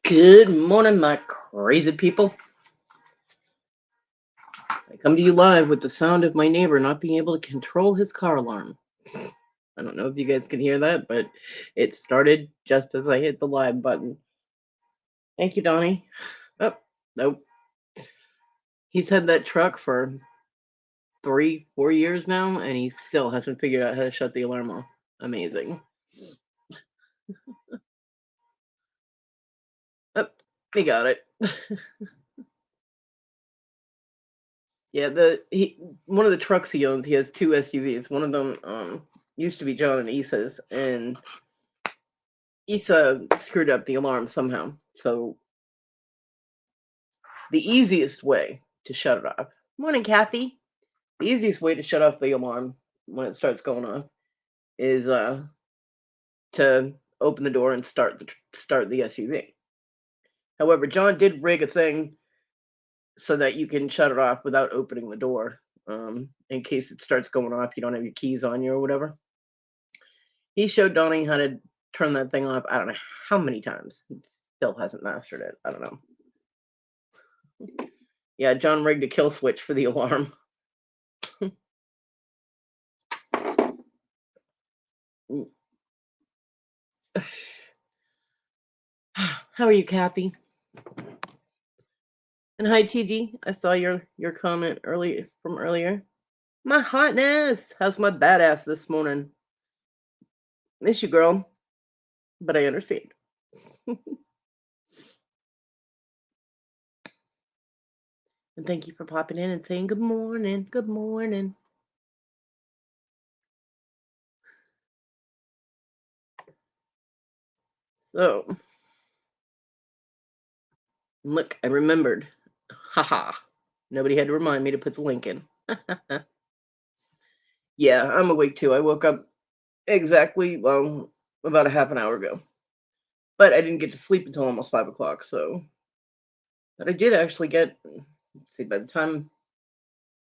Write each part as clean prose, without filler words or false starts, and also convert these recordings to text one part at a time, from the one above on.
Good morning, my crazy people. I come to you live with the sound of my neighbor not being able to control his car alarm. I don't know if you guys can hear that, but it started just as I hit the live button. Thank you, Donnie. Oh, nope. He's had that truck for 3, 4 years now, and he still hasn't figured out how to shut the alarm off. Amazing. Oh, he got it. Yeah, one of the trucks he owns, he has two SUVs. One of them used to be John and Issa's, and Issa screwed up the alarm somehow. So the easiest way to shut it off. Morning, Kathy. The easiest way to shut off the alarm when it starts going off is to open the door and start the SUV. However, John did rig a thing so that you can shut it off without opening the door. In case it starts going off, you don't have your keys on you or whatever. He showed Donnie how to turn that thing off. I don't know how many times. He still hasn't mastered it. I don't know. Yeah, John rigged a kill switch for the alarm. How are you, Kathy? And hi, TG. I saw your comment earlier. My hotness. How's my badass this morning? Miss you, girl. But I understand. And thank you for popping in and saying good morning. Good morning. So, look, I remembered. Haha. Nobody had to remind me to put the link in. Yeah, I'm awake too. I woke up exactly, well, about a half an hour ago. But I didn't get to sleep until almost 5 o'clock. So, but I did actually get, let's see, by the time,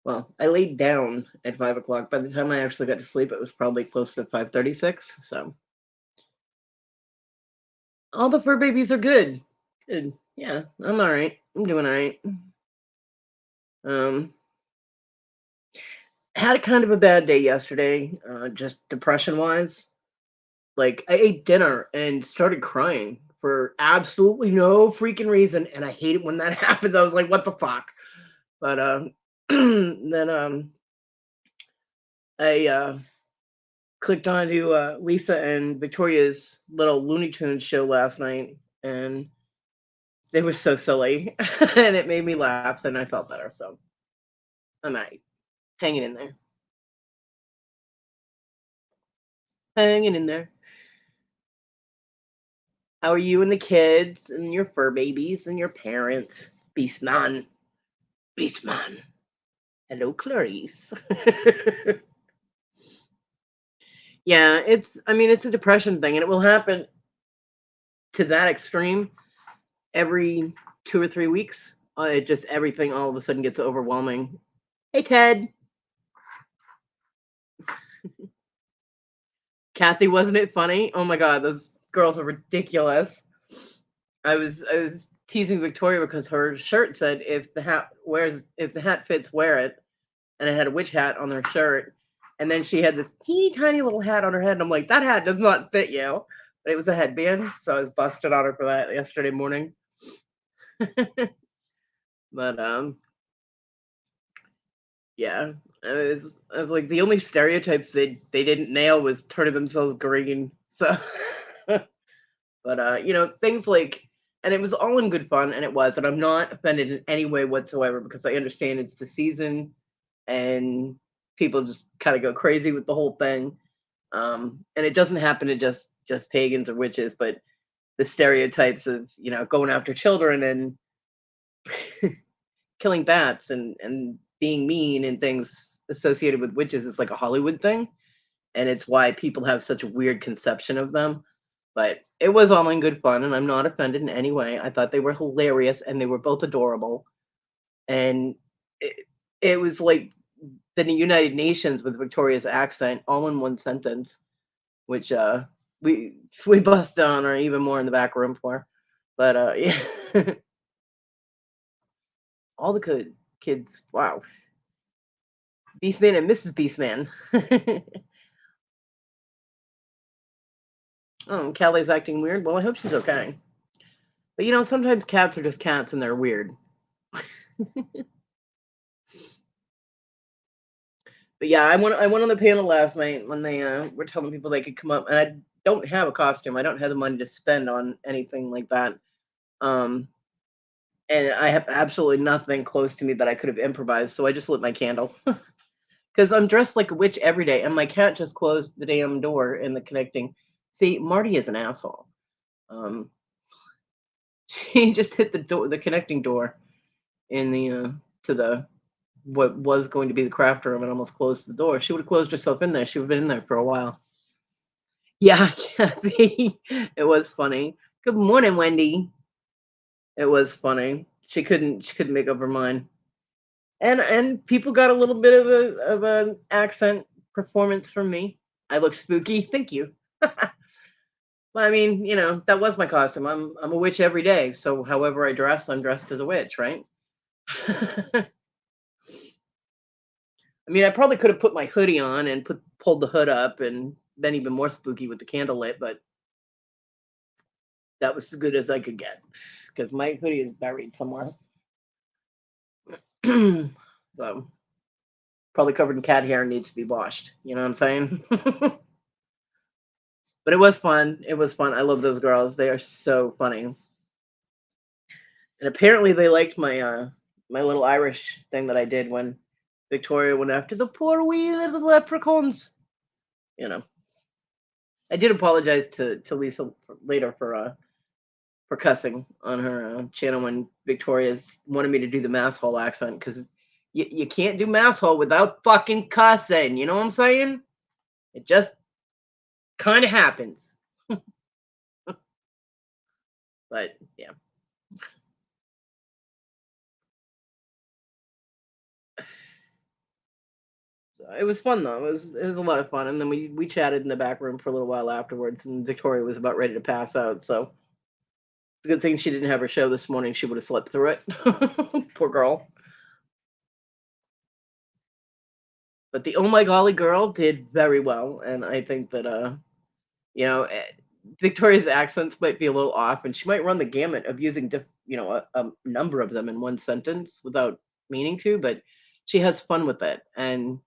well, I laid down at 5 o'clock. By the time I actually got to sleep, it was probably close to 5:36. So, all the fur babies are good. Good. Yeah, I'm all right. I'm doing all right. Um, had a kind of a bad day yesterday, just depression wise. Like I ate dinner and started crying for absolutely no freaking reason, and I hate it when that happens. I was like, "What the fuck?" But then I clicked onto Lisa and Victoria's little Looney Tunes show last night, and they were so silly, and it made me laugh, and I felt better. So I'm hanging in there, hanging in there. How are you and the kids and your fur babies and your parents? Beastman, Beastman. Hello, Clarice. Yeah, I mean, it's a depression thing, and it will happen to that extreme every 2 or 3 weeks. It just everything all of a sudden gets overwhelming. Hey, Ted. Kathy, wasn't it funny? Oh my God, those girls are ridiculous. I was teasing Victoria because her shirt said if the hat fits, wear it, and it had a witch hat on her shirt, and then she had this teeny tiny little hat on her head, and I'm like, that hat does not fit you. But it was a headband, so I was busted on her for that yesterday morning. But yeah, I was like the only stereotypes they didn't nail was turning themselves green. So, but things like, and it was all in good fun, and it was, and I'm not offended in any way whatsoever because I understand it's the season, and people just kind of go crazy with the whole thing. And it doesn't happen to just pagans or witches, but the stereotypes of going after children and killing bats and being mean and things associated with witches is like a Hollywood thing, and it's why people have such a weird conception of them. But it was all in good fun, and I'm not offended in any way. I thought they were hilarious, and they were both adorable, and it was like the United Nations with Victoria's accent all in one sentence, which we we bust down or even more in the back room for. But yeah, all the good kids. Wow, Beastman and Mrs. Beastman. Oh, Callie's acting weird. Well, I hope she's okay. But sometimes cats are just cats and they're weird. But yeah, I went on the panel last night when they were telling people they could come up, and I don't have a costume. I don't have the money to spend on anything like that. Um, and I have absolutely nothing close to me that I could have improvised, so I just lit my candle because I'm dressed like a witch every day, and my cat just closed the damn door in the connecting. See, Marty is an asshole. Um, she just hit the door, the connecting door in the to the what was going to be the craft room, and almost closed the door. She would have closed herself in there. She would have been in there for a while. Yeah, Kathy. It was funny. Good morning, Wendy. It was funny. She couldn't make up her mind. And people got a little bit of an accent performance from me. I look spooky. Thank you. Well, I mean, that was my costume. I'm a witch every day. So however I dress, I'm dressed as a witch, right? I mean, I probably could have put my hoodie on and pulled the hood up and been even more spooky with the candle lit, but that was as good as I could get because my hoodie is buried somewhere. So probably covered in cat hair and needs to be washed. You know what I'm saying? But it was fun. It was fun. I love those girls. They are so funny. And apparently they liked my little Irish thing that I did when Victoria went after the poor wee little leprechauns. You know. I did apologize to Lisa later for cussing on her channel when Victoria's wanted me to do the mass hall accent because you can't do mass hall without fucking cussing. You know what I'm saying? It just kind of happens. But yeah, so it was fun though. It was a lot of fun, and then we chatted in the back room for a little while afterwards, and Victoria was about ready to pass out. So it's a good thing she didn't have her show this morning. She would have slept through it. Poor girl. But the oh my golly girl did very well, and I think that you know, Victoria's accents might be a little off, and she might run the gamut of using a number of them in one sentence without meaning to, but she has fun with it, and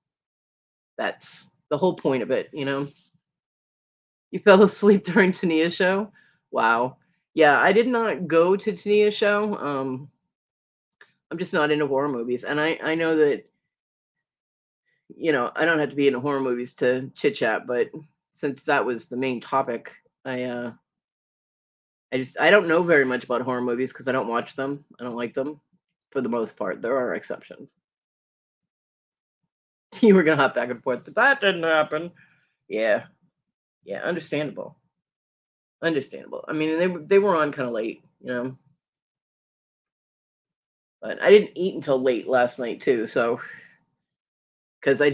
that's the whole point of it. You fell asleep during Tania's show. Wow. Yeah, I did not go to Tania's show. I'm just not into horror movies, and I know that I don't have to be into horror movies to chit chat, but since that was the main topic, I don't know very much about horror movies because I don't watch them. I don't like them for the most part. There are exceptions. You were gonna hop back and forth, but that didn't happen. Yeah, yeah, understandable. Understandable. I mean, they were on kind of late, but I didn't eat until late last night too. So because I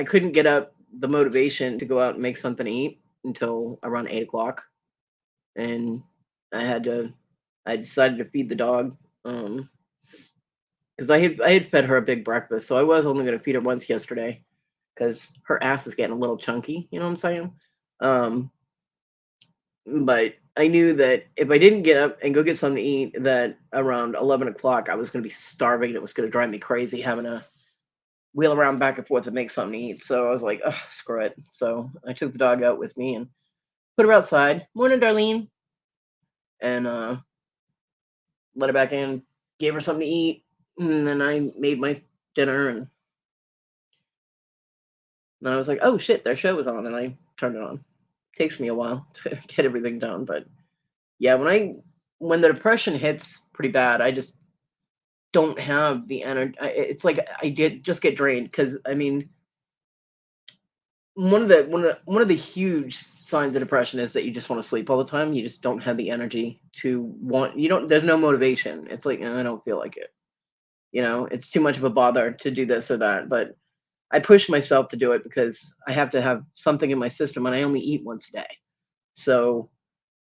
couldn't get up the motivation to go out and make something to eat until around 8 o'clock, and I had to. I decided to feed the dog. Because I had fed her a big breakfast, so I was only going to feed her once yesterday because her ass is getting a little chunky. You know what I'm saying? Um, but I knew that if I didn't get up and go get something to eat, that around 11 o'clock I was going to be starving and it was going to drive me crazy having to wheel around back and forth and make something to eat. So I was like, oh, screw it. So I took the dog out with me and put her outside. Morning, Darlene, and let her back in. Gave her something to eat, and then I made my dinner and then I was like, "Oh shit, their show was on," and I turned it on. Takes me a while to get everything done, but yeah, when the depression hits pretty bad, I just don't have the energy. It's like I did just get drained because I mean, one of the huge signs of depression is that you just want to sleep all the time. You just don't have the energy to want. You don't. There's no motivation. It's like I don't feel like it. It's too much of a bother to do this or that, but I push myself to do it because I have to have something in my system and I only eat once a day. So,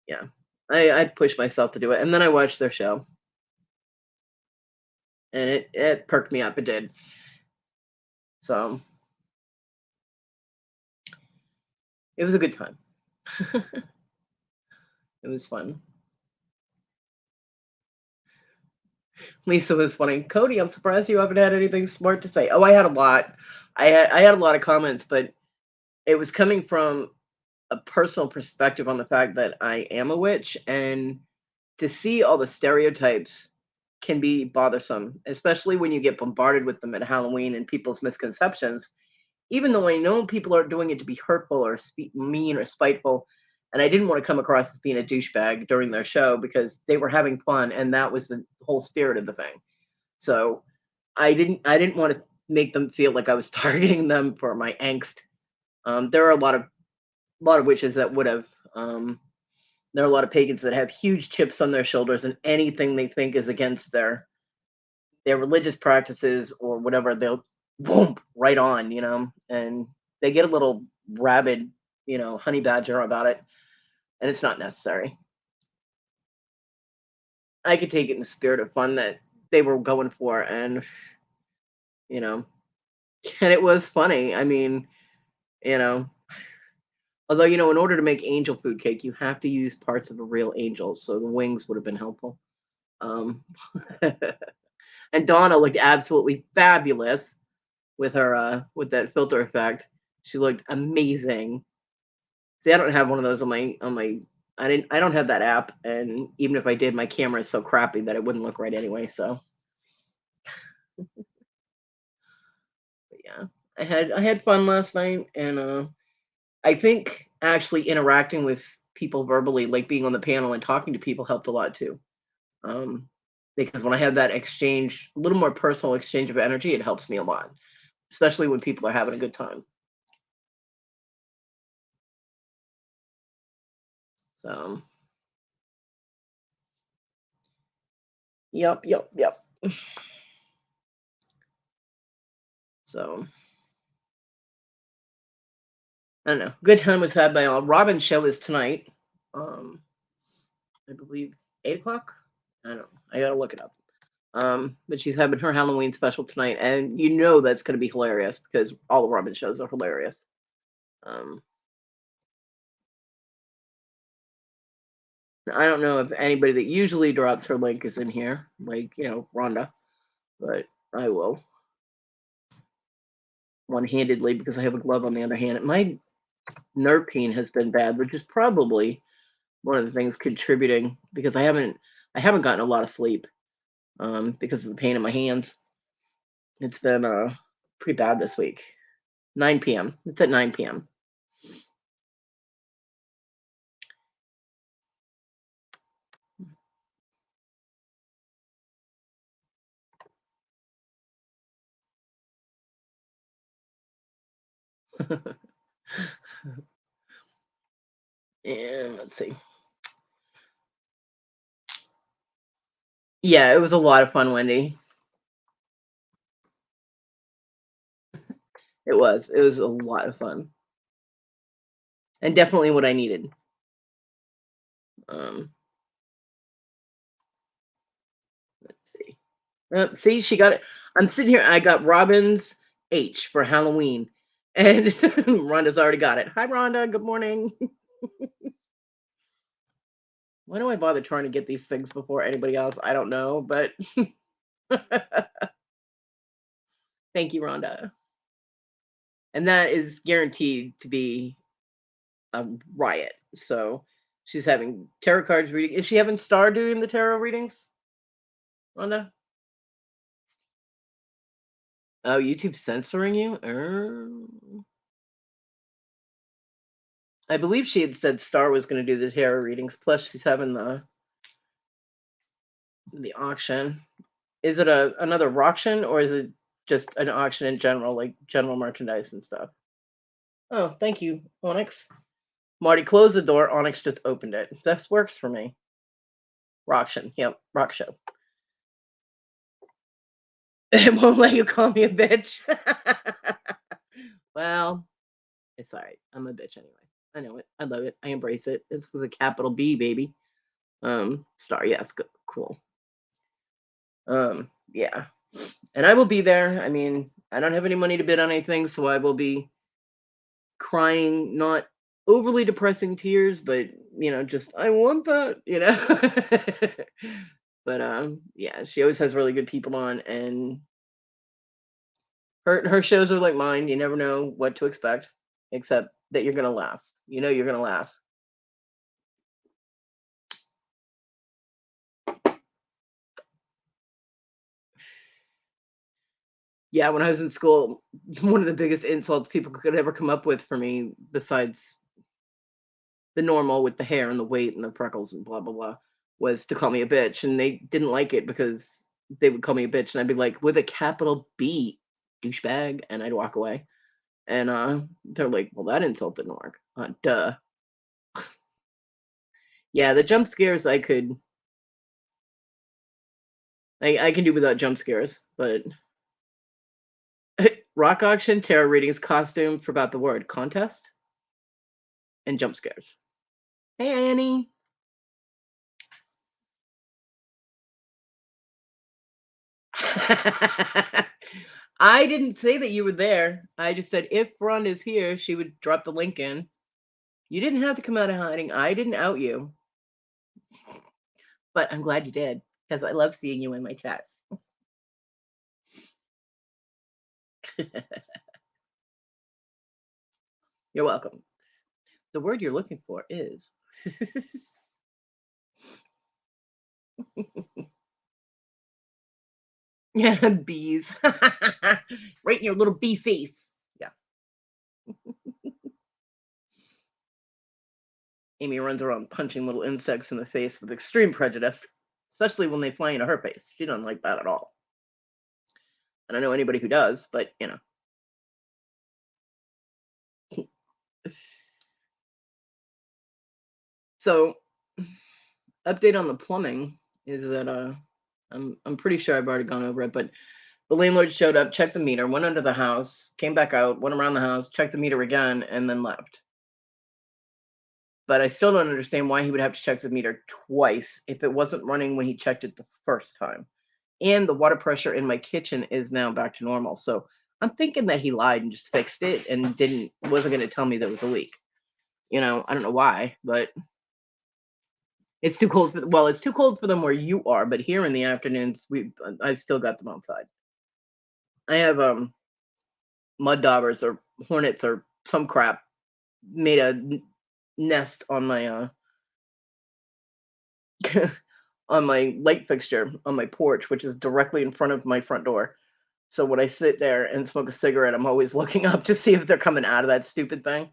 yeah, I pushed myself to do it, and then I watched their show, and it perked me up. It did. So it was a good time. It was fun. Lisa was funny. Cody, I'm surprised you haven't had anything smart to say. Oh, I had a lot. I had a lot of comments, but it was coming from a personal perspective on the fact that I am a witch, and to see all the stereotypes can be bothersome, especially when you get bombarded with them at Halloween and people's misconceptions. Even though I know people are doing it to be hurtful or mean or spiteful, and I didn't want to come across as being a douchebag during their show because they were having fun, and that was the whole spirit of the thing. So I didn't want to make them feel like I was targeting them for my angst. There are a lot of witches that would have. There are a lot of pagans that have huge chips on their shoulders, and anything they think is against their religious practices or whatever, they'll boom right on, and they get a little rabid, honey badger about it, and it's not necessary. I could take it in the spirit of fun that they were going for, and you know, and it was funny. I mean, you know, although in order to make angel food cake, you have to use parts of a real angel, so the wings would have been helpful. Um, and Donna looked absolutely fabulous with her with that filter effect. She looked amazing. See, I don't have one of those on my I don't have that app, and even if I did, my camera is so crappy that it wouldn't look right anyway. So, but yeah, I had fun last night, and I think actually interacting with people verbally, like being on the panel and talking to people, helped a lot too. Um, because when I have that exchange, a little more personal exchange of energy, it helps me a lot, especially when people are having a good time. So, yep, yep, yep. So I don't know. Good time was had by all. Robin's show is tonight. Um, I believe 8 o'clock. I don't know. I gotta look it up. But she's having her Halloween special tonight, and that's gonna be hilarious because all the Robin shows are hilarious. Um, I don't know if anybody that usually drops her link is in here, like Rhonda, but I will one-handedly because I have a glove on the other hand. My nerve pain has been bad, which is probably one of the things contributing because I haven't gotten a lot of sleep because of the pain in my hands. It's been pretty bad this week. 9 p.m. It's at 9 p.m. And let's see. Yeah, it was a lot of fun, Wendy. It was. It was a lot of fun, and definitely what I needed. Um, let's see. See, she got it. I'm sitting here. I got Robin's H for Halloween, and Rhonda's already got it. Hi, Rhonda. Good morning. Why do I bother trying to get these things before anybody else? I don't know, but thank you, Rhonda. And that is guaranteed to be a riot. So she's having tarot cards reading. Is she having Star doing the tarot readings, Rhonda? Oh, YouTube's censoring you? I believe she had said Star was going to do the tarot readings. Plus, she's having the auction. Is it another auction or is it just an auction in general, like general merchandise and stuff? Oh, thank you, Onyx. Marty closed the door. Onyx just opened it. That works for me. Auction. Yep. Rock show. It won't let you call me a bitch. Well, it's all right. I'm a bitch anyway. I know it. I love it. I embrace it. It's with a capital B, baby. Star, yes, cool. Yeah. And I will be there. I mean, I don't have any money to bid on anything, so I will be crying, not overly depressing tears, but just I want that. But yeah, she always has really good people on, and her shows are like mine. You never know what to expect, except that you're gonna laugh. You're gonna laugh. Yeah, when I was in school, one of the biggest insults people could ever come up with for me, besides the normal with the hair and the weight and the freckles and blah blah blah, was to call me a bitch, and they didn't like it because they would call me a bitch, and I'd be like, with a capital B, douchebag, and I'd walk away. And they're like, well, that insult didn't work. Duh. Yeah, the jump scares I can do without jump scares, but rock auction, tarot readings, costume, forgot the word, contest, and jump scares. Hey, Annie. I didn't say that you were there. I just said if Ron is here, she would drop the link in. You didn't have to come out of hiding. I didn't out you, but I'm glad you did because I love seeing you in my chat. You're welcome. The word you're looking for is yeah, bees. Right in your little bee face. Yeah. Amy runs around punching little insects in the face with extreme prejudice, especially when they fly into her face. She doesn't like that at all. I don't know anybody who does, but So, update on the plumbing is that I'm pretty sure I've already gone over it, but the landlord showed up, checked the meter, went under the house, came back out, went around the house, checked the meter again, and then left. But I still don't understand why he would have to check the meter twice if it wasn't running when he checked it the first time. And the water pressure in my kitchen is now back to normal. So I'm thinking that he lied and just fixed it and wasn't going to tell me there was a leak. I don't know why, but it's too cold it's too cold for them where you are, but here in the afternoons I've still got them outside. I have mud daubers or hornets or some crap made a nest on my on my light fixture on my porch, which is directly in front of my front door. So when I sit there and smoke a cigarette, I'm always looking up to see if they're coming out of that stupid thing.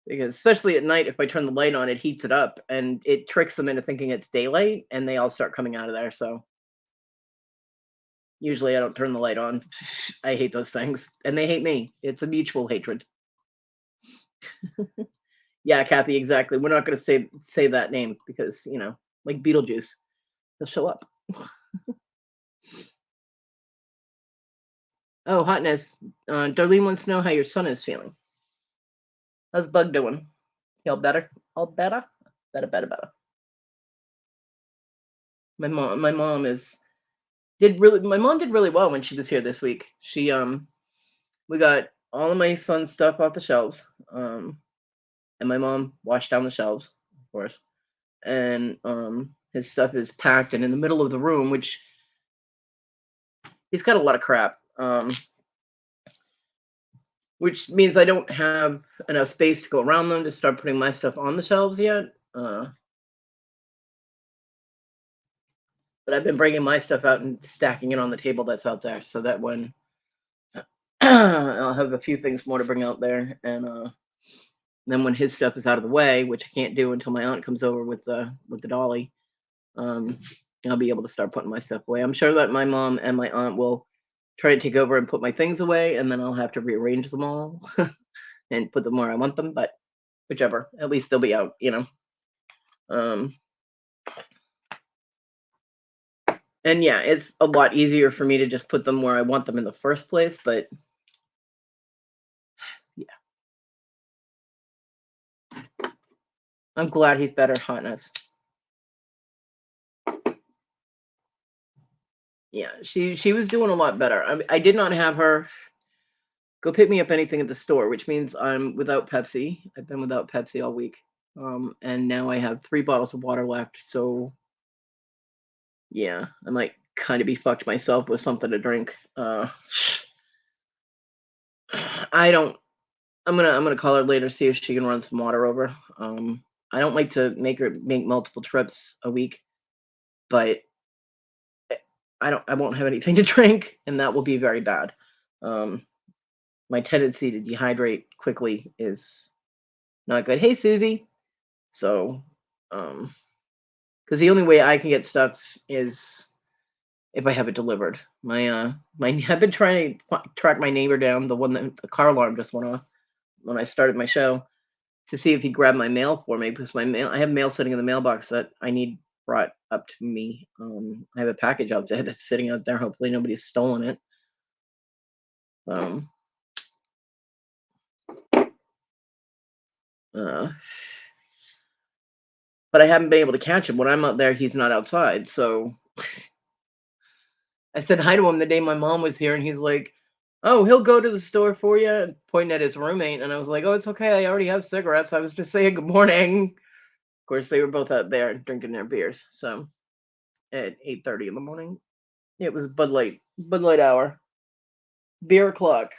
Because especially at night, if I turn the light on, it heats it up and it tricks them into thinking it's daylight and they all start coming out of there. So usually I don't turn the light on. I hate those things and they hate me. It's a mutual hatred. Yeah, Kathy, exactly. We're not going to say that name because, like Beetlejuice, they'll show up. Oh, hotness. Darlene wants to know how your son is feeling. How's Bug doing? He all better? All better? Better. My mom did really well when she was here this week. We got all of my son's stuff off the shelves. And my mom washed down the shelves, of course. And his stuff is packed and in the middle of the room, which he's got a lot of crap. Which means I don't have enough space to go around them to start putting my stuff on the shelves yet. But I've been bringing my stuff out and stacking it on the table that's out there, so that when I'll have a few things more to bring out there, and then when his stuff is out of the way, which I can't do until my aunt comes over with the dolly, um, I'll be able to start putting my stuff away. I'm sure that my mom and my aunt will try to take over and put my things away, and then I'll have to rearrange them all and put them where I want them. But whichever, at least they'll be out. Um, and yeah, it's a lot easier for me to just put them where I want them in the first place. But yeah, I'm glad he's better, hotness. Yeah, she was doing a lot better. I did not have her go pick me up anything at the store, which means I'm without Pepsi. I've been without Pepsi all week. And now I have 3 bottles of water left, so yeah, I might kind of be fucked myself with something to drink. I don't. I'm gonna call her later, see if she can run some water over. I don't like to make her make multiple trips a week, but I won't have anything to drink, and that will be very bad. Um, my tendency to dehydrate quickly is not good. Hey, Susie. So, because the only way I can get stuff is if I have it delivered. My I've been trying to track my neighbor down, the one that the car alarm just went off when I started my show, to see if he grabbed my mail for me because my mail I have mail sitting in the mailbox that I need brought up to me. I have a package out there that's sitting out there. Hopefully nobody's stolen it. Um, uh, but I haven't been able to catch him. When I'm out there, he's not outside. So I said hi to him the day my mom was here, and he's like, "Oh, he'll go to the store for you," pointing at his roommate. And I was like, "Oh, it's okay. I already have cigarettes. I was just saying good morning." Of course, they were both out there drinking their beers. So at 8:30 in the morning, it was Bud Light hour, beer o'clock.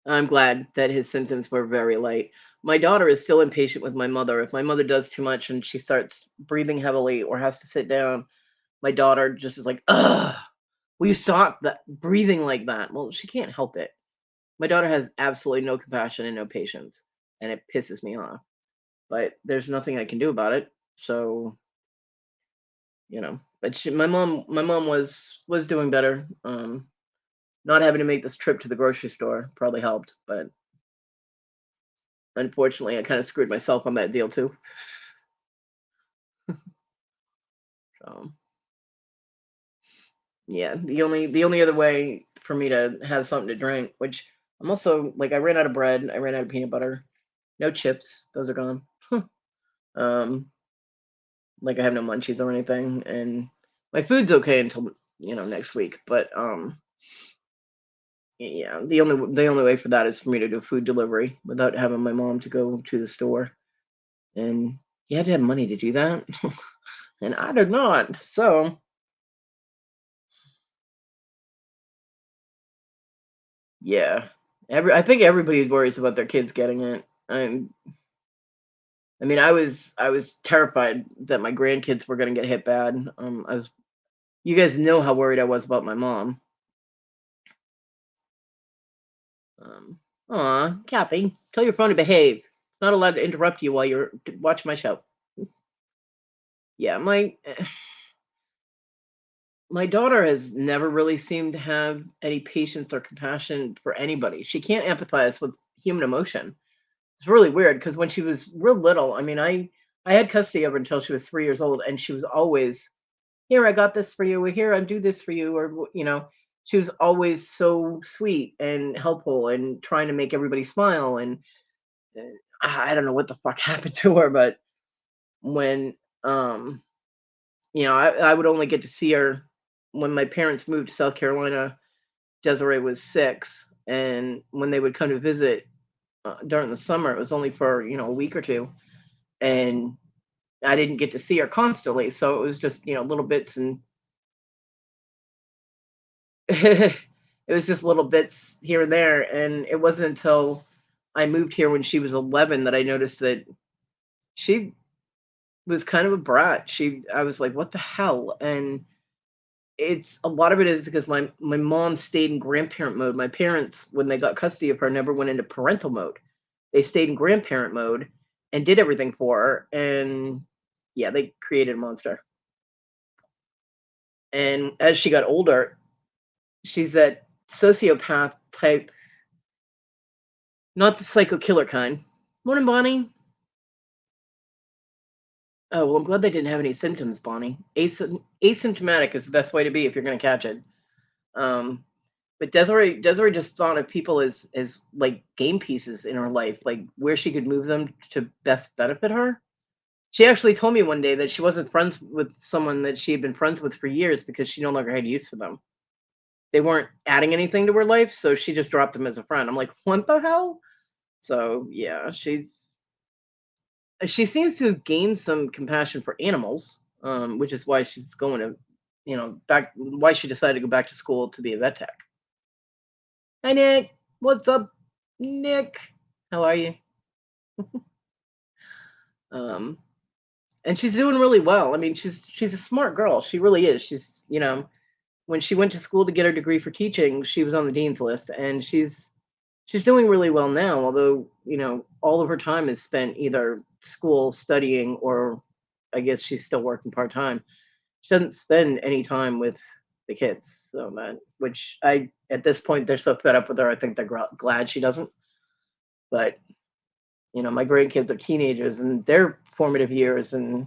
I'm glad that his symptoms were very light. My daughter is still impatient with my mother. If my mother does too much and she starts breathing heavily or has to sit down, my daughter just is like, "Ugh, will you stop that breathing like that?" Well, she can't help it. My daughter has absolutely no compassion and no patience, and it pisses me off. But there's nothing I can do about it. So, but my mom was doing better. Not having to make this trip to the grocery store probably helped, but unfortunately, I kind of screwed myself on that deal too. So, yeah, the only other way for me to have something to drink, which I'm also like, I ran out of bread, I ran out of peanut butter, no chips, those are gone. um, like I have no munchies or anything, and my food's okay until next week. But yeah, the only way for that is for me to do food delivery without having my mom to go to the store, and you had to have money to do that, and I did not. So yeah, I think everybody worries about their kids getting it. I mean, I was terrified that my grandkids were gonna get hit bad. You guys know how worried I was about my mom. Um, Aw, Kathy, tell your phone to behave. It's not allowed to interrupt you while you're watching my show. Yeah, my daughter has never really seemed to have any patience or compassion for anybody. She can't empathize with human emotion. It's really weird because when she was real little, I mean, I had custody of her until she was 3 years old, and she was always, "Here, I got this for you. Or here, I do this for you," or she was always so sweet and helpful and trying to make everybody smile. And uh, I don't know what the fuck happened to her, but when um I would only get to see her when my parents moved to South Carolina. Desiree was 6, and when they would come to visit during the summer, it was only for a week or two, and I didn't get to see her constantly, so it was just little bits. And it was just little bits here and there. And it wasn't until I moved here when she was 11 that I noticed that she was kind of a brat. I was like, "What the hell?" And it's a lot of it is because my mom stayed in grandparent mode. My parents, when they got custody of her, never went into parental mode. They stayed in grandparent mode and did everything for her. And yeah, they created a monster. And as she got older, she's that sociopath type, not the psycho killer kind. Morning, Bonnie. Oh, well, I'm glad they didn't have any symptoms, Bonnie. Asymptomatic is the best way to be if you're going to catch it. Um, but Desiree just thought of people as like game pieces in her life, like where she could move them to best benefit her. She actually told me one day that she wasn't friends with someone that she had been friends with for years because she no longer had use for them. They weren't adding anything to her life, so she just dropped them as a friend. I'm like, "What the hell?" So, yeah, she seems to have gained some compassion for animals, which is why she's going to, back why she decided to go back to school to be a vet tech. Hi, Nick. What's up, Nick? How are you? Um, and she's doing really well. I mean, she's a smart girl. She really is. When she went to school to get her degree for teaching, she was on the dean's list, and she's doing really well now. Although all of her time is spent either school studying or I guess she's still working part time. She doesn't spend any time with the kids, so that which I at this point they're so fed up with her. I think they're glad she doesn't. But my grandkids are teenagers and their formative years, and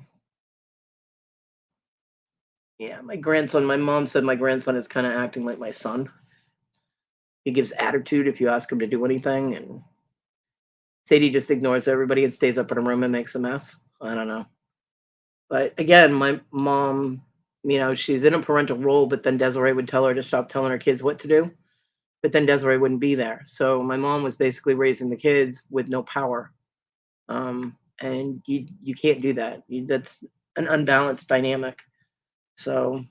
yeah, my grandson. My mom said my grandson is kind of acting like my son. He gives attitude if you ask him to do anything, and Sadie just ignores everybody and stays up in a room and makes a mess. I don't know. But again, my mom, she's in a parental role, but then Desiree would tell her to stop telling her kids what to do. But then Desiree wouldn't be there. So my mom was basically raising the kids with no power. And you can't do that. That's an unbalanced dynamic. So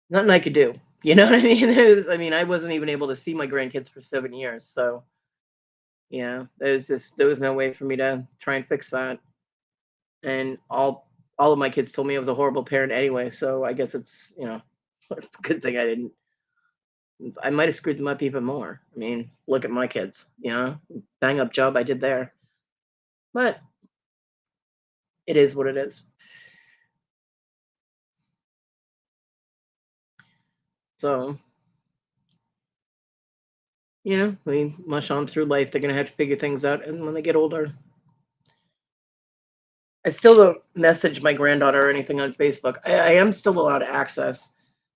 nothing I could do. You know what I mean? I wasn't even able to see my grandkids for 7 years. So yeah, there was no way for me to try and fix that. And all of my kids told me I was a horrible parent anyway, so I guess it's, it's a good thing I didn't. I might have screwed them up even more. I mean, look at my kids, bang up job I did there. But it is what it is. So, we mush on through life. They're gonna have to figure things out, and when they get older, I still don't message my granddaughter or anything on Facebook. I am still allowed access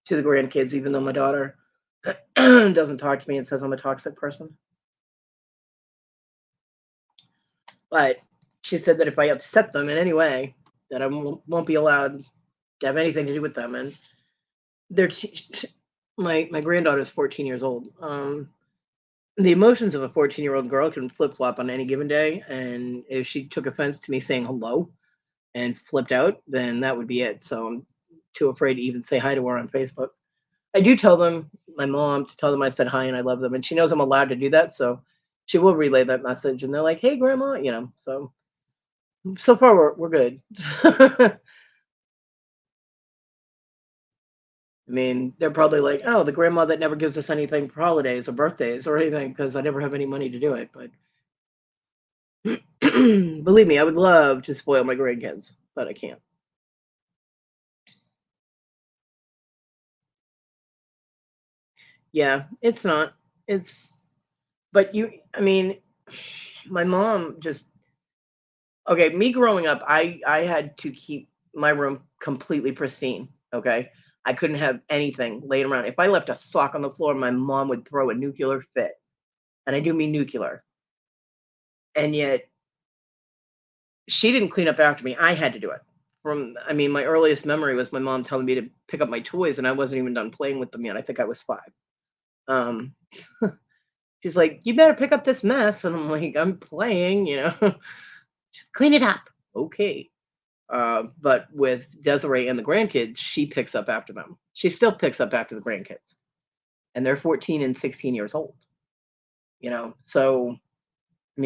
to the grandkids, even though my daughter doesn't talk to me and says I'm a toxic person. But she said that if I upset them in any way, that I won't be allowed to have anything to do with them. And they're my granddaughter's 14 years old. The emotions of a 14-year-old girl can flip flop on any given day, and if she took offense to me saying hello and flipped out, then that would be it. So I'm too afraid to even say hi to her on Facebook. I do tell them, my mom, to tell them I said hi and I love them, and she knows I'm allowed to do that, so she will relay that message, and they're like, "Hey, grandma," so far we're good. I mean, they're probably like, "Oh, the grandma that never gives us anything for holidays or birthdays or anything because I never have any money to do it." But believe me, I would love to spoil my grandkids, but I can't. Yeah, it's not. It's but I mean, my mom just okay, me growing up, I had to keep my room completely pristine, okay? I couldn't have anything laying around. If I left a sock on the floor, my mom would throw a nuclear fit, and I do mean nuclear. And yet she didn't clean up after me. I had to do it. My earliest memory was my mom telling me to pick up my toys, and I wasn't even done playing with them yet. I think I was 5. Um, she's like, "You better pick up this mess," and I'm like, "I'm playing," Just clean it up. Okay. But with Desiree and the grandkids, she picks up after them. She still picks up after the grandkids, and they're 14 and 16 years old. So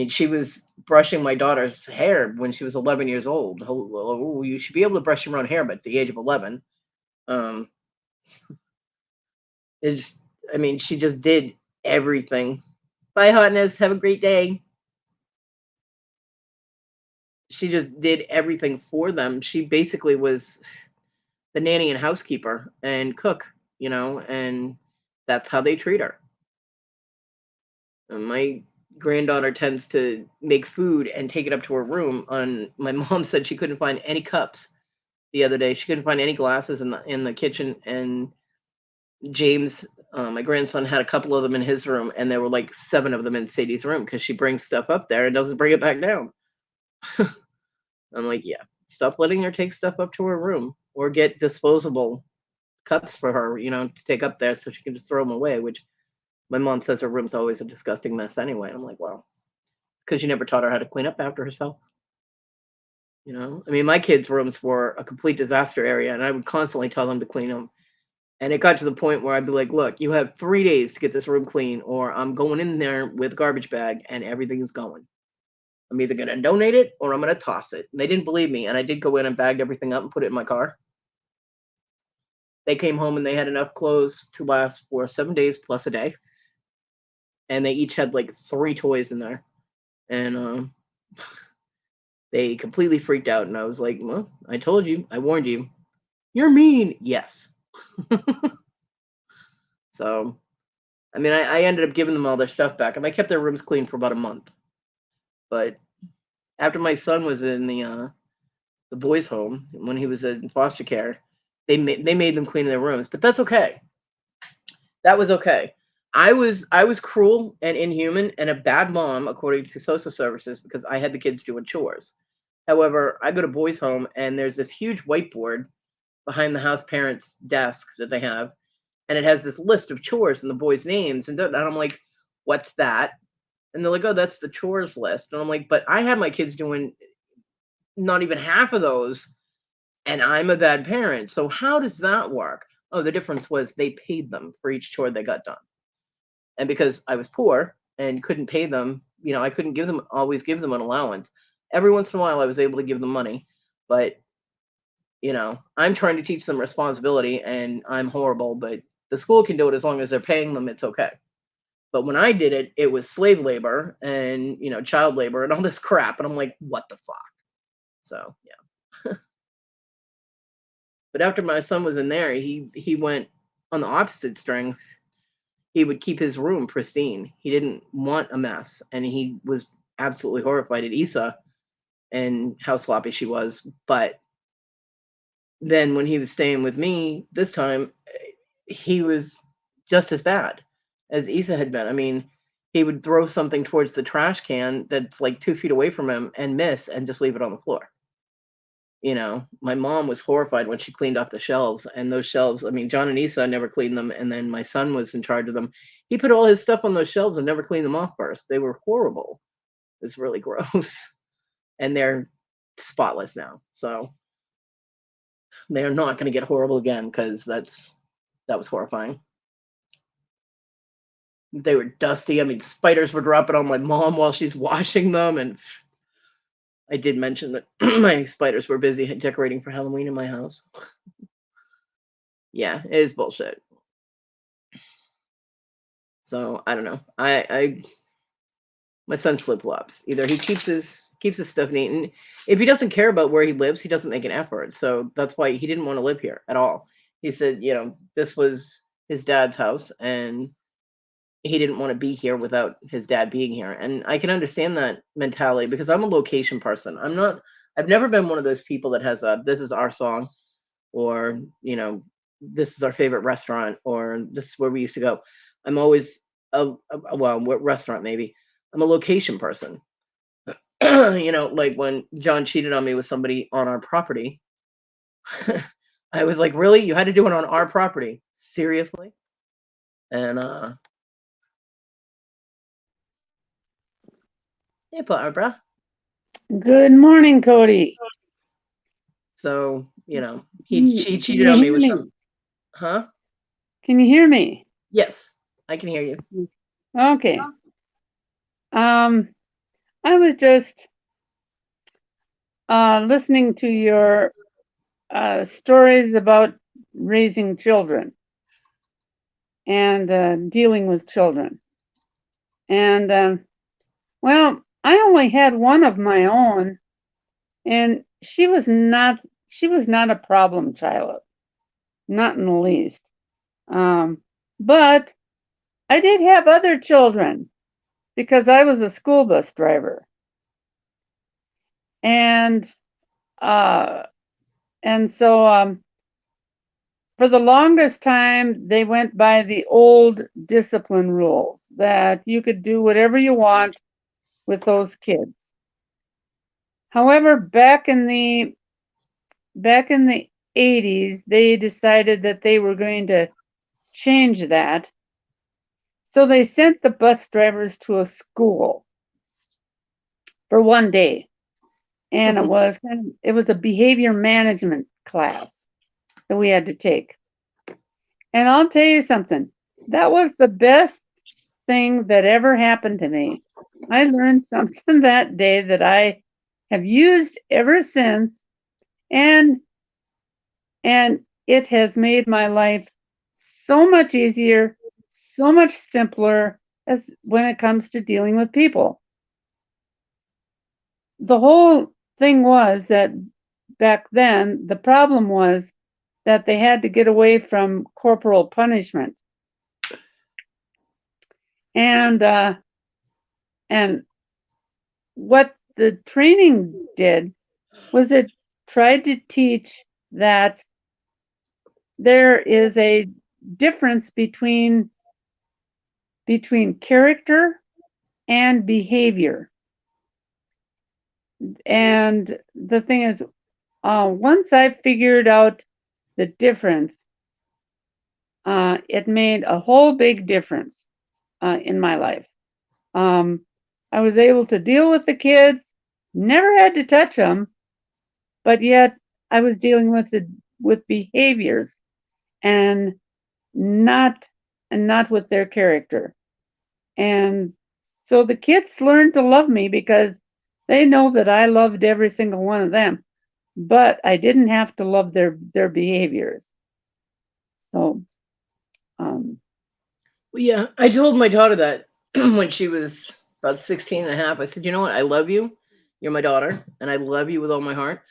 she was brushing my daughter's hair when she was 11 years old. Oh, you should be able to brush your own hair, but at the age of 11, um, it's. She just did everything. Bye, hotness. Have a great day. She just did everything for them. She basically was the nanny and housekeeper and cook, and that's how they treat her. And my granddaughter tends to make food and take it up to her room. On my mom said she couldn't find any cups the other day. She couldn't find any glasses in the kitchen. And James, my grandson, had a couple of them in his room, and there were like 7 of them in Sadie's room because she brings stuff up there and doesn't bring it back down. I'm like, yeah, stop letting her take stuff up to her room or get disposable cups for her, to take up there so she can just throw them away, which my mom says her room's always a disgusting mess anyway. I'm like, well, because you never taught her how to clean up after herself. I mean, my kids' rooms were a complete disaster area, and I would constantly tell them to clean them. And it got to the point where I'd be like, look, you have 3 days to get this room clean, or I'm going in there with a garbage bag and everything's going. I'm either going to donate it or I'm going to toss it. And they didn't believe me. And I did go in and bagged everything up and put it in my car. They came home and they had enough clothes to last for 7 days plus a day. And they each had like 3 toys in there. And they completely freaked out. And I was like, well, I told you, I warned you. You're mean. Yes. So, I mean, I ended up giving them all their stuff back. And I kept their rooms clean for about a month. But after my son was in the boys' home, when he was in foster care, they made them clean their rooms. But that's okay. That was okay. I was cruel and inhuman and a bad mom according to social services because I had the kids doing chores. However, I go to boys' home and there's this huge whiteboard behind the house parents' desk that they have, and it has this list of chores and the boys' names, and I'm like, "What's that?" And they're like, "Oh, that's the chores list." And I'm like, "But I had my kids doing not even half of those, and I'm a bad parent. So how does that work?" Oh, the difference was they paid them for each chore they got done. And because I was poor and couldn't pay them, I couldn't always give them an allowance. Every once in a while I was able to give them money, but I'm trying to teach them responsibility and I'm horrible, but the school can do it as long as they're paying them, it's okay. But when I did it, it was slave labor and, child labor and all this crap. And I'm like, what the fuck? So, yeah. But after my son was in there, he went on the opposite string. He would keep his room pristine. He didn't want a mess, and he was absolutely horrified at Issa and how sloppy she was. But then when he was staying with me this time, he was just as bad as Issa had been. I mean, he would throw something towards the trash can that's like 2 feet away from him and miss and just leave it on the floor. My mom was horrified when she cleaned off the shelves, and those shelves, I mean, John and Issa never cleaned them, and then my son was in charge of them. He put all his stuff on those shelves and never cleaned them off first. They were horrible. It was really gross. And they're spotless now. So they're not going to get horrible again because that was horrifying. They were dusty. I mean, spiders were dropping on my mom while she's washing them, and I did mention that my spiders were busy decorating for Halloween in my house. Yeah, it is bullshit. So I don't know. My son flip flops. Either he keeps his stuff neat, and if he doesn't care about where he lives, he doesn't make an effort. So that's why he didn't want to live here at all. He said, this was his dad's house, and he didn't want to be here without his dad being here. And I can understand that mentality because I'm a location person. I'm not. I've never been one of those people that has a "this is our song" or this is our favorite restaurant or this is where we used to go. I'm always well, what restaurant maybe. I'm a location person. Like when John cheated on me with somebody on our property. I was like, really? You had to do it on our property? Seriously? And hey, Barbara. Good morning, Kodi. So he Can cheated you on me hear with me? some. Huh? Can you hear me? Yes, I can hear you. Okay. Um, I was just listening to your stories about raising children and dealing with children. And well, I only had one of my own, and she was not a problem child, not in the least. Um, but I did have other children because I was a school bus driver. And uh, and so for the longest time, they went by the old discipline rules that you could do whatever you want with those kids. However, back in the 80s, they decided that they were going to change that. So they sent the bus drivers to a school for one day, and it was a behavior management class that we had to take. And I'll tell you something, that was the best thing that ever happened to me. I learned something that day that I have used ever since, and it has made my life so much easier, so much simpler as when it comes to dealing with people. The whole thing was that back then the problem was that they had to get away from corporal punishment, and and what the training did was it tried to teach that there is a difference between character and behavior. And the thing is, once I figured out the difference, it made a whole big difference in my life. I was able to deal with the kids, never had to touch them, but yet I was dealing with behaviors and not not with their character. And so the kids learned to love me because they know that I loved every single one of them, but I didn't have to love their behaviors. So um, Well, yeah, I told my daughter that when she was about 16 and a half. I said, you know what? I love you. You're my daughter, and I love you with all my heart.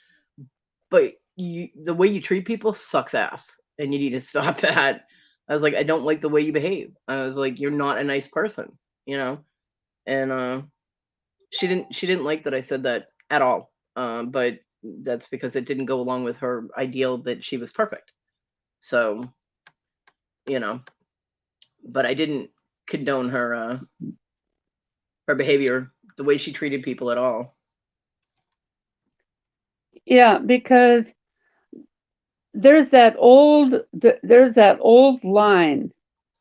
But the way you treat people sucks ass, and you need to stop that. I was like, I don't like the way you behave. I was like, you're not a nice person, you know. And she didn't like that I said that at all. But that's because it didn't go along with her ideal that she was perfect. So you know, but I didn't condone her behavior, the way she treated people at all. yeah, because there's that old line.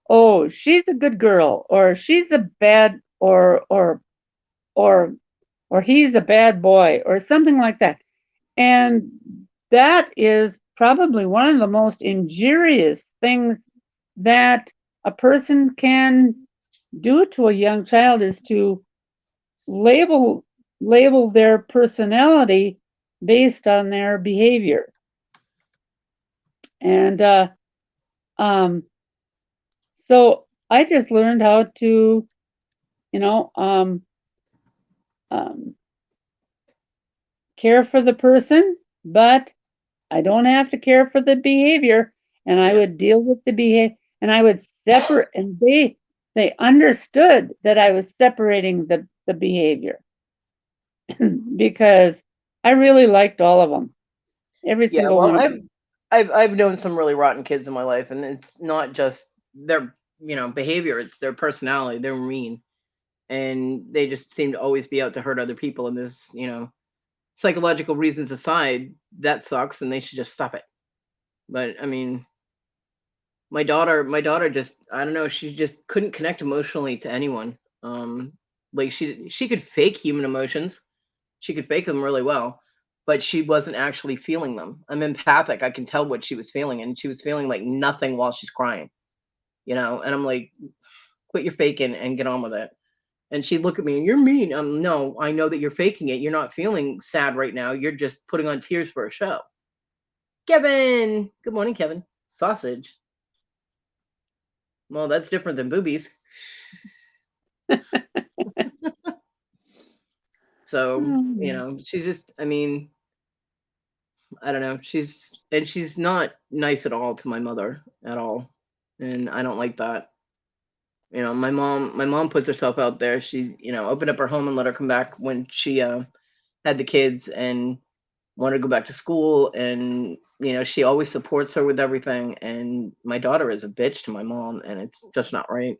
Oh, she's a good girl, or she's a bad, or or he's a bad boy, or something like that. And that is probably one of the most injurious things that a person can do to a young child, is to label label their personality based on their behavior. And um, so I just learned how to, you know, um, care for the person, but I don't have to care for the behavior. And I Yeah. would deal with the behavior, and I would separate, and they understood that I was separating the behavior because I really liked all of them, every Yeah, single well, one of I've them. I've I've known some really rotten kids in my life, and it's not just their behavior; it's their personality. They're mean, and they just seem to always be out to hurt other people. And there's psychological reasons aside, that sucks, and they should just stop it. But I mean, my daughter just I don't know, she just couldn't connect emotionally to anyone. Like she could fake human emotions. She could fake them really well, but she wasn't actually feeling them. I'm empathic. I can tell what she was feeling, and she was feeling like nothing while she's crying, and I'm like, quit your faking and get on with it. And she'd look at me and you're mean. No, I know that you're faking it. You're not feeling sad right now. You're just putting on tears for a show. Kevin. Good morning, Kevin. Sausage. Well, that's different than boobies. So, Hmm. she's just, I mean, I don't know. She's not nice at all to my mother at all. And I don't like that. My mom puts herself out there. She, opened up her home and let her come back when she had the kids and wanted to go back to school, and she always supports her with everything. And my daughter is a bitch to my mom, and it's just not right.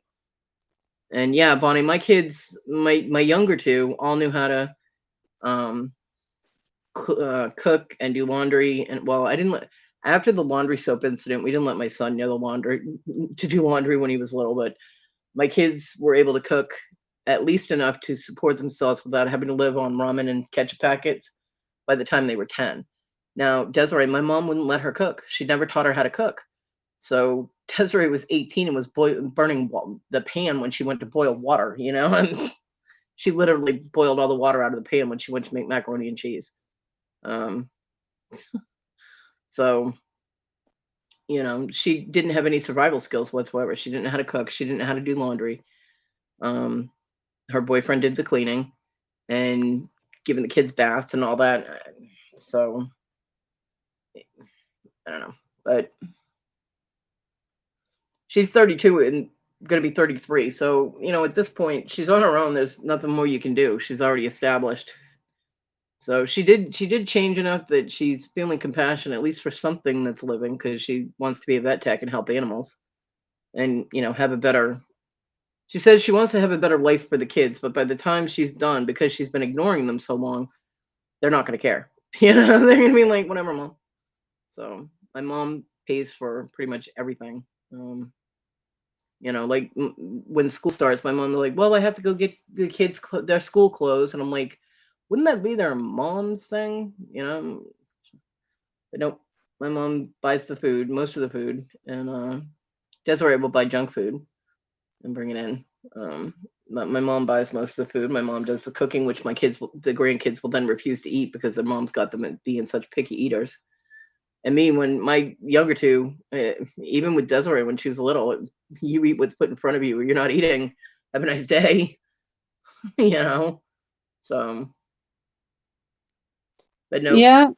And yeah, Bonnie, my kids, my younger two all knew how to um cook and do laundry. And well, I didn't let after the laundry soap incident, we didn't let my son near the laundry to do laundry when he was little, but my kids were able to cook at least enough to support themselves without having to live on ramen and ketchup packets by the time they were 10. Now, Desiree, my mom wouldn't let her cook. She never taught her how to cook. So Desiree was 18 and was burning the pan when she went to boil water, and she literally boiled all the water out of the pan when she went to make macaroni and cheese. Um, so, she didn't have any survival skills whatsoever. She didn't know how to cook. She didn't know how to do laundry. Um, Her boyfriend did the cleaning and giving the kids baths and all that. So I don't know, but she's 32 and going to be 33. So, at this point, she's on her own. There's nothing more you can do. She's already established. So she did change enough that she's feeling compassion, at least for something that's living, because she wants to be a vet tech and help animals and, have a better. She says she wants to have a better life for the kids, but by the time she's done, because she's been ignoring them so long, they're not going to care. They're going to be like, whatever, mom. So my mom pays for pretty much everything. Like when school starts, my mom's like, "Well, I have to go get the kids their school clothes," and I'm like, "Wouldn't that be their mom's thing?" But nope. My mom buys the food, most of the food, and Desiree will buy junk food and bring it in. My mom buys most of the food. My mom does the cooking, which the grandkids will then refuse to eat because their mom's got them at being such picky eaters. And me, when my younger two, even with Desiree when she was little, you eat what's put in front of you. Or you're not eating. Have a nice day, you know. So, but nope. Yeah,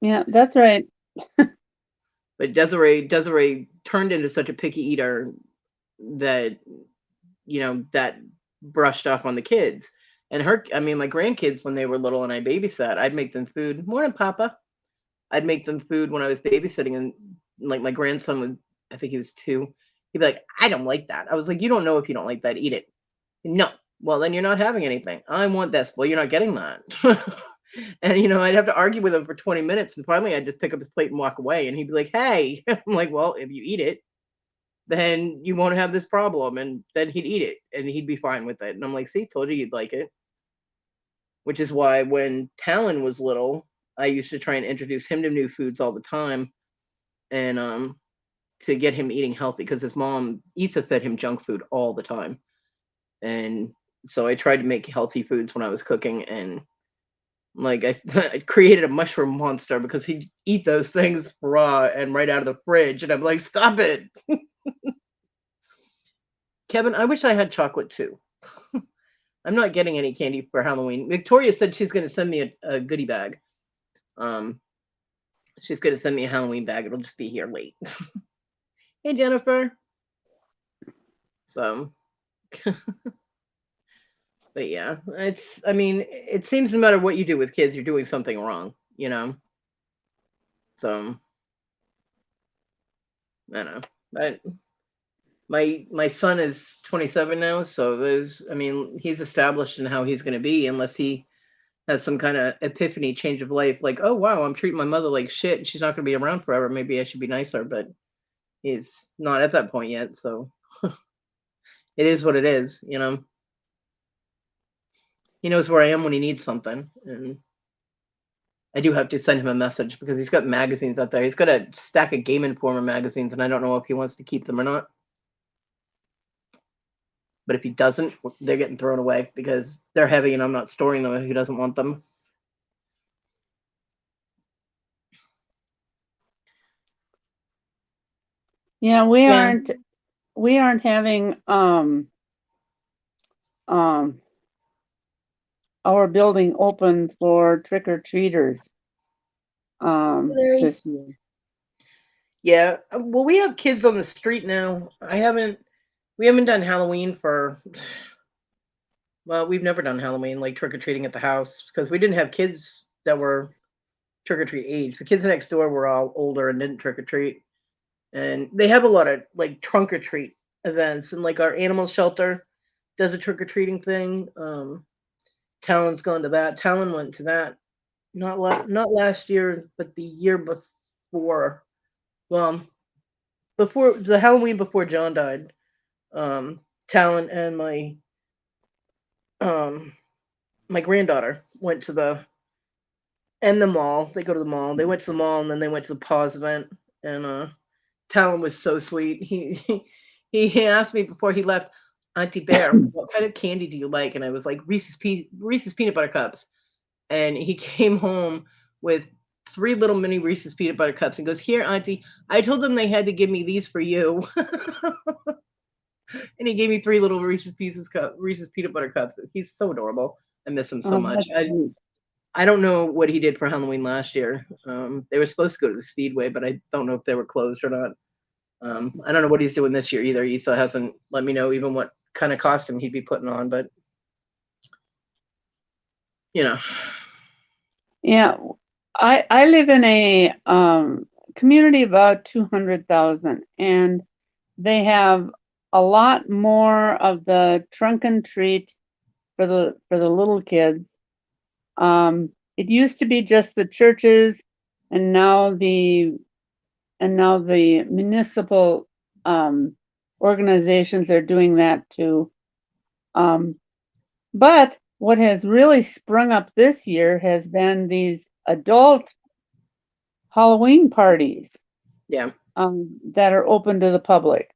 yeah, that's right. But Desiree turned into such a picky eater that that brushed off on the kids. And my grandkids when they were little and I babysat, I'd make them food. Morning, Papa. I'd make them food when I was babysitting, and like my grandson would, I think he was 2. He'd be like, "I don't like that." I was like, "You don't know if you don't like that, eat it." No. Well, then you're not having anything. I want this. Well, you're not getting that. And I'd have to argue with him for 20 minutes, and finally I'd just pick up his plate and walk away, and he'd be like, "Hey." I'm like, "Well, if you eat it, then you won't have this problem." And then he'd eat it and he'd be fine with it. And I'm like, "See, told you you'd like it." Which is why when Talon was little, I used to try and introduce him to new foods all the time, and to get him eating healthy because his mom Issa fed him junk food all the time. And so I tried to make healthy foods when I was cooking, and like I created a mushroom monster because he'd eat those things raw and right out of the fridge, and I'm like, "Stop it." Kevin, I wish I had chocolate too. I'm not getting any candy for Halloween. Victoria said she's going to send me a goodie bag. Um, she's going to send me a Halloween bag. It'll just be here late. Hey, Jennifer. So, but yeah, I mean, it seems no matter what you do with kids, you're doing something wrong. So, I don't know. But my son is 27 now, so I mean, he's established in how he's going to be unless he has some kind of epiphany change of life, like, "Oh wow, I'm treating my mother like shit and she's not going to be around forever. Maybe I should be nicer." But he's not at that point yet, so it is what it is. He knows where I am when he needs something, and I do have to send him a message because he's got magazines out there. He's got a stack of Game Informer magazines, and I don't know if he wants to keep them or not. But if he doesn't, they're getting thrown away because they're heavy, and I'm not storing them if he doesn't want them. Yeah, Yeah. we aren't having um our building open for trick-or-treaters Larry. this year. Yeah. Well, we have kids on the street now. We haven't done Halloween for. Well, we've never done Halloween like trick or treating at the house because we didn't have kids that were trick or treat age. The kids next door were all older and didn't trick or treat. And they have a lot of like trunk or treat events, and like our animal shelter does a trick or treating thing. Talon's gone to that. Talon went to that not last year, but the year before. Well, before the Halloween before John died, um, Talon and um my granddaughter went to the mall. They go to the mall. They went to the mall and then they went to the pause event. And Talon was so sweet. He asked me before he left, Auntie Bear, what kind of candy do you like? And I was like Reese's peanut butter cups. And he came home with 3 little mini Reese's peanut butter cups and goes, "Here, Auntie, I told them they had to give me these for you." And he gave me 3 little Reese's peanut butter cups. He's so adorable. I miss him so Oh, much. that's sweet. I don't know what he did for Halloween last year. They were supposed to go to the Speedway, but I don't know if they were closed or not. I don't know what he's doing this year either. He still hasn't let me know even what kind of costume he'd be putting on, but you know, Yeah, I live in a community of about 200,000, and they have a lot more of the trunk and treat for the little kids. It used to be just the churches, and now the municipal organizations are doing that too. Um, but what has really sprung up this year has been these adult Halloween parties yeah. that are open to the public,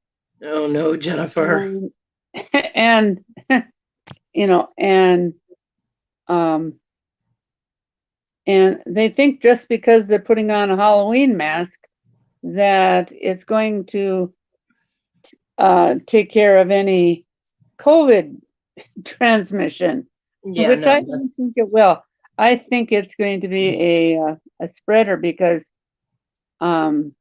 Oh no, Jennifer. and and you know, um, and they think just because they're putting on a Halloween mask that it's going to take care of any COVID transmission, Yeah, which I no, don't that's think it will. I think it's going to be a spreader um,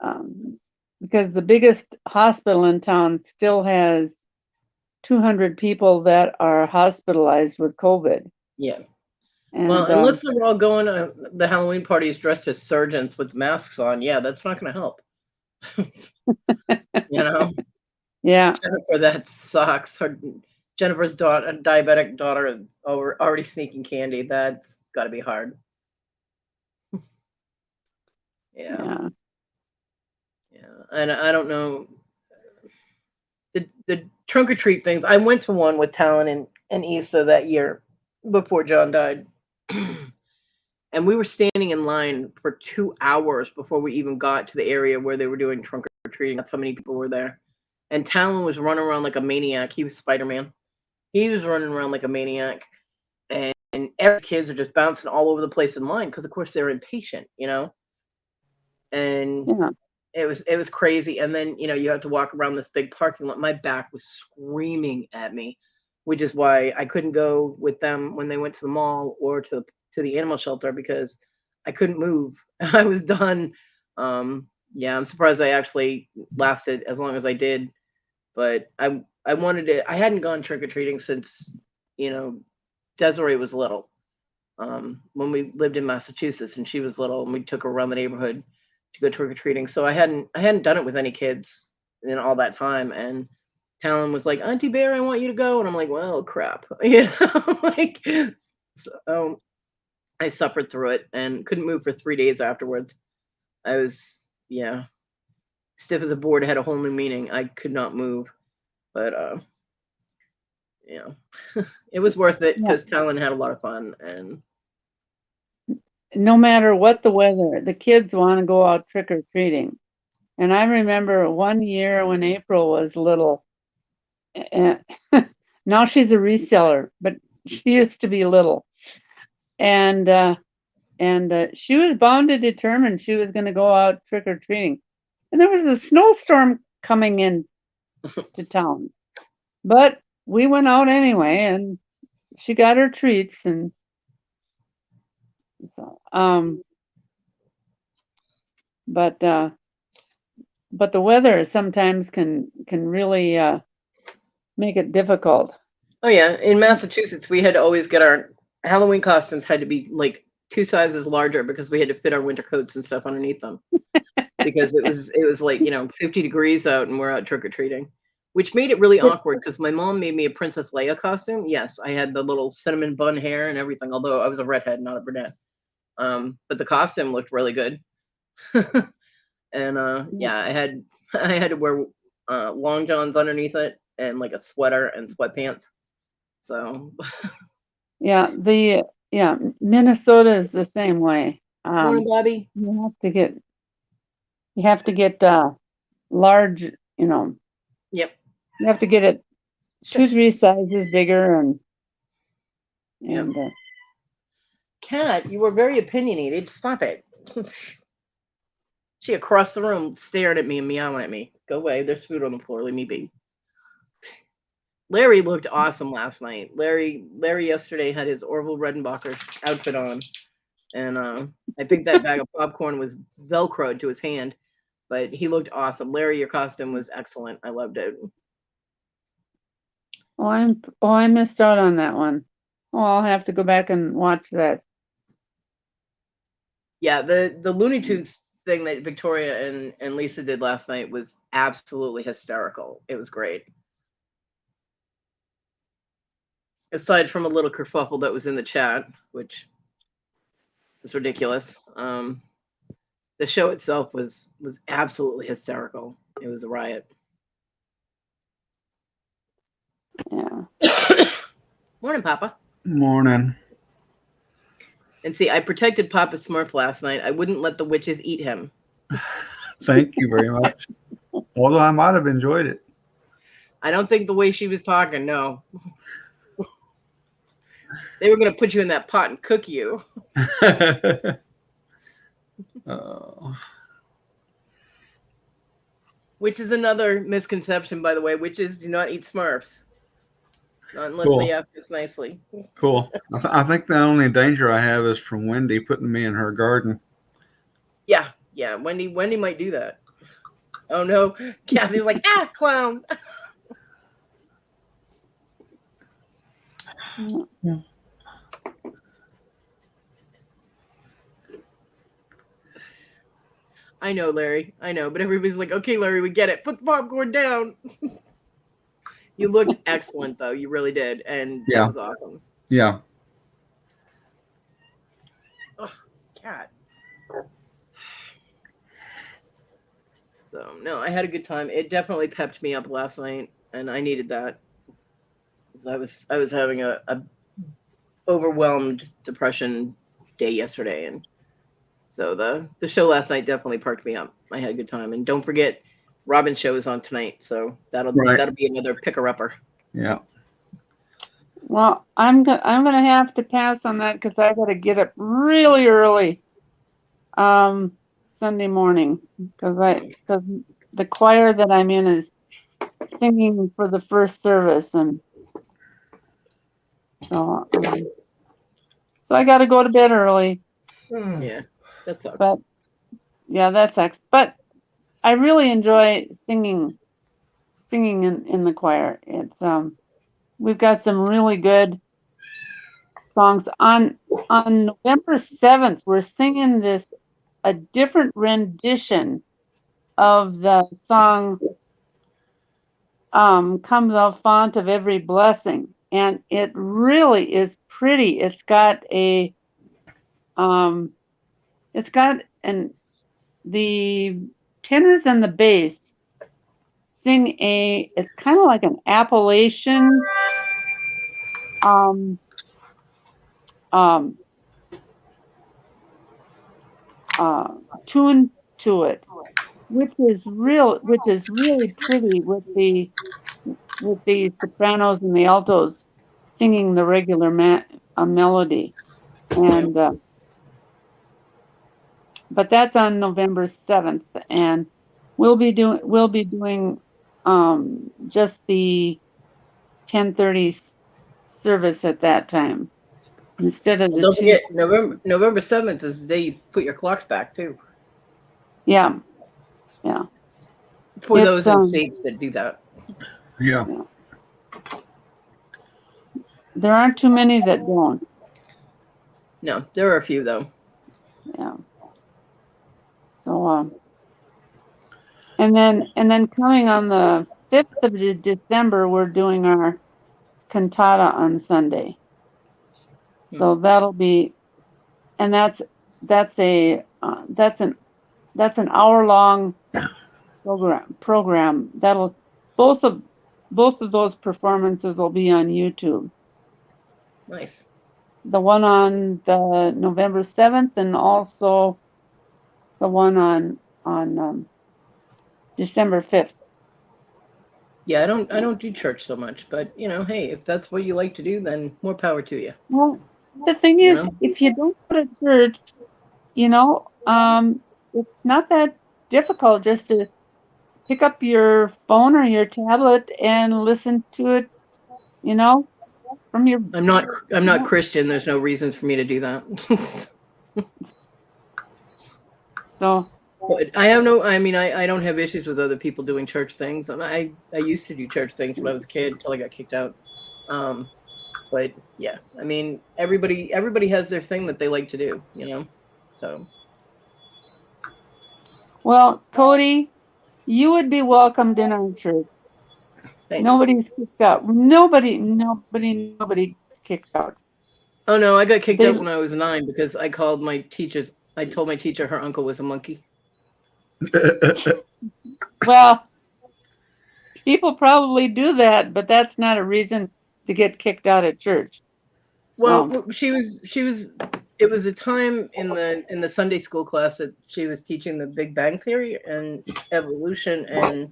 um, because the biggest hospital in town still has 200 people that are hospitalized with COVID. yeah. Well, And unless they're all going to the Halloween parties dressed as surgeons with masks on, yeah, that's not going to help. You know, yeah, Jennifer, that sucks. Jennifer's daughter, diabetic daughter, is already sneaking candy. That's got to be hard. Yeah, yeah, yeah. And I don't know the trunk or treat things. I went to one with Talon and Issa that year before John died. And we were standing in line for 2 hours before we even got to the area where they were doing trunk or treating. That's how many people were there. And Talon was running around like a maniac. He was Spider Man. He was running around like a maniac. And every kids are just bouncing all over the place in line because, of course, they're impatient, you know? And yeah, it was crazy. And then, you have to walk around this big parking lot. My back was screaming at me, which is why I couldn't go with them when they went to the mall or to the animal shelter because I couldn't move. I was done. Yeah, I'm surprised I actually lasted as long as I did. But I wanted to. I hadn't gone trick or treating since you know Desiree was little. When we lived in Massachusetts and she was little, and we took her around the neighborhood to go trick or treating. So I hadn't done it with any kids in all that time. And Talon was like, "Auntie Bear, I want you to go," and I'm like, "Well, crap," like so. I suffered through it and couldn't move for 3 days afterwards. I was stiff as a board. Had a whole new meaning. I could not move, but yeah, it was worth it yeah. because Talon had a lot of fun and No matter what the weather, the kids want to go out trick or treating. And I remember one year when April was little, and now she's a reseller, but she used to be little, and she was bound to determine she was going to go out trick or treating. And there was a snowstorm coming in to town, but we went out anyway, and she got her treats, and so, but the weather sometimes can really make it difficult. oh yeah, in Massachusetts, we had to always get our Halloween costumes had to be like 2 sizes larger because we had to fit our winter coats and stuff underneath them because it was like, 50 degrees out and we're out trick or treating. which made it really awkward because my mom made me a Princess Leia costume. Yes, I had the little cinnamon bun hair and everything, although I was a redhead, not a brunette. But the costume looked really good. And yeah, I had to wear long johns underneath it and like a sweater and sweatpants. So Yeah, Minnesota is the same way. morning, Bobby. You have to get large, Yep. you have to get it 2-3 sizes bigger and Yep. and Cat, you were very opinionated. Stop it. She across the room staring at me and meowing at me. Go away. There's food on the floor. Leave me be. Larry looked awesome last night. Larry yesterday had his Orville Redenbacher outfit on, and I think that bag of popcorn was velcroed to his hand, but he looked awesome. Larry, your costume was excellent. I loved it. I missed out on that one. Oh, I'll have to go back and watch that. Yeah, the Looney Tunes thing that Victoria and Lisa did last night was absolutely hysterical. It was great. Aside from a little kerfuffle that was in the chat, which was ridiculous. The show itself was absolutely hysterical. It was a riot. Yeah. Morning, Papa. Morning. And see, I protected Papa Smurf last night. I wouldn't let the witches eat him. Thank you very much. Although I might have enjoyed it. I don't think the way she was talking, no. They were going to put you in that pot and cook you. Which is another misconception, by the way. Witches do not eat Smurfs. Not unless they ask us nicely. Cool. I think the only danger I have is from Wendy putting me in her garden. Yeah. Wendy might do that. Oh no. Kathy's like, clown. Yeah. I know, Larry. I know, but everybody's like, okay, Larry, we get it. Put the popcorn down. You looked excellent, though. You really did, and that was awesome. Yeah. Oh, cat. So no, I had a good time. It definitely pepped me up last night, and I needed that. Because I was having a overwhelmed depression day yesterday, and so the show last night definitely perked me up. I had a good time, and don't forget, Robin's show is on tonight, so that'll be another picker upper. Yeah. Well, I'm gonna have to pass on that because I got to get up really early, Sunday morning because the choir that I'm in is singing for the first service, and so I got to go to bed early. Yeah, that sucks. But yeah, that sucks. But I really enjoy singing in the choir. It's we've got some really good songs on November 7th. We're singing a different rendition of the song "Come Thou Fount of Every Blessing," and it really is pretty. It's got the tenors and the bass sing it's kind of like an Appalachian tune to it, which is really pretty with the sopranos and the altos singing the regular melody, and but that's on November 7th, and we'll be doing just the 10:30 service at that time instead of don't forget November 7th is the day you put your clocks back too. Yeah. For those in states that do that. Yeah. There aren't too many that don't. No, there are a few though. Yeah. So and then coming on the 5th of December, we're doing our cantata on Sunday. So that'll be, and that's an hour-long program. That'll both of those performances will be on YouTube. Nice. The one on the November 7th, and also the one on December 5th. Yeah, I don't do church so much, but hey, if that's what you like to do, then more power to you. Well, the thing You is, know? if you don't go to church, it's not that difficult just to pick up your phone or your tablet and listen to it, from your. I'm not Christian. There's no reason for me to do that. So. But I don't have issues with other people doing church things. And I used to do church things when I was a kid until I got kicked out. But yeah, I mean, everybody has their thing that they like to do, so. Well, Kodi, you would be welcomed in our church. Thanks. Nobody's kicked out. Nobody kicked out. Oh no, I got kicked out when I was 9 because I told my teacher her uncle was a monkey. Well, people probably do that, but that's not a reason to get kicked out of church. Well, it was a time in the Sunday school class that she was teaching the Big Bang Theory and evolution, and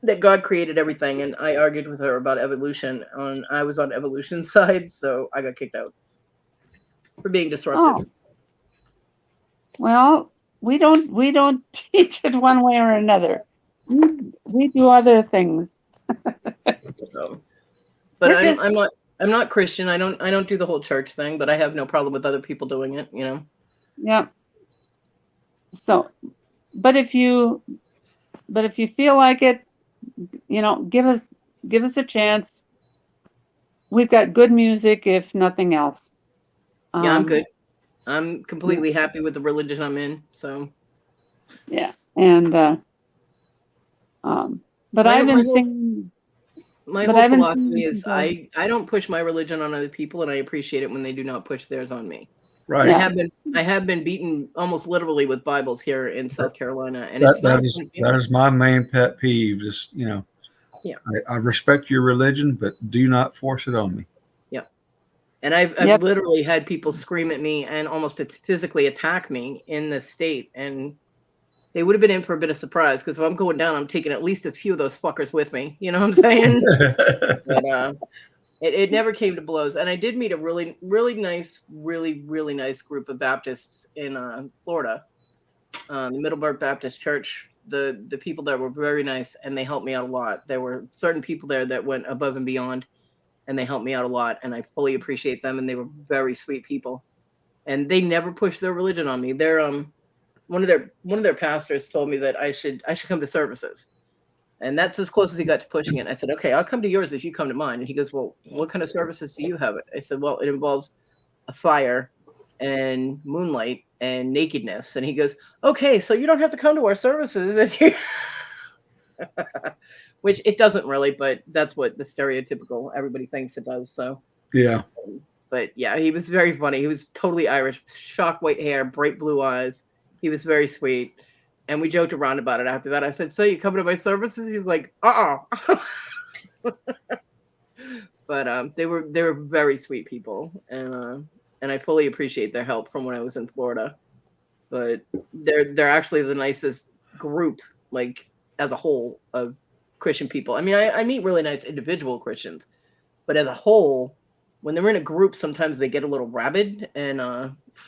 that God created everything, and I argued with her about evolution. I was on evolution's side, so I got kicked out for being disruptive. Oh. Well, we don't teach it one way or another. We do other things. So, but I'm not Christian. I don't do the whole church thing, but I have no problem with other people doing it, Yeah. So, but if you feel like it, give us a chance. We've got good music, if nothing else. Yeah, I'm good. I'm completely happy with the religion I'm in. So. Yeah, and but I've been singing. My whole philosophy is I don't push my religion on other people, and I appreciate it when they do not push theirs on me. Right. Yeah. I have been beaten almost literally with Bibles here in South Carolina, and that is my main pet peeve. Just Yeah. I respect your religion, but do not force it on me. Yeah. And I've literally had people scream at me and almost physically attack me in the state, and they would have been in for a bit of surprise because if I'm going down, I'm taking at least a few of those fuckers with me. You know what I'm saying? But it never came to blows. And I did meet a really, really nice, really, really nice group of Baptists in Florida, the Middleburg Baptist Church. The people there were very nice, and they helped me out a lot. There were certain people there that went above and beyond, and they helped me out a lot, and I fully appreciate them. And they were very sweet people, and they never pushed their religion on me. They're one of their pastors told me that I should come to services. And that's as close as he got to pushing it. I said, okay, I'll come to yours if you come to mine. And he goes, well, what kind of services do you have? I said, well, it involves a fire and moonlight and nakedness. And he goes, okay, so you don't have to come to our services if you which it doesn't really, but that's what the stereotypical everybody thinks it does. So yeah. But yeah, he was very funny. He was totally Irish, shock white hair, bright blue eyes. He was very sweet. And we joked around about it after that. I said, so you coming to my services? He's like, But they were very sweet people, and I fully appreciate their help from when I was in Florida. But they're actually the nicest group, like as a whole, of Christian people. I mean, I meet really nice individual Christians, but as a whole, when they're in a group, sometimes they get a little rabid, and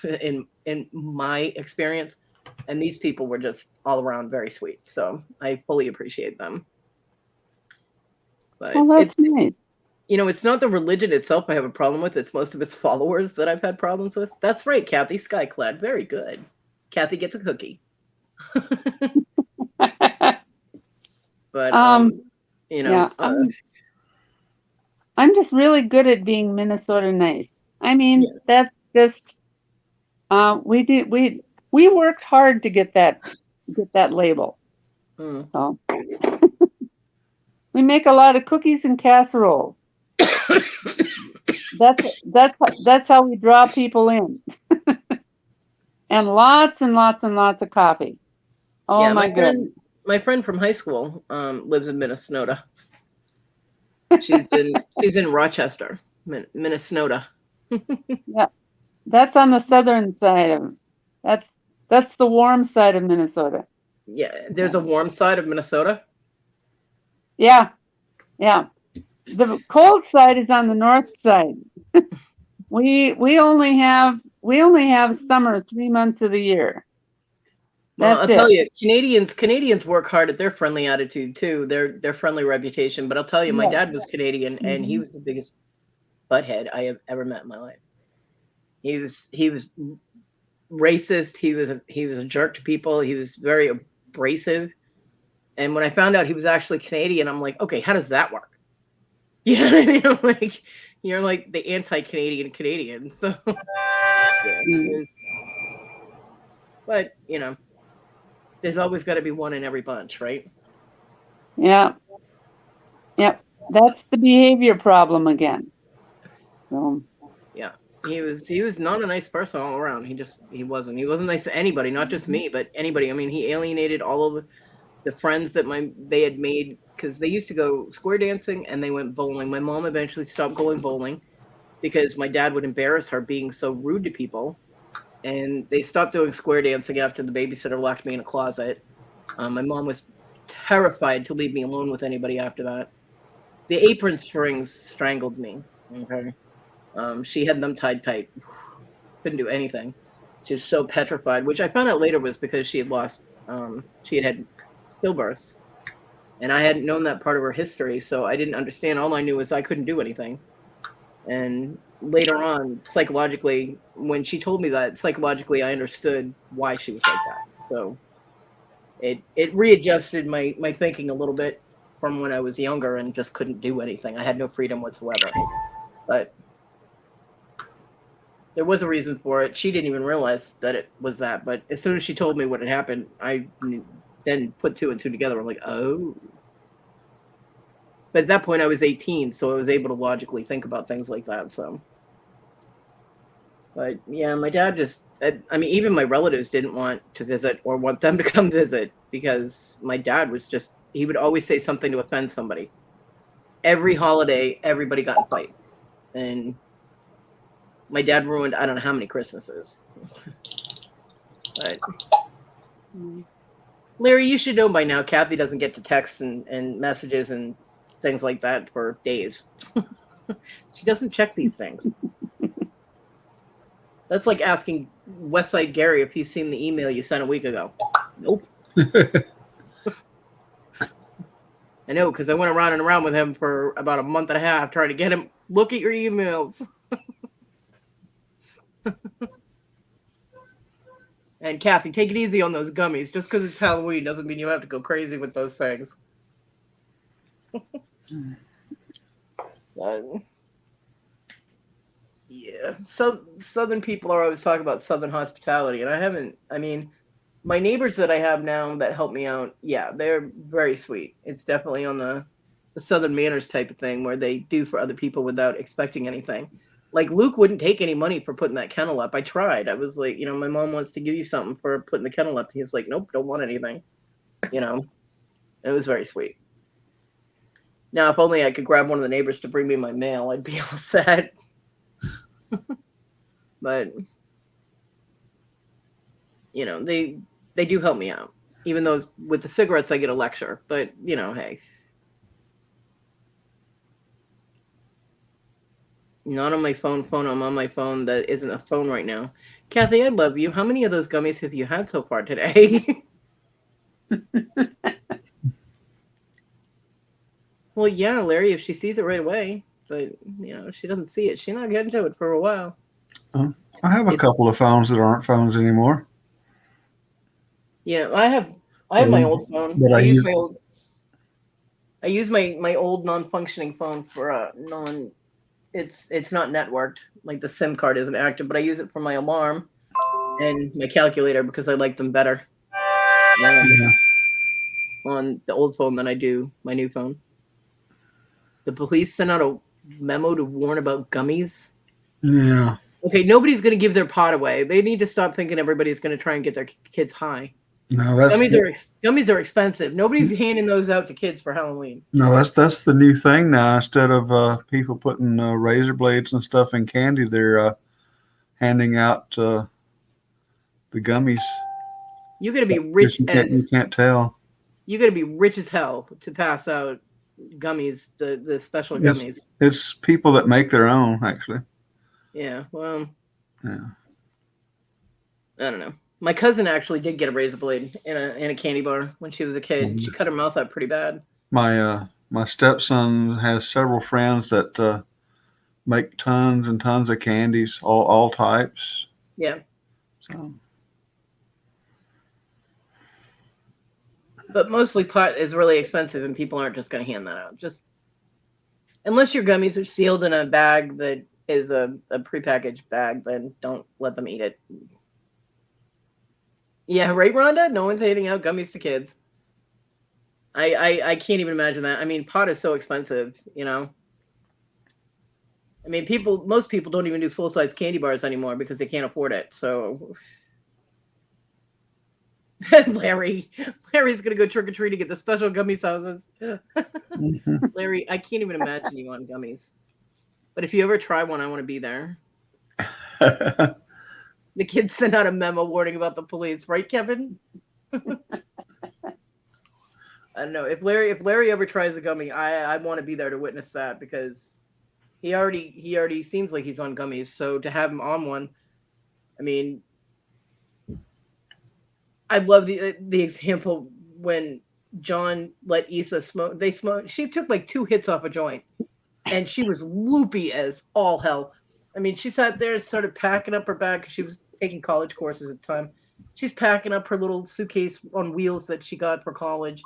in my experience. And these people were just all around very sweet. So I fully appreciate them. But that's nice. It's not the religion itself I have a problem with. It's most of its followers that I've had problems with. That's right, Kathy. Skyclad. Very good. Kathy gets a cookie. But, yeah, I'm just really good at being Minnesota nice. I mean, that's just, we worked hard to get that label. So. We make a lot of cookies and casseroles. That's how we draw people in. And lots and lots and lots of coffee. Oh Yeah, my goodness. my friend from high school lives in Minnesota. She's in Rochester, Minnesota. Yeah, that's on the southern side of that's that's the warm side of Minnesota. Yeah, there's a warm side of Minnesota. Yeah, yeah. The cold side is on the north side. We only have summer 3 months of the year. Well, That's I'll tell it. you, Canadians work hard at their friendly attitude too, their friendly reputation. But I'll tell you, my Yes. dad was Canadian, and he Hmm. was the biggest butthead I have ever met in my life. He was racist. He was a jerk to people. He was very abrasive. And when I found out he was actually Canadian, I'm like, okay, how does that work? You know what I mean? I'm like, you're like the anti-Canadian Canadian. So yeah, but there's always got to be one in every bunch, right? Yeah, yep. That's the behavior problem again. So, Yeah. He was not a nice person all around. He wasn't nice to anybody, not just me, but anybody. I mean, he alienated all of the friends that they had made because they used to go square dancing and they went bowling. My mom eventually stopped going bowling because my dad would embarrass her being so rude to people, and they stopped doing square dancing after the babysitter locked me in a closet. My mom was terrified to leave me alone with anybody after that. The apron strings strangled me. Okay. She had them tied tight. Couldn't do anything. She was so petrified, which I found out later was because she had stillbirths. And I hadn't known that part of her history, so I didn't understand. All I knew was I couldn't do anything. And later on, psychologically, when she told me that, psychologically, I understood why she was like that. So it readjusted my thinking a little bit from when I was younger and just couldn't do anything. I had no freedom whatsoever. But there was a reason for it. She didn't even realize that it was that. But as soon as she told me what had happened, I then put two and two together. I'm like, oh. But at that point, I was 18, so I was able to logically think about things like that. So, but yeah, my dad I mean, even my relatives didn't want to visit or want them to come visit because my dad was he would always say something to offend somebody. Every holiday, everybody got in fights. And my dad ruined, I don't know how many Christmases. But Larry, you should know by now, Kathy doesn't get to texts and messages and things like that for days. She doesn't check these things. That's like asking Westside Gary if he's seen the email you sent a week ago. Nope. I know, because I went around and around with him for about a month and a half trying to get him, look at your emails. And Kathy, take it easy on those gummies. Just because it's Halloween doesn't mean you have to go crazy with those things. Yeah. So Southern people are always talking about Southern hospitality, and I mean, my neighbors that I have now that help me out, yeah, they're very sweet. It's definitely on the Southern manners type of thing where they do for other people without expecting anything. Like Luke wouldn't take any money for putting that kennel up. I tried. I was like, my mom wants to give you something for putting the kennel up. He's like, nope, don't want anything. It was very sweet. Now, if only I could grab one of the neighbors to bring me my mail, I'd be all set. But they do help me out. Even though with the cigarettes I get a lecture, but hey. Not on my phone. I'm on my phone that isn't a phone right now. Kathy, I love you. How many of those gummies have you had so far today? Well, yeah, Larry, if she sees it right away, but if she doesn't see it, she's not getting to it for a while. I have a couple of phones that aren't phones anymore. Yeah, I have my old phone. But I I use use my old my old non-functioning phone for non it's not networked, like the SIM card isn't active, but I use it for my alarm and my calculator because I like them better yeah. on the old phone than I do my new phone. The police sent out a memo to warn about gummies. Yeah. Okay, nobody's going to give their pot away. They need to stop thinking everybody's going to try and get their kids high. No, that's Gummies are expensive. Nobody's handing those out to kids for Halloween. no, that's the new thing now. Instead of people putting razor blades and stuff in candy, they're handing out the gummies. You got to be Because rich as you can't tell. you got to be rich as hell to pass out gummies, the special It's gummies. it's people that make their own actually. Yeah, well, Yeah. I don't know. My cousin actually did get a razor blade in a candy bar when she was a kid. She cut her mouth up pretty bad. My stepson has several friends that make tons and tons of candies, all types. Yeah, So but mostly pot is really expensive, and people aren't just going to hand that out. Just unless your gummies are sealed in a bag that is a prepackaged bag, then don't let them eat it. Yeah, right, Rhonda? No one's handing out gummies to kids. I can't even imagine that. I mean, pot is so expensive, you know. I mean, most people don't even do full-size candy bars anymore because they can't afford it. So Larry's gonna go trick or treating at the special gummy houses. Larry, I can't even imagine you on gummies. But if you ever try one, I want to be there. The kids sent out a memo warning about the police, right, Kevin? I don't know. If Larry ever tries a gummy, I want to be there to witness that because he already seems like he's on gummies. So to have him on one, I mean, I love the example when John let Issa smoke. They smoked. She took like 2 hits off a joint, and she was loopy as all hell. I mean, she sat there and started packing up her bag because she was taking college courses at the time. She's packing up her little suitcase on wheels that she got for college,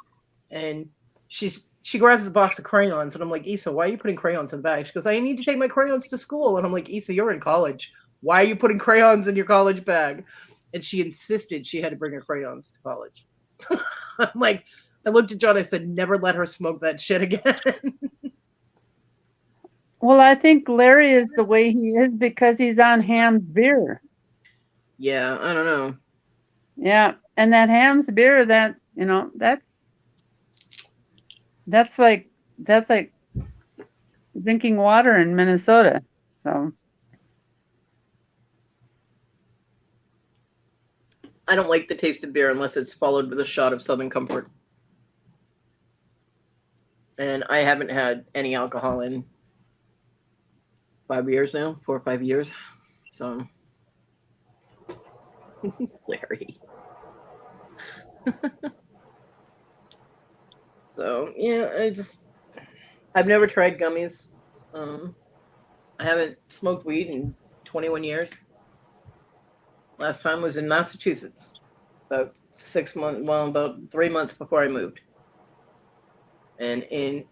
and she grabs a box of crayons, and I'm like, Issa, why are you putting crayons in the bag? She goes, I need to take my crayons to school, and I'm like, Issa, you're in college. Why are you putting crayons in your college bag? And she insisted she had to bring her crayons to college. I'm like, I looked at John. I said, never let her smoke that shit again. Well, I think Larry is the way he is because he's on Ham's beer. Yeah, I don't know. Yeah, and that Ham's beer, that that's like drinking water in Minnesota. So I don't like the taste of beer unless it's followed with a shot of Southern Comfort. And I haven't had any alcohol in 5 years now, 4 or 5 years. So, Larry. So, yeah, I've never tried gummies. I haven't smoked weed in 21 years. Last time was in Massachusetts, about 6 months, well, about 3 months before I moved. And in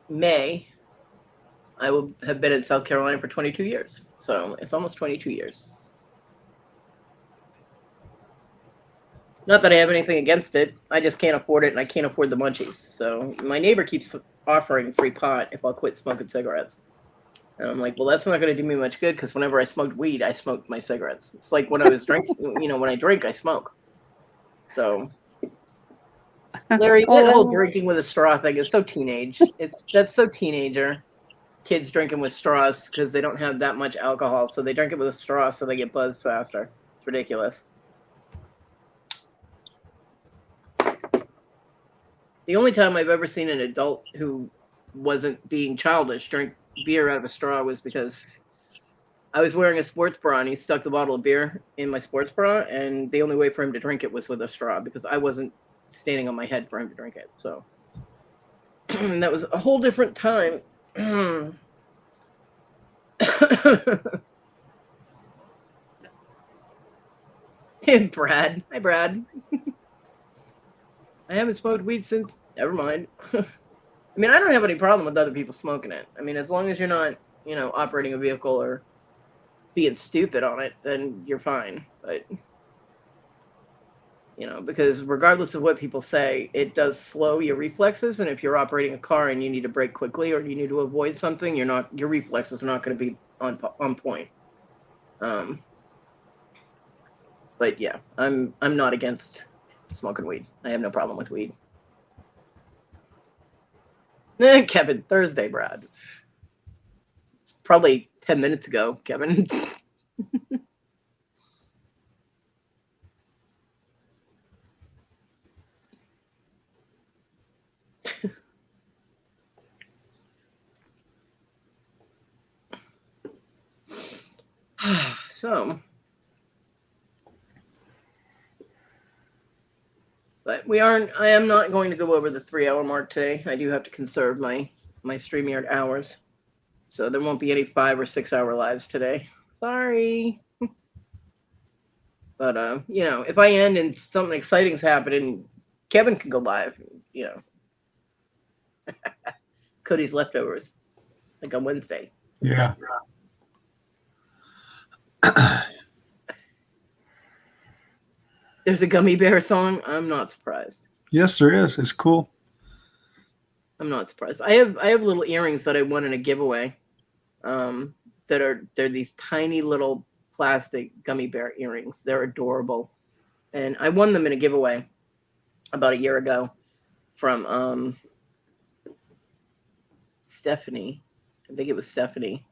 May, I will have been in South Carolina for 22 years. So it's almost 22 years. Not that I have anything against it. I just can't afford it, and I can't afford the munchies. So my neighbor keeps offering free pot if I'll quit smoking cigarettes. And I'm like, well, that's not going to do me much good because whenever I smoked weed, I smoked my cigarettes. It's like when I was drinking, when I drink, I smoke. So, Larry, that whole drinking with a straw thing is so teenage. That's so teenager. Kids drinking with straws because they don't have that much alcohol, so they drink it with a straw so they get buzzed faster. It's ridiculous. The only time I've ever seen an adult who wasn't being childish drink beer out of a straw was because I was wearing a sports bra and he stuck the bottle of beer in my sports bra, and the only way for him to drink it was with a straw because I wasn't standing on my head for him to drink it. So that was a whole different time. Hey, Brad. Hi, Brad. I haven't smoked weed since. Never mind. I mean, I don't have any problem with other people smoking it. I mean, as long as you're not, operating a vehicle or being stupid on it, then you're fine. But because regardless of what people say, it does slow your reflexes. And if you're operating a car and you need to brake quickly or you need to avoid something, your reflexes are not going to be on point. But yeah, I'm not against smoking weed. I have no problem with weed. Kevin, Thursday, Brad. It's probably 10 minutes ago, Kevin. So, but I am not going to go over the 3-hour mark today. I do have to conserve my StreamYard hours. So there won't be any 5 or 6 hour lives today. Sorry. But if I end and something exciting's happening, Kevin can go live, Kodi's leftovers, like on Wednesday. Yeah. There's a Gummy Bear song. I'm not surprised. Yes, there is. It's cool. I'm not surprised. I have little earrings that I won in a giveaway. They're these tiny little plastic Gummy Bear earrings. They're adorable, and I won them in a giveaway about a year ago from Stephanie. I think it was Stephanie,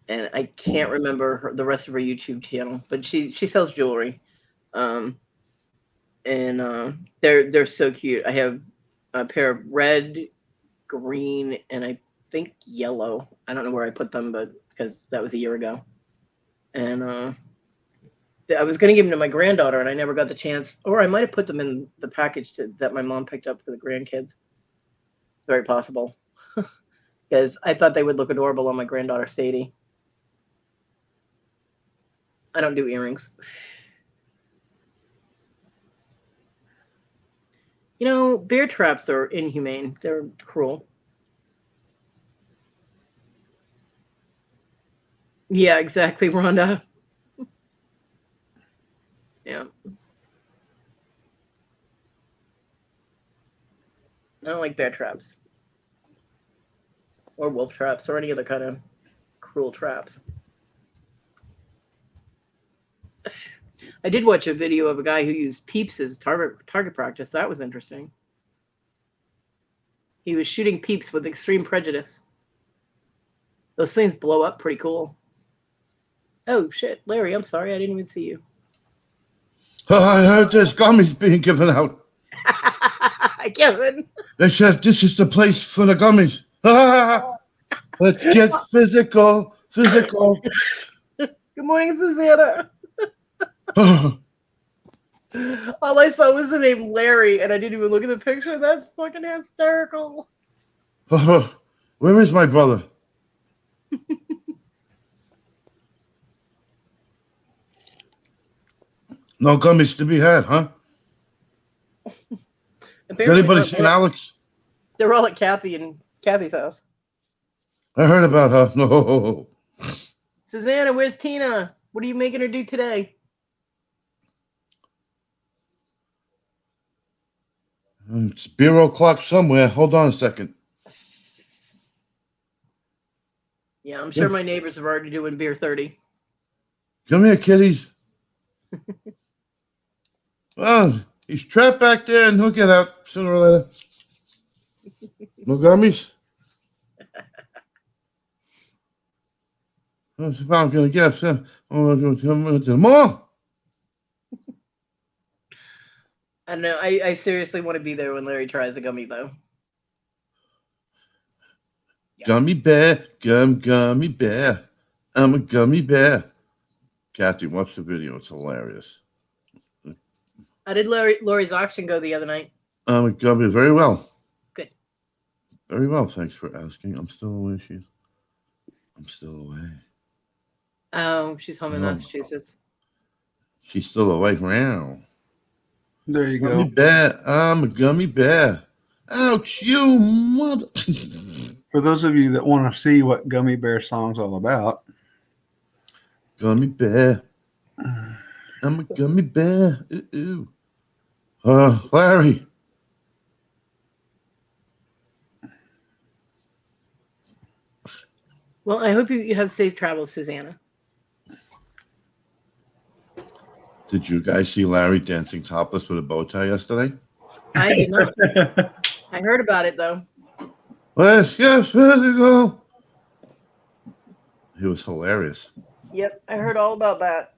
and I can't remember the rest of her YouTube channel, but she sells jewelry. They're so cute. I have a pair of red, green, and I think yellow. I don't know where I put them, but because that was a year ago. And I was going to give them to my granddaughter, and I never got the chance. Or I might have put them in the package that my mom picked up for the grandkids. It's very possible. Because I thought they would look adorable on my granddaughter, Sadie. I don't do earrings. Bear traps are inhumane. They're cruel. Yeah, exactly, Rhonda. Yeah. I don't like bear traps. Or wolf traps or any other kind of cruel traps. I did watch a video of a guy who used peeps as target practice. That was interesting. He was shooting peeps with extreme prejudice. Those things blow up pretty cool. Oh, shit. Larry, I'm sorry. I didn't even see you. I heard there's gummies being given out. Kevin. They said this is the place for the gummies. Let's get physical. Good morning, Susanna. All I saw was the name Larry, and I didn't even look at the picture. That's fucking hysterical. Where is my brother? No gummies to be had, huh? Has anybody seen Alex? They're all at Kathy's house. I heard about her. No. Susanna, where's Tina? What are you making her do today? It's beer o'clock somewhere. Hold on a second. Yeah, I'm sure my neighbors are already doing beer 30. Come here, kitties. Well, he's trapped back there and he'll get out sooner or later. No gummies? If I'm going to get I'm going to come to the mall. I know. I seriously want to be there when Larry tries a gummy, though. Yeah. Gummy bear, gummy bear. I'm a gummy bear. Kathy, watch the video. It's hilarious. How did Lori's auction go the other night? I'm a gummy. Very well. Good. Very well. Thanks for asking. I'm still away. I'm still away. Oh, she's home in Massachusetts. She's still away now. There you Gummy go. bear. I'm a gummy bear. Ouch, you mother. For those of you that want to see what Gummy Bear song's all about. Gummy bear. I'm a gummy bear. Ooh. Larry. Well, I hope you have safe travels, Susanna. Did you guys see Larry dancing topless with a bow tie yesterday? I did not. I heard about it though. Let's get physical. He was hilarious. Yep, I heard all about that.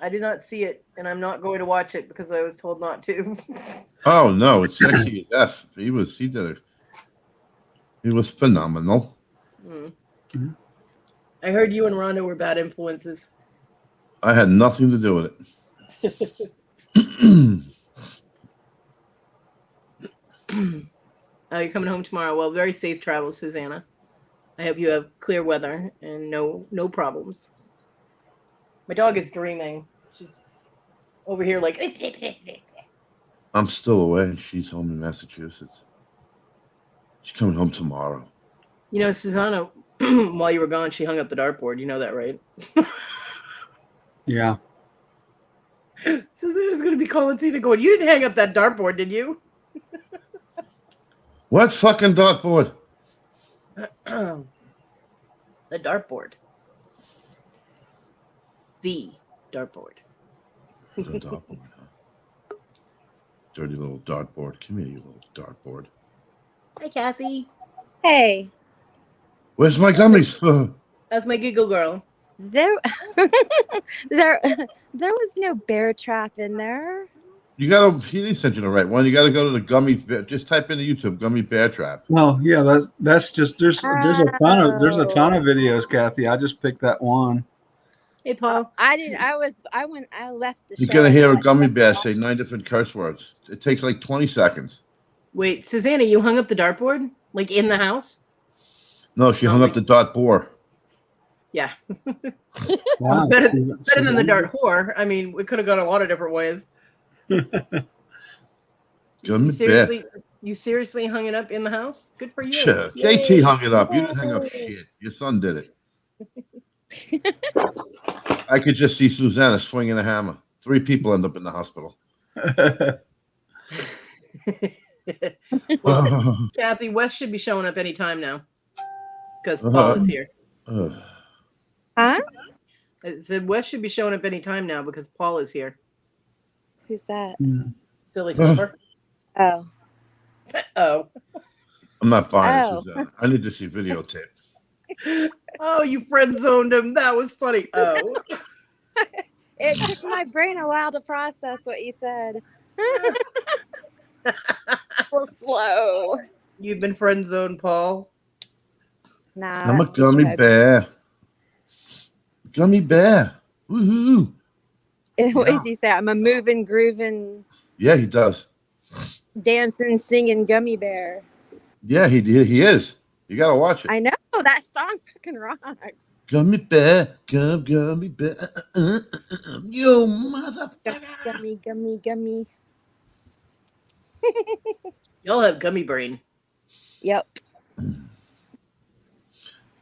I did not see it, and I'm not going to watch it because I was told not to. Oh no, it's sexy as F. He was phenomenal. Mm. I heard you and Rhonda were bad influences. I had nothing to do with it. You're coming home tomorrow. Well, very safe travels, Susanna. I hope you have clear weather and no problems. My dog is dreaming. She's over here like. I'm still away. She's home in Massachusetts. She's coming home tomorrow. You know, Susanna, while you were gone, she hung up the dartboard. You know that, right? Yeah. Susanna's going to be calling Tina going, you didn't hang up that dartboard, did you? What fucking dartboard? The dartboard. The dartboard. The dartboard, huh? Dirty little dartboard. Come here, you little dartboard. Hi, Kathy. Hey, Where's my gummies? That's my giggle girl. there, there was no bear trap in there. You gotta. He didn't send you the right one. You gotta go to the gummy. Just type into YouTube gummy bear trap. Well, yeah, that's just there's a ton of Oh. videos, Kathy. I just picked that one. Hey, Paul. I didn't. I left the show. You're gonna I hear a watched gummy something bear else. say 9 different curse words. It takes like 20 seconds. Wait, Susanna, you hung up the dartboard? Like in the house? No, she Oh hung my- up the dartboard. Yeah. Wow. better than the dart whore. I mean, we could have gone a lot of different ways. Gummy bear. You seriously hung it up in the house? Good for you. Sure. Yay. JT hung it up. You didn't hang up shit. Your son did it. I could just see Susanna swinging a hammer. 3 people end up in the hospital. Well, Kathy, Wes should be showing up any time now because Paul is here. Huh? I said Wes should be showing up any time now because Paul is here. Who's that? Silly flipper. Oh. Oh. I'm not buying Oh. Susanna. I need to see videotape. Oh, you friend zoned him. That was funny. Oh. It took my brain a while to process what you said. A little slow. You've been friend zoned, Paul. Nah, I'm a that's what you gummy had. bear. Gummy bear. Woohoo. What does he say? I'm a moving, grooving, Yeah, he does. dancing, singing gummy bear. Yeah, he is. You gotta watch it. I know that song fucking rocks. Gummy bear, gummy bear. You motherfucker. Gummy. Y'all have gummy brain. Yep.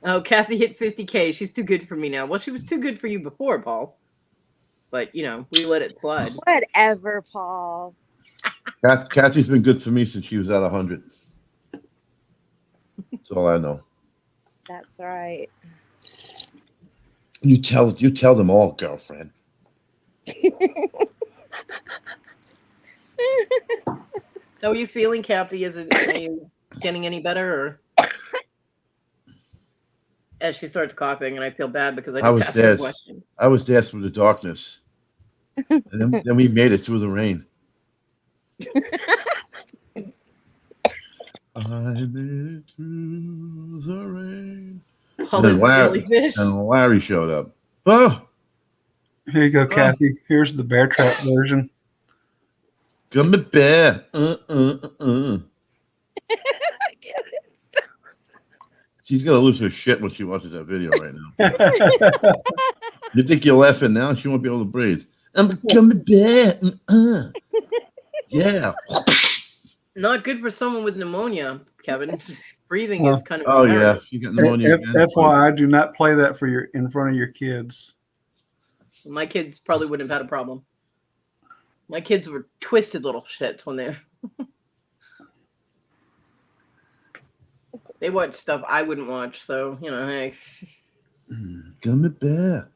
Oh, Kathy hit 50K. She's too good for me now. Well, she was too good for you before, Paul. But, you know, we let it slide. Whatever, Paul. Kathy's been good for me since she was at 100. That's all I know. That's right. You tell them all, girlfriend. How are you feeling, Kathy? Are you getting any better? Or as she starts coughing, and I feel bad because I just asked her a question. I was there through the darkness. And then we made it through the rain. I made it through the rain. Paul is a jellyfish. And Larry showed up. Oh, Here you go, Kathy. Here's the bear trap version. gummy bear. She's gonna lose her shit when she watches that video right now. You think you're laughing now? She won't be able to breathe. I'm a gummy bear. Yeah. Not good for someone with pneumonia, Kevin. Breathing is kind of. Oh yeah, you got pneumonia again. That's why I do not play that for in front of your kids. My kids probably wouldn't have had a problem. My kids were twisted little shits when they watch stuff I wouldn't watch. So hey, Gummy bear.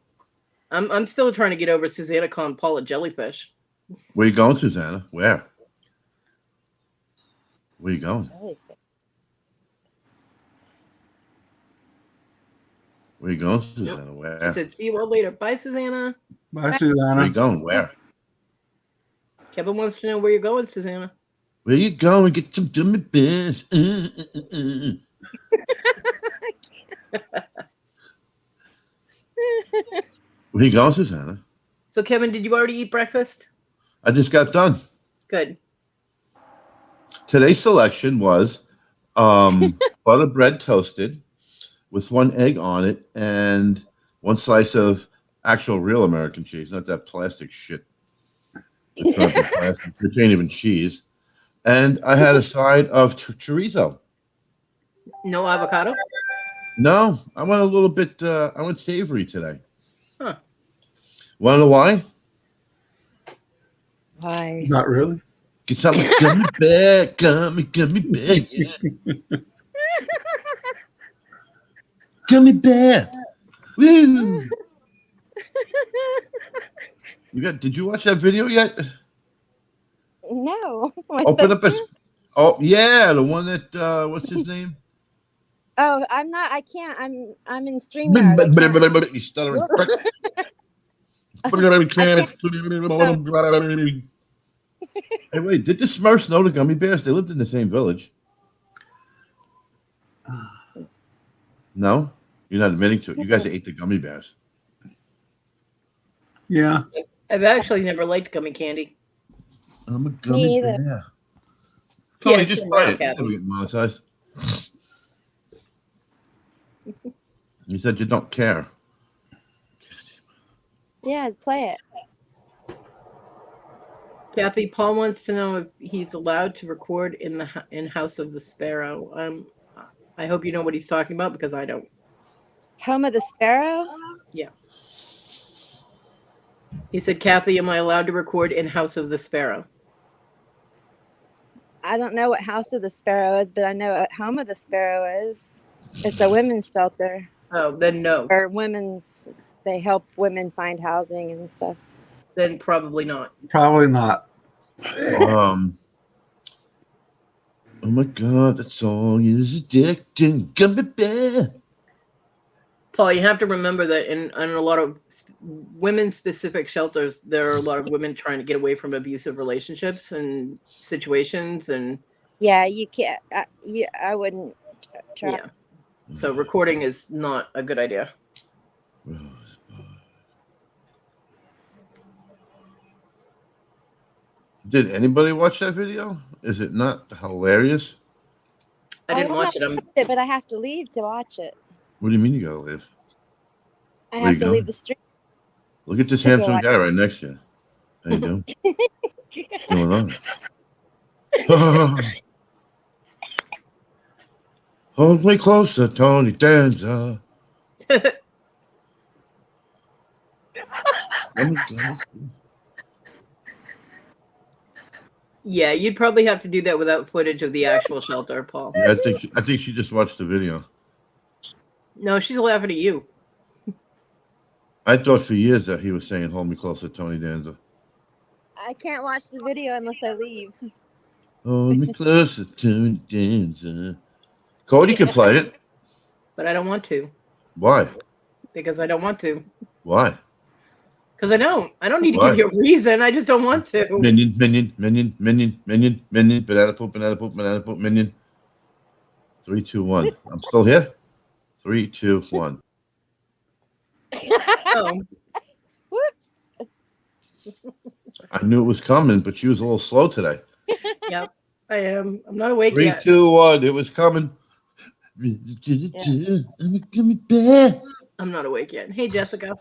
I'm still trying to get over Susanna calling Paul a jellyfish. Where you going, Susanna? Where? Where you going? Jellyfish. Where you going, Susanna? She Where? said, "See you all later. Bye, Susanna." Bye, Where you Susanna. going? Where? Kevin wants to know where you're going, Susanna. Where you going? Get some gummy bears. Where you going, Susanna? So, Kevin, did you already eat breakfast? I just got done. Good. Today's selection was butter bread toasted with 1 egg on it and 1 slice of actual real American cheese, not that plastic shit. It's not the plastic. It ain't even cheese. And I had a side of chorizo. No avocado? No, I went a little bit. I went savory today. Huh. Want to know why? Why? Not really. Cause I'm a gummy bear, gummy bear, yeah. Gummy bear. Woo! Did you watch that video yet? No. My Open up sister? Oh yeah, the one that what's his name? Oh, I'm not. I can't. I'm in StreamYard. I can't. You stuttering. Hey, wait, did the Smurfs know the gummy bears? They lived in the same village. No? You're not admitting to it. You guys ate the gummy bears. Yeah. I've actually never liked gummy candy. I'm a Me gummy either. bear. Yeah, Tony, just chill play out, it. You Kathy. never get monetized. You said you don't care. Yeah, play it. Kathy, Paul wants to know if he's allowed to record in House of the Sparrow. I hope you know what he's talking about because I don't. Home of the Sparrow? Yeah. He said, "Kathy, am I allowed to record in House of the Sparrow?" I don't know what House of the Sparrow is, but I know what Home of the Sparrow is. It's a women's shelter. Oh, then no. Or they help women find housing and stuff. Then probably not. Probably not. Oh my God, that song is addicting. Gummy bear. Paul, you have to remember that in a lot of women-specific shelters, there are a lot of women trying to get away from abusive relationships and situations, and Yeah, you can't. I wouldn't try. yeah. So recording is not a good idea. Did anybody watch that video? Is it not hilarious? I didn't watch it. But I have to leave to watch it. What do you mean you gotta leave? I Where have you to going? leave the stream. Look at this To go handsome watch- guy right next to you. How you doing? What's going on? Hold me closer, Tony Danza. Yeah, you'd probably have to do that without footage of the actual shelter, Paul. Yeah, I think she just watched the video. No, she's laughing at you. I thought for years that he was saying "Hold me closer, Tony Danza." I can't watch the video unless I leave. Hold me closer, Tony Danza. Kodi can play it. But I don't want to. Why? Because I don't want to. Why? Because I don't. I don't need to Why? give you a reason. I just don't want to. Minion, banana poop, minion. 3, 2, 1. I'm still here. 3, 2, 1. Oh. Whoops. I knew it was coming, but she was a little slow today. Yep, I am. I'm not awake 3, yet. 2, 1. It was coming. I'm a gummy bear. I'm not awake yet. Hey, Jessica.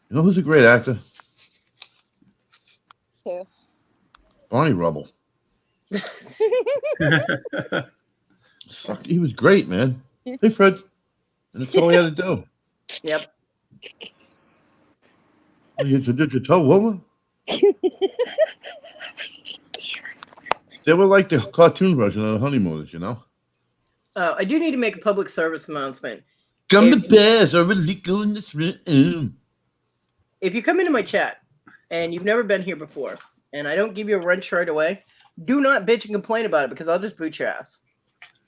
You know who's a great actor? Who? Barney Rubble. Fuck, he was great, man. Hey, Fred. And that's all he had to do. Yep. Oh, you did your toe, woman? They were like the cartoon version of the honeymooners, you know. I do need to make a public service announcement. Gummy If- bears are illegal in this room. If you come into my chat and you've never been here before, and I don't give you a wrench right away, do not bitch and complain about it because I'll just boot your ass.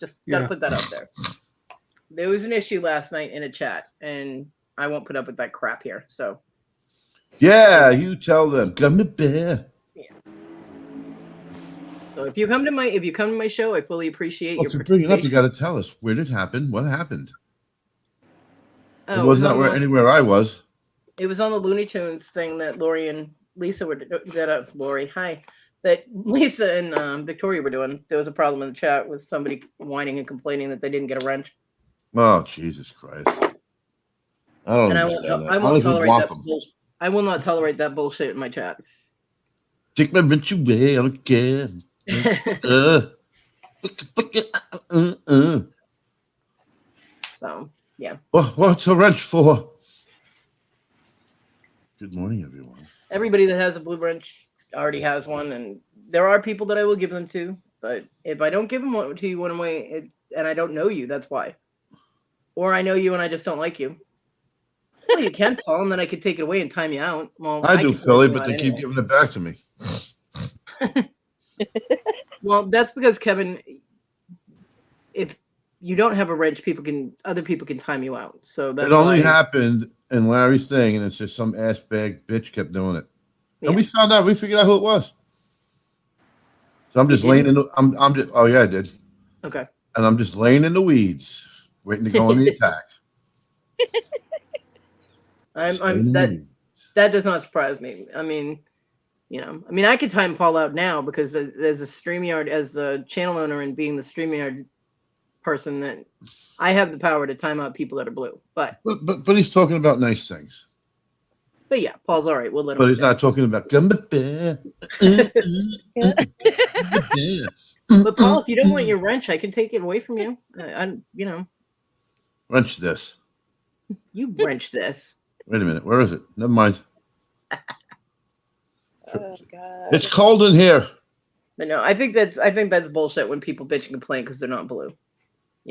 Just gotta Yeah. put that out there. There was an issue last night in a chat, and I won't put up with that crap here. So Yeah, you tell them. Gummy bear. So if you come to my show, I fully appreciate Well, your to bring it up, you participation. got to tell us where did it happen. What happened? Oh, It was not where anywhere I was. It was on the Looney Tunes thing that Lori and Lisa were that Lisa and Victoria were doing. There was a problem in the chat with somebody whining and complaining that they didn't get a wrench. Oh, Jesus Christ! I don't And understand that. I won't tolerate want that them. bullshit. I will not tolerate that bullshit in my chat. Take my wrench away. I don't care. So yeah. What's a wrench for? Good morning, everyone. Everybody that has a blue wrench already has one, and there are people that I will give them to. But if I don't give them one to you one way, and I don't know you, that's why. Or I know you and I just don't like you. Well, you can, Paul, and then I could take it away and time you out. Well, I do, can Philly, time you but out they keep anyway. giving it back to me. Well, that's because Kevin, if you don't have a wrench, other people can time you out. So that's It only why. happened in Larry's thing, and it's just some ass bag bitch kept doing it. Yeah. And we figured out who it was. So I'm You just laying didn't? in the, I'm just, oh yeah, I did. Okay. And I'm just laying in the weeds, waiting to go on the attack. That does not surprise me. I mean, I could time Paul out now because there's a StreamYard as the channel owner and being the StreamYard person that I have the power to time out people that are blue. But he's talking about nice things. But yeah, Paul's all right. We'll let him. But he's not talking about Gumby bear. But Paul, if you don't want your wrench, I can take it away from you. Wrench this. You wrench this. Wait a minute. Where is it? Never mind. Oh God. It's cold in here. But no, I think that's bullshit when people bitch and complain because they're not blue.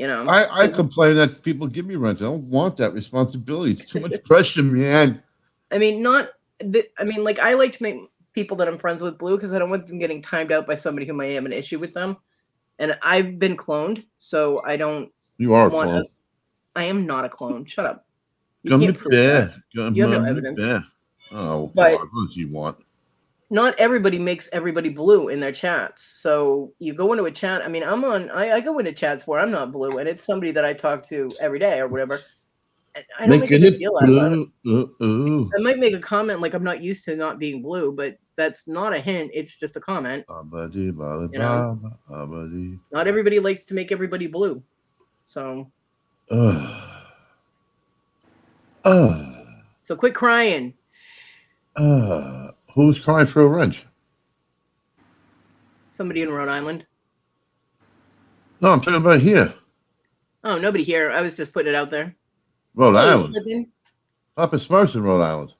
I complain that people give me rent. I don't want that responsibility. It's too much pressure, man. I mean, I like to make people that I'm friends with blue because I don't want them getting timed out by somebody who might have an issue with them. And I've been cloned, so I don't. You are a clone. I am not a clone. Shut up. You Gummy can't prove bear. that. You have no evidence. Bear. Oh, but God, what does he want? Not everybody makes everybody blue in their chats. So you go into a chat. I mean, I go into chats where I'm not blue, and it's somebody that I talk to every day or whatever. I don't make a big deal out about it. I might make a comment like I'm not used to not being blue, but that's not a hint. It's just a comment. Not everybody likes to make everybody blue. So. So quit crying. Who's crying for a wrench? Somebody in Rhode Island. No, I'm talking about here. Oh, nobody here. I was just putting it out there. Rhode Island. Papa Smurf's in Rhode Island.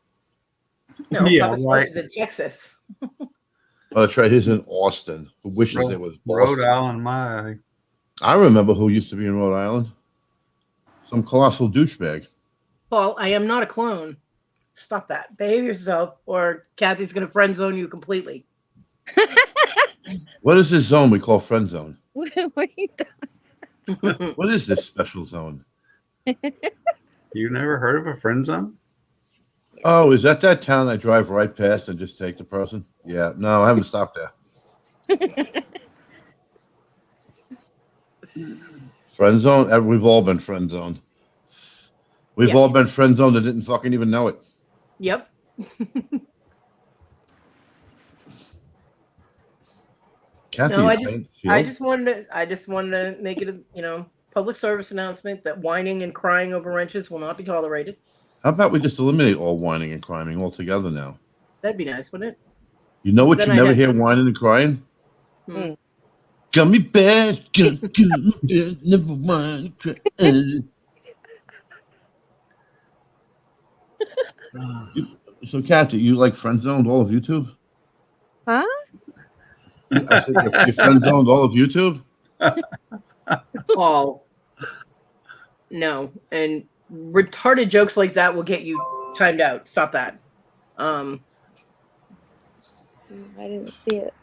No, yeah, Papa Smurf is in Texas. Oh, that's right. He's in Austin. Who wishes there was Boston. Rhode Island, I remember who used to be in Rhode Island. Some colossal douchebag. Paul, I am not a clone. Stop that. Behave yourself, or Kathy's going to friend zone you completely. What is this zone we call friend zone? What are you doing? What is this special zone? You've never heard of a friend zone? Oh, is that town I drive right past and just take the person? Yeah, no, I haven't stopped there. Friend zone? We've all been friend zoned. We've all been friend zoned and didn't fucking even know it. Yep. Kathy, no, I just wanted to make it a public service announcement that whining and crying over wrenches will not be tolerated. How about we just eliminate all whining and crying altogether now? That'd be nice, wouldn't it? You know what? You never hear whining and crying? Hmm. Gummy bears, gummy bears, never whine and cry. So, Kathy, you like friend zoned all of YouTube? Huh? I said your friend zoned all of YouTube. All. No. And retarded jokes like that will get you timed out. Stop that. I didn't see it.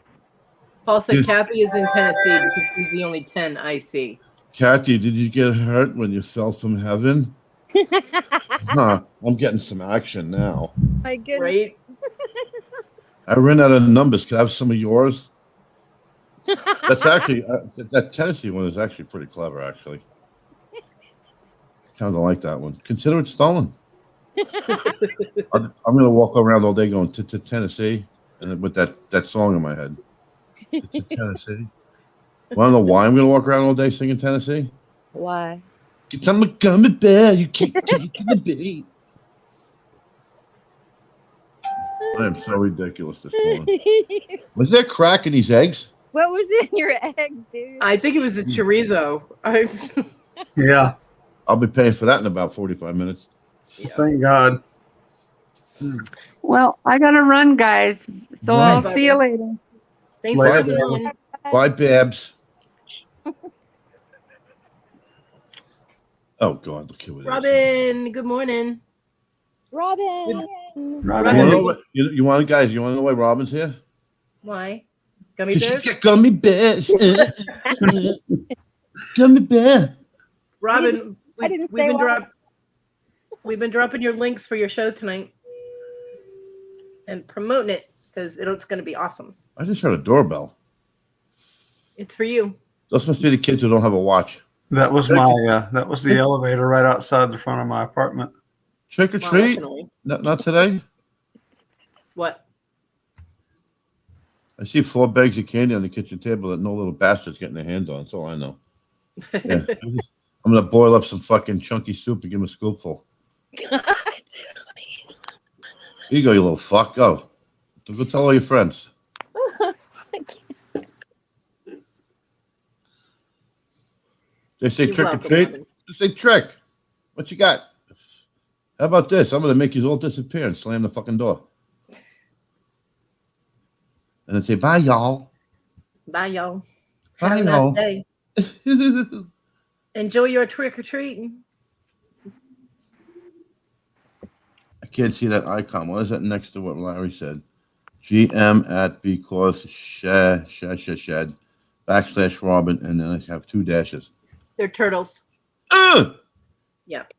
Paul said Yeah. Kathy is in Tennessee because she's the only 10 I see. Kathy, did you get hurt when you fell from heaven? Huh. I'm getting some action now. My goodness. Right? I ran out of numbers. Could I have some of yours? That's actually that Tennessee one is actually pretty clever. Actually, kind of like that one. Consider it stolen. I'm gonna walk around all day going to Tennessee, and then with that song in my head. To Tennessee. Want to know why I'm gonna walk around all day singing Tennessee? Why? Cause I'm a gummy bear. You can't take the bait. I am so ridiculous this morning. Was there crack in these eggs? What was in your eggs, dude? I think it was the chorizo. Yeah. I'll be paying for that in about 45 minutes. Thank God. Well, I gotta run, guys. So Right. I'll see you later. Thanks Later, for coming Barbara. on. Bye, Babs. Oh God, look who it is. Robin, good morning. Robin. Robin. You want guys? You want to know why Robin's here? Why? Gummy Because she bears? get gummy bears. Gummy bear. Robin, I didn't we've say been why. we've been dropping your links for your show tonight and promoting it because it's going to be awesome. I just heard a doorbell. It's for you. Those must be the kids who don't have a watch. That was that was the elevator right outside the front of my apartment. Trick or Well, treat? definitely. Not today. What? I see 4 bags of candy on the kitchen table that no little bastard's getting their hands on. That's all I know. Yeah. I'm gonna boil up some fucking chunky soup and give him a scoopful. God. Here you go, you little fuck. Go tell all your friends. They say You're trick or welcome, treat. Robin. They say trick. What you got? How about this? I'm gonna make you all disappear and slam the fucking door. And then say bye, y'all. Bye, y'all. Bye, Have a y'all. nice day. Enjoy your trick or treating. I can't see that icon. What is that next to what Larry said? GM at because shed / Robin, and then I have 2 dashes. They're turtles. Yep.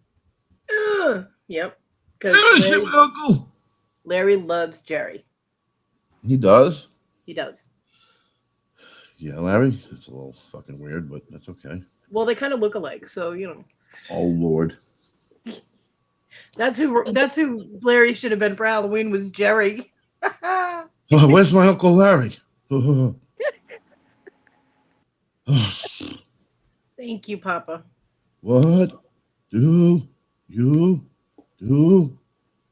Yep. Shit, my uncle. Larry loves Jerry. He does? He does. Yeah, Larry. It's a little fucking weird, but that's okay. Well, they kind of look alike, so you know. Oh Lord. That's who Larry should have been for Halloween was Jerry. Oh, where's my Uncle Larry? Thank you, Papa. What do you do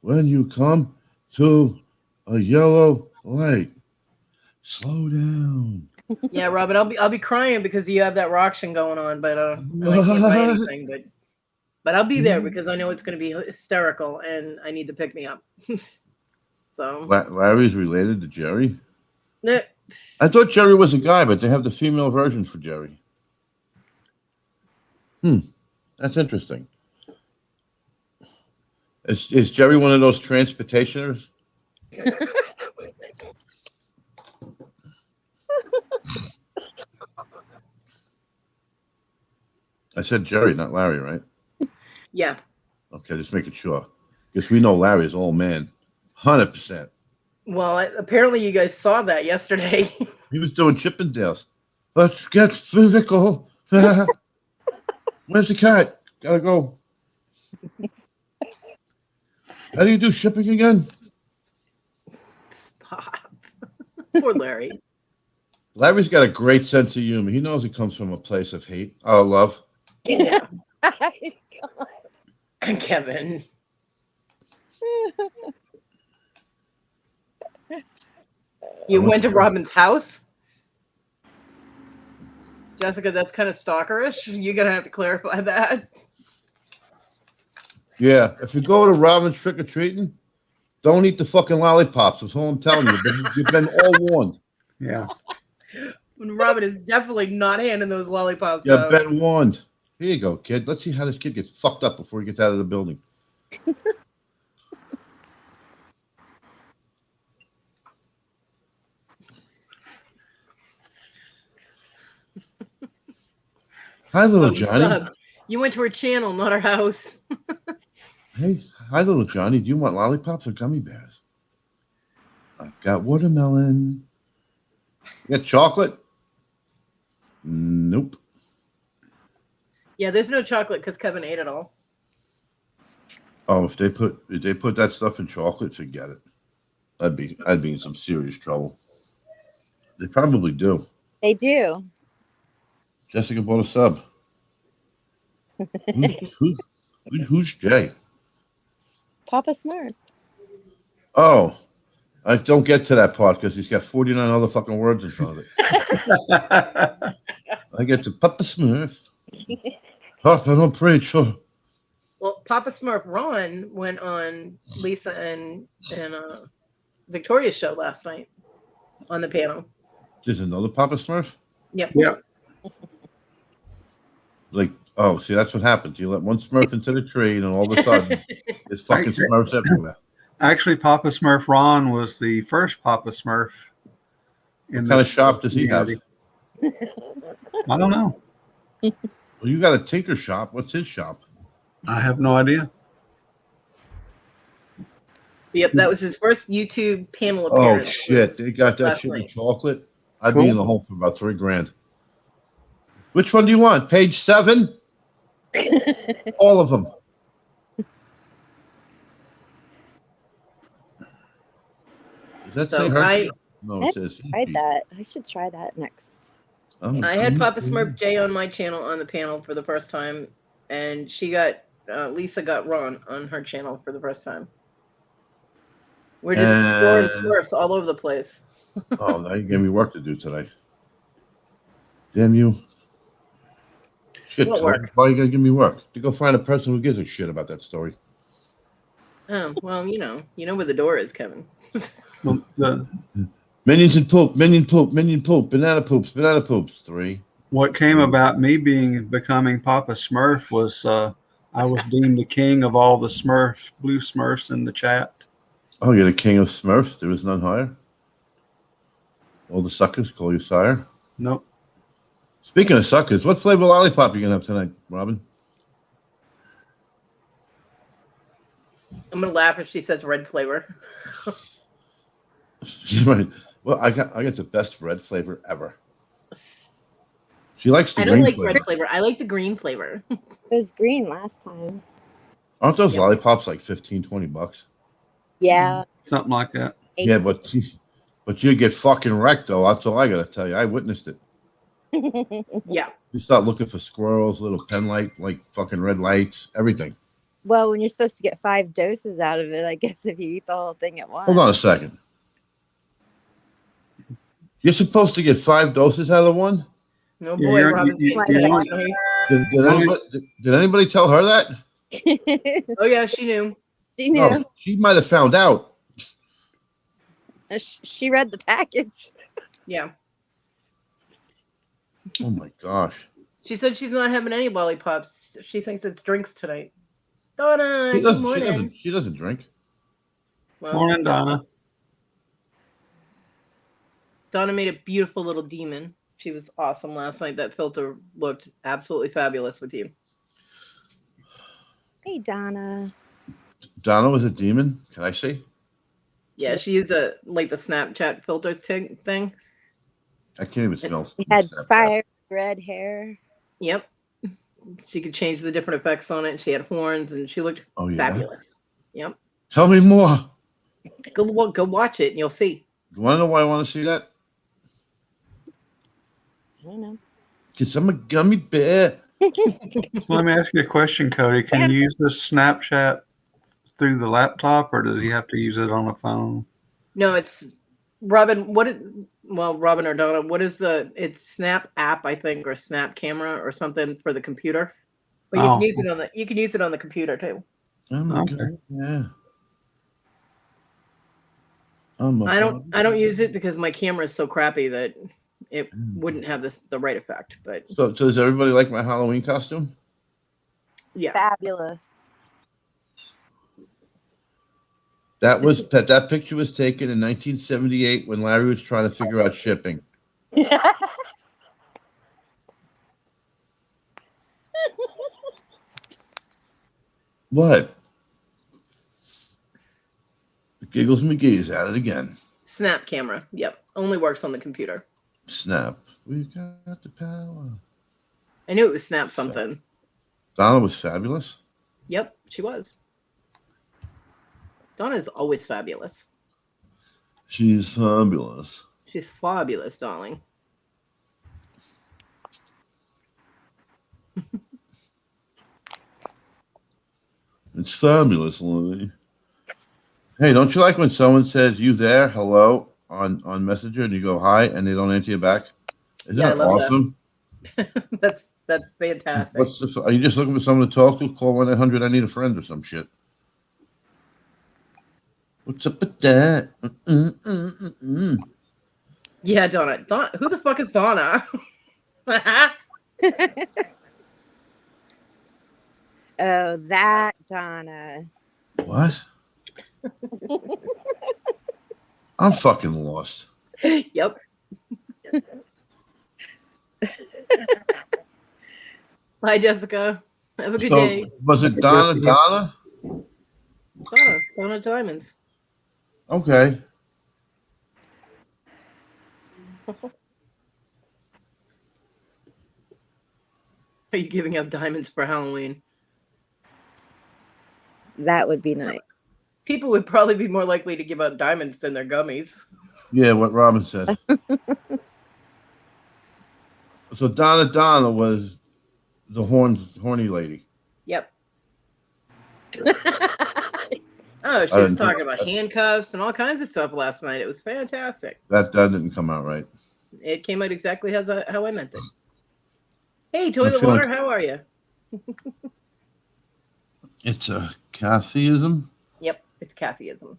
when you come to a yellow light? Slow down. Yeah, Robin, I'll be crying because you have that auction going on, but and I can't buy What? anything, but I'll be there because I know it's going to be hysterical and I need to pick me up. So Larry's related to Jerry? eh, I thought Jerry was a guy, but they have the female version for Jerry. That's interesting. Is Jerry one of those transportationers? I said Jerry, not Larry, right? yeah. Okay, just making sure. Because we know Larry is an old man. 100%. Well, apparently you guys saw that yesterday. He was doing Chippendales. Let's get physical. Where's the cat? Gotta go. How do you do shipping again? Stop. Poor Larry. Larry's got a great sense of humor. He knows it comes from a place of hate. Oh, love. Yeah. God. Kevin. You went to Robin's house? Jessica, that's kind of stalkerish. You're going to have to clarify that. Yeah, if you go to Robin's trick-or-treating, Don't eat the fucking lollipops. That's all I'm telling you. But you've been all warned. Yeah. Robin is definitely not handing those lollipops You've out. been warned. Here you go, kid. Let's see how this kid gets fucked up before he gets out of the building. Hi, little Oh, Johnny. sub. You went to her channel, not her house. Hey, hi, little Johnny. Do you want lollipops or gummy bears? I've got watermelon. You got chocolate? Nope. Yeah, there's no chocolate because Kevin ate it all. Oh, if they put that stuff in chocolate, forget it. I'd be in some serious trouble. They probably do. They do. Jessica bought a sub. Who's Jay? Papa Smart. Oh, I don't get to that part because he's got 49 other fucking words in front of it. I get to Papa Smurf. Papa, don't preach. Oh. Well, Papa Smurf Ron went on Lisa and Victoria's show last night on the panel. There's another Papa Smurf? Yep. Yeah. Like, oh, see, that's what happens. You let one Smurf into the tree, and all of a sudden, there's fucking Smurfs everywhere. Actually, Papa Smurf Ron was the first Papa Smurf. What kind of shop does he have? I don't know. Well, you got a Tinker shop. What's his shop? I have no idea. Yep, that was his first YouTube panel Oh, appearance. shit. They got that last shit with night. chocolate. I'd Cool. be in the home for about $3,000. Which one do you want? Page 7? All of them. Does that So say her? I- No, I it says. tried that. I should try that next. I had Papa Smurf Jay on my channel on the panel for the first time, and Lisa got Ron on her channel for the first time. We're just scoring Smurfs all over the place. Oh, now you gave me work to do today. Damn you. Shit, What Cody, work? why you gotta give me work? To go find a person who gives a shit about that story. Oh, well, you know where the door is, Kevin. Well, Minions and poop, minion poop, banana poops. 3. what came about me becoming Papa Smurf was I was deemed the king of all the blue Smurfs in the chat. Oh, you're the king of Smurfs. There is none higher. All the suckers call you sire. Nope. Speaking of suckers, what flavor lollipop are you gonna have tonight, Robin? I'm gonna laugh if she says red flavor. She might. Well, I got the best red flavor ever. She likes the I don't green like flavor. red flavor. I like the green flavor. It was green last time. Aren't those Yep. lollipops like $15-20? Yeah. Something like that. Yeah, but you get fucking wrecked though. That's all I gotta tell you. I witnessed it. Yeah. You start looking for squirrels, little pen light, like fucking red lights, everything. Well, when you're supposed to get 5 doses out of it, I guess if you eat the whole thing at once. Hold on a second. You're supposed to get 5 doses out of one? No Yeah, boy, you're- Robin's you- getting you- fed, you- you know? Did anybody tell her that? Oh yeah, she knew. She knew. Oh, she might have found out. She read the package. Yeah. Oh my gosh. She said she's not having any lollipops. She thinks it's drinks tonight. Donna, She good doesn't, morning. she doesn't drink. Well, Morning, Donna. Donna made a beautiful little demon. She was awesome last night. That filter looked absolutely fabulous with you. Hey, Donna. Donna was a demon. Can I see? Yeah, she used the Snapchat filter thing. I can't even smell. She had Snapchat. fire red hair. Yep. She could change the different effects on it. She had horns, and she looked Oh yeah. fabulous. Yep. Tell me more. Go watch it, and you'll see. You want to know why I want to see that? I don't know. Because I'm a gummy bear. So let me ask you a question, Cody. Can you use this Snapchat through the laptop, or does he have to use it on a phone? No, it's Robin. Robin or Donna, what is it's Snap app, I think, or Snap camera or something for the computer. But you Oh. can use it on the computer too. I'm a Okay. gummy bear. I don't use it because my camera is so crappy that it wouldn't have the right effect. But So does everybody like my Halloween costume? yeah, Fabulous. That picture was taken in 1978 when Larry was trying to figure out shipping. What? Giggles McGee's at it again. snap camera. Yep, only works on the computer. Snap. We got the power. I knew it was snap something. Donna was fabulous. Yep, she was. Donna's always fabulous. She's fabulous. She's fabulous, darling. It's fabulous, Lily. Hey, don't you like when someone says "you there, hello" on Messenger and you go hi and they don't answer you back? Isn't Yeah, I that love awesome? That's fantastic. Are you just looking for someone to talk to? Call 1-800 I need a friend or some shit. What's up with that? Yeah, Donna. Who the fuck is Donna? Oh, that Donna. What? I'm fucking lost. Yep. Hi, Jessica. Have a good day. Was it Donna? Donna Diamonds. Okay. Are you giving out diamonds for Halloween? That would be nice. People would probably be more likely to give out diamonds than their gummies. Yeah, what Robin said. So Donna was the horny lady. Yep. Oh, she was talking about handcuffs and all kinds of stuff last night. It was fantastic. That didn't come out right. It came out exactly how I meant it. Hey, Toilet Water, how are you? It's a Cathyism. Yep, it's Cathyism.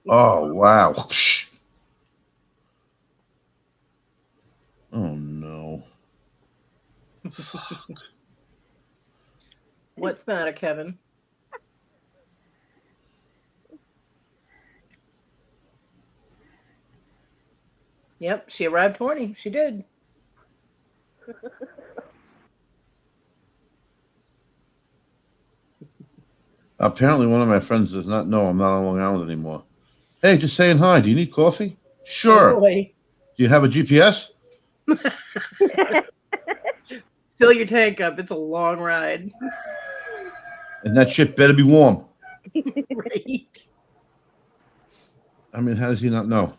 Oh, wow. Oh, no. What's the matter, Kevin? Yep, she arrived horny. She did. Apparently, one of my friends does not know I'm not on Long Island anymore. Hey, just saying hi. Do you need coffee? Sure. Oh, boy. Do you have a GPS? Fill your tank up. It's a long ride. And that shit better be warm. Right. I mean, how does he not know?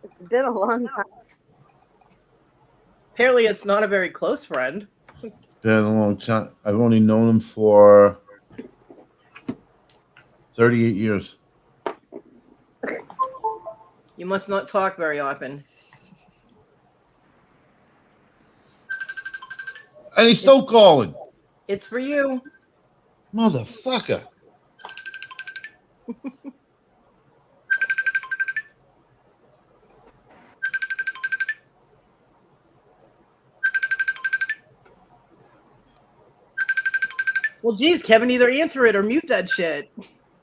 It's been a long time. Apparently, it's not a very close friend. Been a long time. I've only known him for 38 years. You must not talk very often. And he's still calling. It's for you. Motherfucker. Well, geez, Kevin, either answer it or mute that shit.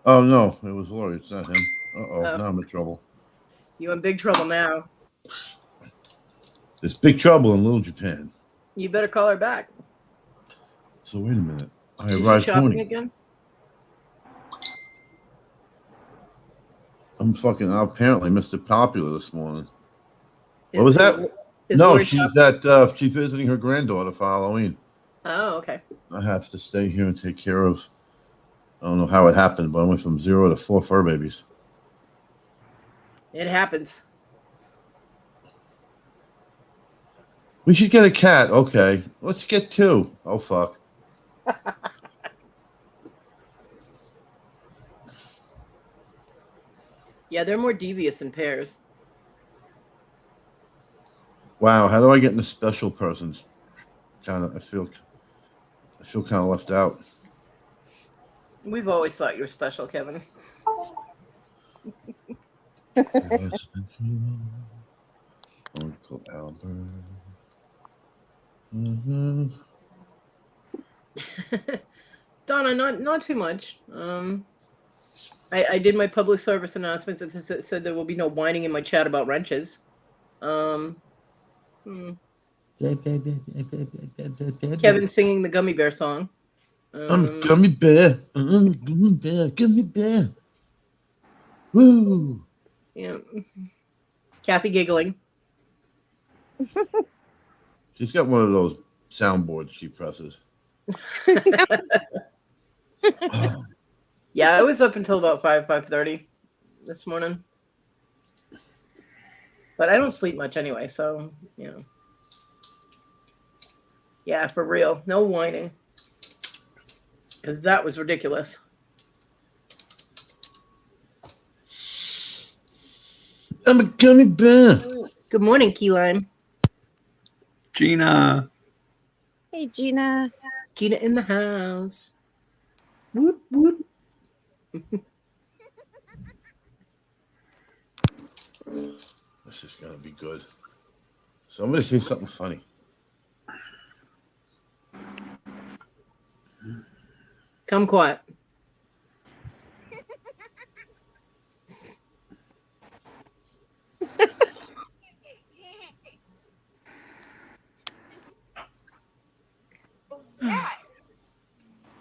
Oh, no. It was Lori. It's not him. Uh-oh. Oh. Now I'm in trouble. You in big trouble now. There's big trouble in Little Japan. You better call her back. So wait a minute. I Is she arrived shopping horny. again? I'm fucking apparently Mr. Popular this morning. What was that? No, Lori she's shopping? she's visiting her granddaughter for Halloween. Oh, okay. I have to stay here and take care of. I don't know how it happened, but I went from 0 to 4 fur babies. It happens. We should get a cat. Okay, let's get 2. Oh fuck. Yeah, they're more devious in pairs. Wow, how do I get into special persons? I feel kind of left out. We've always thought you were special, Kevin. Uncle Albert. Mm-hmm. Donna, not too much. I did my public service announcements. It said there will be no whining in my chat about wrenches. Kevin singing the Gummy Bear song. I'm a gummy bear. I'm a gummy bear. Gummy bear. Woo! Yeah. Kathy giggling. She's got one of those soundboards she presses. Yeah, I was up until about 5:30 this morning. But I don't sleep much anyway, so yeah, for real. No whining. Because that was ridiculous. I'm a gummy bear. Good morning, Key Lime. Gina. Hey, Gina. Gina in the house. Whoop, whoop. This is going to be good. Somebody say something funny. Come quiet.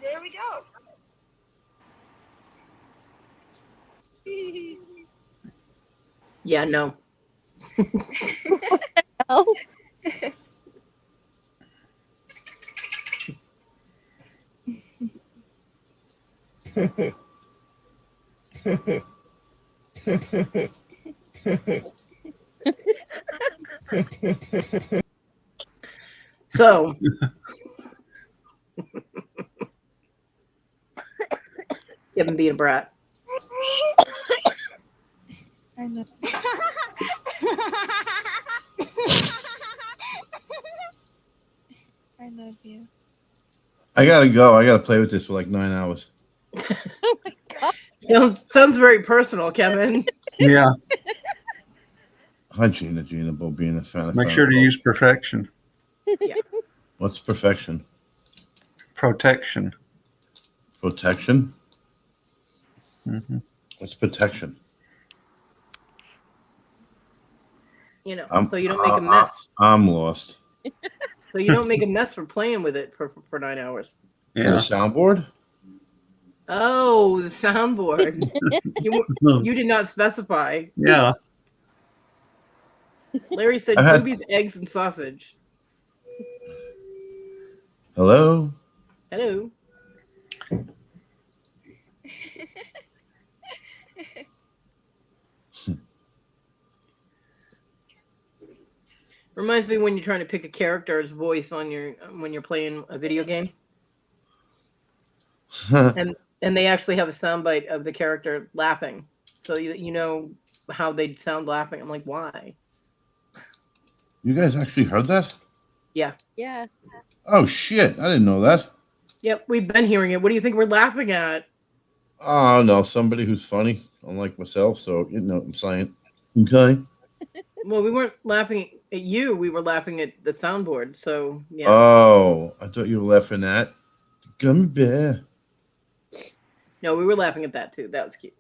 There we go. Yeah, no. Oh, So, Kevin being a brat. I know. I love you. I got to go. I got to play with this for like 9 hours. Oh my God. Sounds very personal, Kevin. Yeah. Hi, Gina. Gina, Bobina, fan. Make sure to use perfection. What's perfection? Protection. Protection? Mm-hmm. What's protection? So you don't make a mess. I'm lost. So you don't make a mess for playing with it for 9 hours. The Yeah. soundboard? Oh, the soundboard. You did not specify. Yeah. Larry said boobies, eggs, and sausage. Hello? Hello. Reminds me when you're trying to pick a character's voice on when you're playing a video game, and they actually have a soundbite of the character laughing, so you know how they'd sound laughing. I'm like, why? You guys actually heard that? Yeah. Yeah. Oh, shit. I didn't know that. Yep, we've been hearing it. What do you think we're laughing at? Oh, no. Somebody who's funny, unlike myself. So, you know what I'm saying. Okay. Well, we weren't laughing at you. We were laughing at the soundboard. So, yeah. Oh, I thought you were laughing at Gummy Bear. No, we were laughing at that too. That was cute.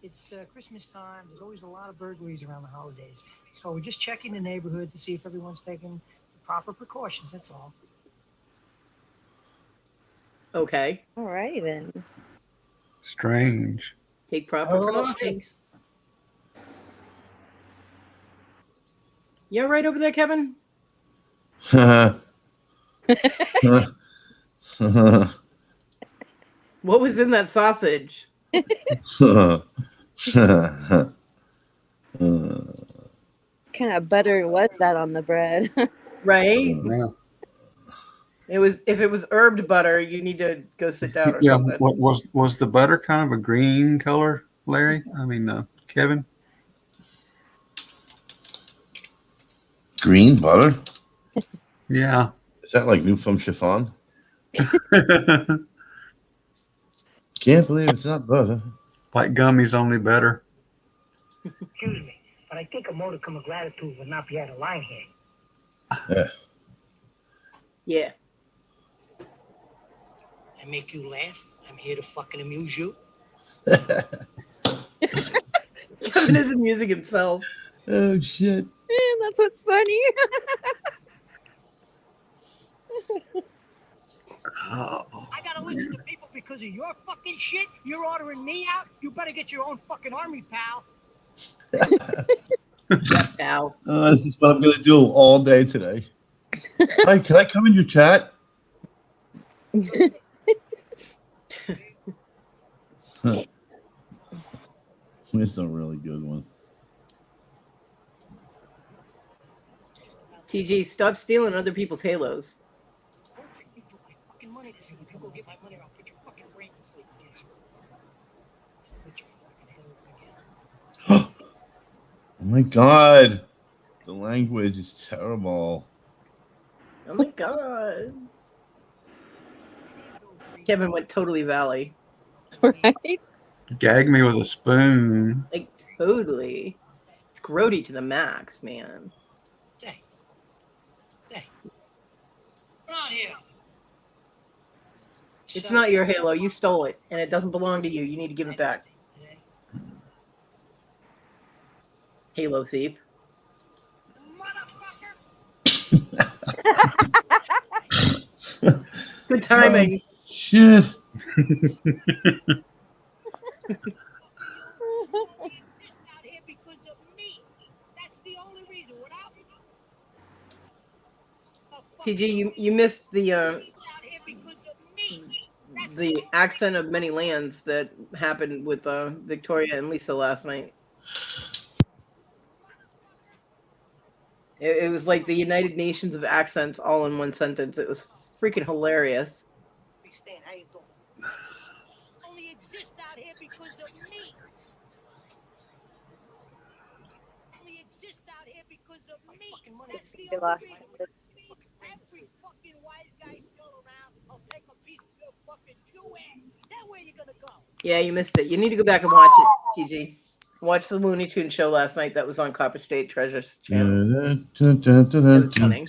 It's Christmas time. There's always a lot of burglaries around the holidays. So we're just checking the neighborhood to see if everyone's taking the proper precautions. That's all. Okay. All right then. Strange. Take proper No precautions. mistakes. You all right over there, Kevin? What was in that sausage? What kind of butter was that on the bread? Right? Yeah. If it was herbed butter, you need to go sit down or Yeah. something. What was the butter kind of a green color, Larry? I mean, Kevin. Green butter? Yeah. Is that like new from chiffon? Can't believe it's not butter. Like gummies, only better. Excuse me, but I think a modicum of gratitude would not be out of line here. Yeah. Yeah. I make you laugh. I'm here to fucking amuse you. Kevin is amusing himself. Oh shit. That's what's funny. Oh. I gotta listen to people because of your fucking shit. You're ordering me out. You better get your own fucking army, pal. Yes, pal. This is what I'm gonna do all day today. Hi, can I come in your chat? It's a really good one. TG, stop stealing other people's halos. Don't make me put my fucking money to sleep. You go get my money or I'll put your fucking brain to sleep. Yes. Let's put your fucking head over again. Oh my god. The language is terrible. Oh my god. Kevin went totally Valley. Right? Gag me with a spoon. Like, totally. It's grody to the max, man. Say. Come on here. It's not your halo. You stole it, and it doesn't belong to you. You need to give it back. Halo thief. Good timing. Shit. TG, you missed the accent of many lands that happened with Victoria and Lisa last night. It was like the United Nations of accents all in one sentence. It was freaking hilarious. How you doing? Only exist out here because of me. Only exist out here because of me. That's the They lost. only reason. Every fucking wise guy still around. I'll take a piece of your fucking Jew ass. That way you're gonna go. Yeah, you missed it. You need to go back and watch it, TG. Watch the Looney Tunes show last night. That was on Copper State Treasures channel. It was funny.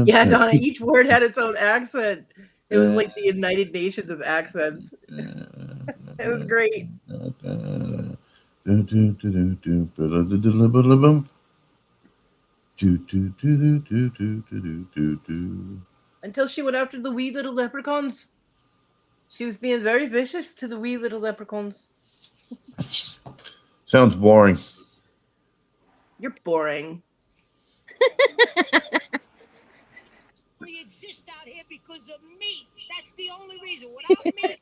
Yeah, Donna, each word had its own accent. It was like the United Nations of accents. It was great. Until she went after the wee little leprechauns. She was being very vicious to the wee little leprechauns. Sounds boring. You're boring. We exist out here because of me. That's the only reason. Without me,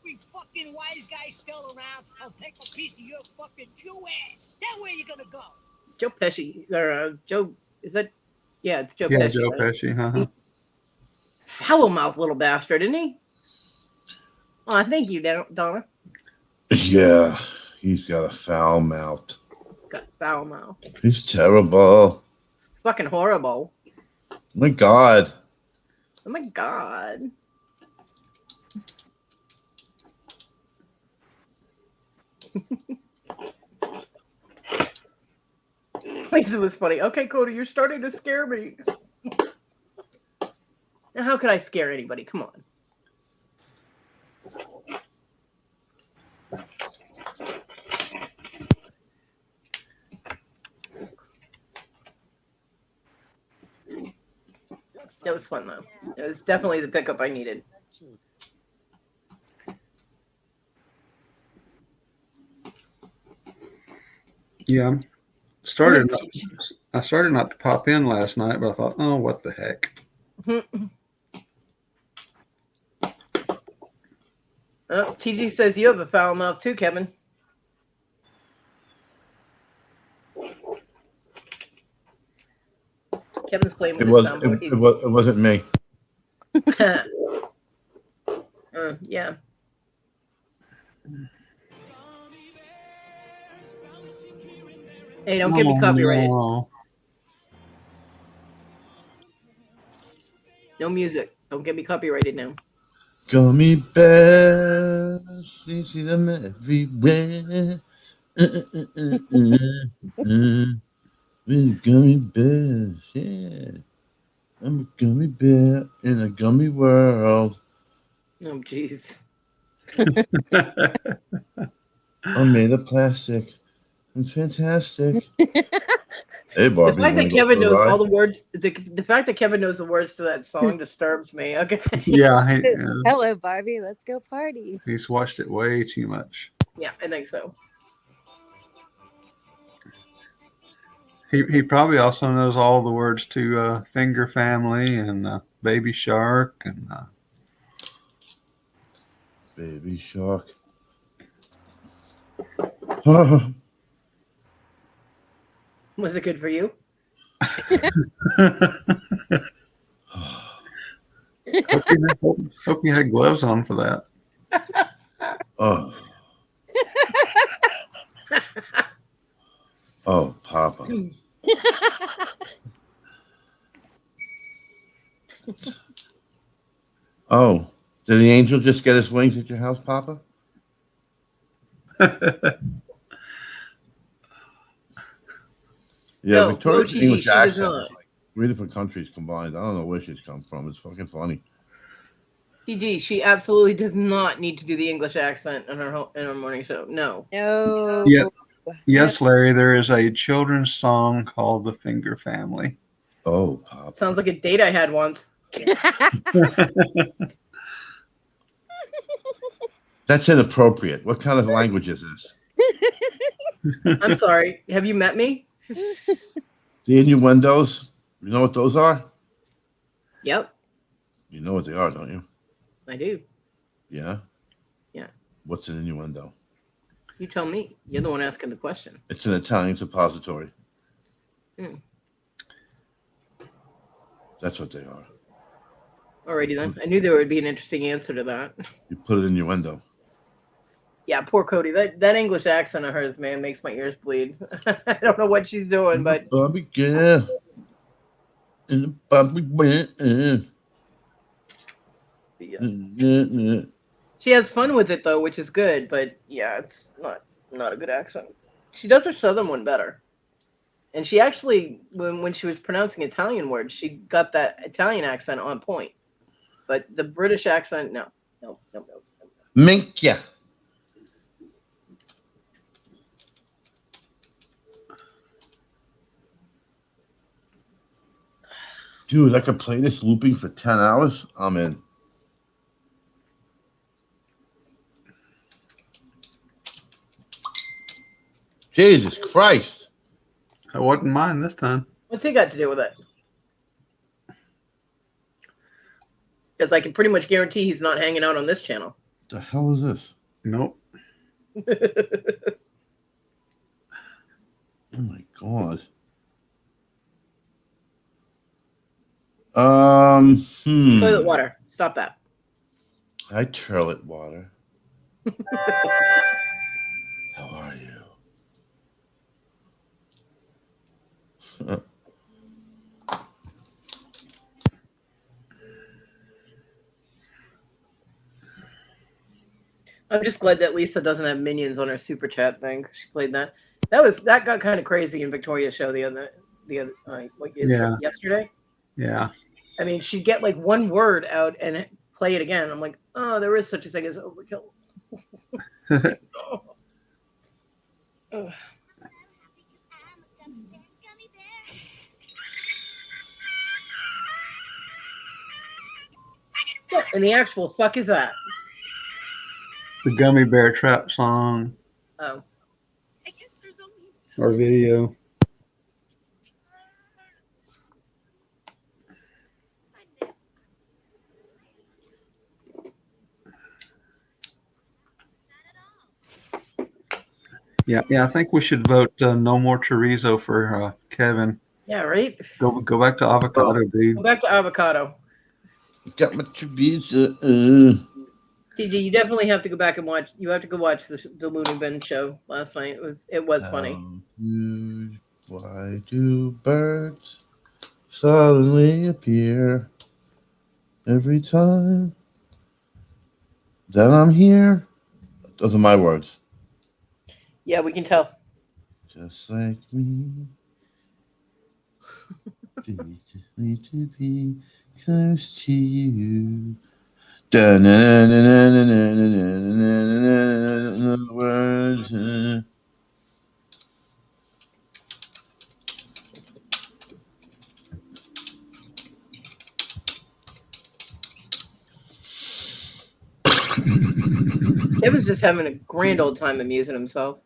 every fucking wise guy still around. I'll take a piece of your fucking Jew ass. That way you're gonna go. Joe Pesci, or Joe, is that? Yeah, it's Joe Yeah, Pesci. Joe Right? Pesci. Foul mouth little bastard, isn't he? Oh, thank you, Donna. Yeah, he's got a foul mouth. He's got foul mouth. He's terrible. Fucking horrible. Oh my god. Oh my god. Lisa was funny. Okay, Kodi, you're starting to scare me. Now, how could I scare anybody? Come on. It was fun, though. It was definitely the pickup I needed. Yeah. I started not to pop in last night, but I thought, oh, what the heck. Oh, TG says you have a foul mouth too, Kevin. Kevin's playing with his soundboard. It wasn't me. Yeah. Hey, don't get me copyrighted. No. No music. Don't get me copyrighted now. Gummy bears, you see them everywhere. With gummy bears, yeah. I'm a gummy bear in a gummy world. Oh, jeez. I'm made of plastic. I'm fantastic. Hey, The Barbie, you fact want that to go Kevin for a knows all ride? the words, the fact that Kevin knows the words to that song disturbs me. Okay. Yeah, Hello, Barbie. Let's go party. he's watched it way too much. Yeah, I think so. He probably also knows all the words to Finger Family and Baby Shark and Baby shark. hope Was it good for you? hope you had gloves on for that. oh, oh, Papa. Oh, did the angel just get his wings at your house, Papa? Yeah, No, Victoria's TG, English she does accent not. is like 3 different countries combined. I don't know where she's come from. It's fucking funny. TG, she absolutely does not need to do the English accent in her morning show. No. No. Yeah. Yes, Larry, there is a children's song called The Finger Family. Oh, Papa. Sounds like a date I had once. That's inappropriate. What kind of language is this? I'm sorry. Have you met me? The innuendos? You know what those are? Yep, You know what they are, don't you? I do. Yeah? Yeah. What's an innuendo? You tell me. You're the one asking the question. It's an Italian suppository. Hmm. That's what they are. Alrighty then. I knew there would be an interesting answer to that. You put it in your window. Yeah, poor Cody. That English accent of hers, man, makes my ears bleed. I don't know what she's doing, but Bobby girl. And the Bobby went. yeah. She has fun with it though, which is good. But yeah, it's not a good accent. She does her southern one better. And she actually, when she was pronouncing Italian words, she got that Italian accent on point. But the British accent, no. Minkia. Dude, I could play this looping for 10 hours. I'm in. Jesus Christ. I wasn't mine this time. What's he got to do with it? Because I can pretty much guarantee he's not hanging out on this channel. The hell is this? Nope. Oh my God. Toilet water. Stop that. Hi, toilet water. How are you? I'm just glad that Lisa doesn't have minions on her super chat thing. She played that. That got kind of crazy in Victoria's show the other yesterday. Yeah. I mean, she'd get like one word out and play it again. I'm like, oh, there is such a thing as overkill. Oh. What in the actual fuck is that? The Gummy Bear Trap song Oh. or video. Yeah. I think we should vote no more chorizo for Kevin. Yeah, right? Go back to avocado, dude. Go back to avocado. You got my chorizo. TG, you definitely have to go back and watch. You have to go watch the Looney Bin show last night. It was funny. Why do birds suddenly appear? every time that I'm here. Those are my words. Yeah, we can tell. Just like me. Just need to be close to you. Words. Kevin's just having a grand old time amusing himself.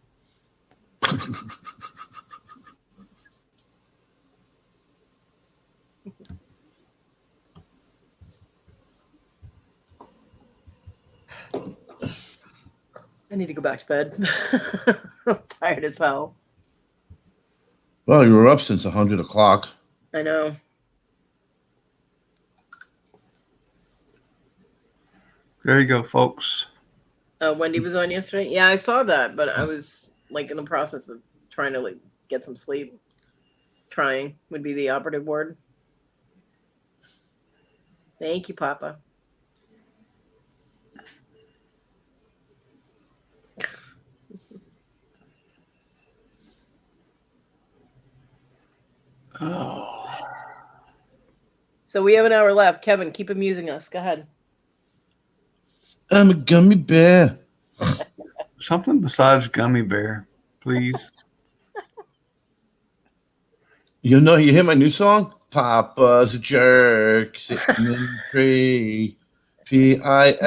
I need to go back to bed. I'm tired as hell. Well, you were up since 100 o'clock. I know. There you go, folks. Wendy was on yesterday. Yeah, I saw that, but I was like in the process of trying to like get some sleep. Trying would be the operative word. Thank you, Papa. Oh. So we have an hour left. Kevin, keep amusing us. Go ahead. I'm a gummy bear. Something besides gummy bear, please. You hear my new song? Papa's a jerk sitting in the tree. Pissing.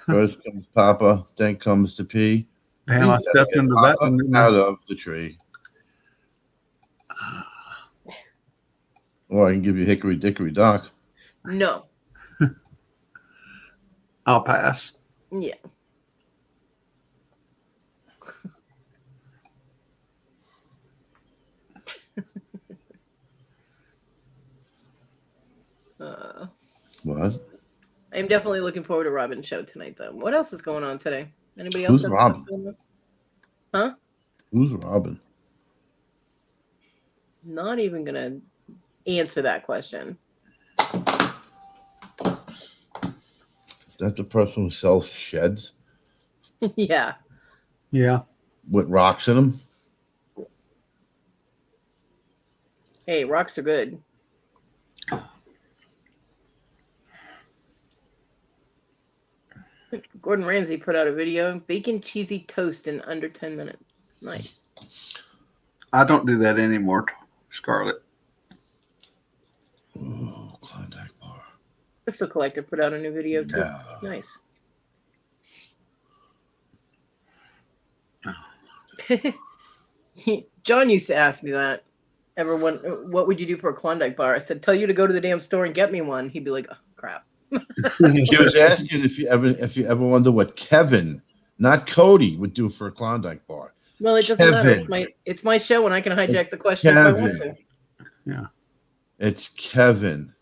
First comes Papa, then comes the P. Damn, We I gotta stepped get into that Papa one, didn't I? out of the tree. Or I can give you Hickory Dickory Dock. No. I'll pass. Yeah. What? I'm definitely looking forward to Robin's show tonight, though. What else is going on today? Anybody else Who's got stuff Robin? going on? Huh? Who's Robin? Not even gonna answer that question. Is that the person who sells sheds Yeah. Yeah. with rocks in them? Hey, rocks are good. Gordon Ramsay put out a video: bacon cheesy toast in under 10 minutes. Nice. I don't do that anymore, Scarlett. Oh, Klondike bar. Crystal Collector put out a new video too. Yeah. Nice. John used to ask me that. Everyone, what would you do for a Klondike bar? I said, tell you to go to the damn store and get me one. He'd be like, oh, crap. He was asking if you ever wonder what Kevin, not Kodi, would do for a Klondike bar. Well, it doesn't matter. Kevin. It's my show, and I can hijack the question if I want to. Yeah. It's Kevin.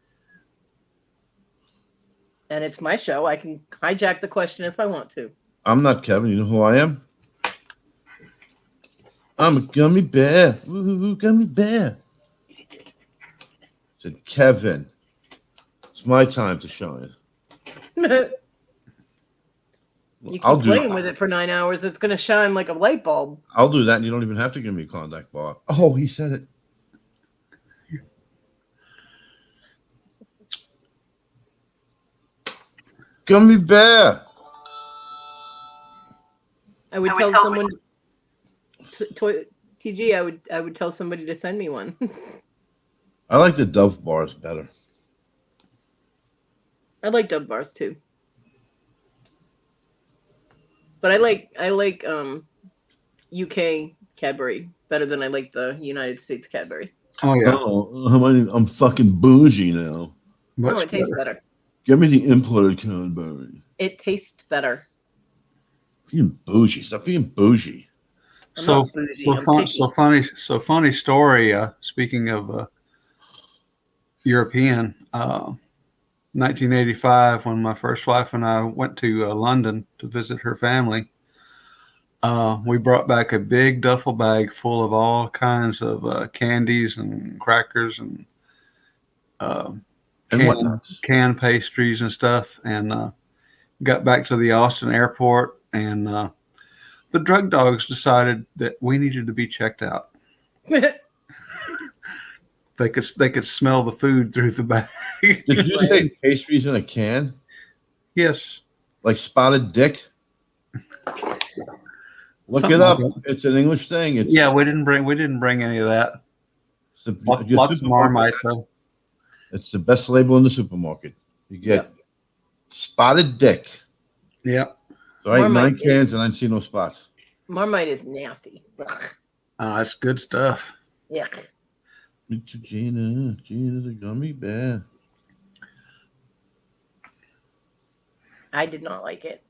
And it's my show. I can hijack the question if I want to. I'm not Kevin. You know who I am? I'm a gummy bear. Ooh, gummy bear. Said Kevin. It's my time to shine. You keep playing with it for 9 hours, it's going to shine like a light bulb. I'll do that, and you don't even have to give me a Klondike bar. Oh, he said it. Gummy bear. I would tell someone, TG, I would tell somebody to send me one. I like the Dove bars better. I like Dove bars too. But I like UK Cadbury better than I like the United States Cadbury. Oh yeah. Oh, I'm fucking bougie now. No, it tastes better. Give me the imported Cadbury. It tastes better. Being bougie. Stop being bougie. I'm So, not bougie, I'm picky. so funny story. Speaking of European, 1985, when my first wife and I went to London to visit her family, we brought back a big duffel bag full of all kinds of candies and crackers and um, And whatnots. canned pastries and stuff, and got back to the Austin airport, and the drug dogs decided that we needed to be checked out. They could smell the food through the bag. Did you Right. say pastries in a can? Yes. Like spotted dick? Look Something it up. like that. It's an English thing. It's, Yeah, we didn't bring any of that. it's the, your Lots of supermarket- Marmite though. It's the best label in the supermarket. You get Yep. spotted dick. Yep. All right, Marmite 9 cans is- and I see no spots. Marmite is nasty. Ugh. It's good stuff. Yuck. Gina. Gina's a gummy bear. I did not like it.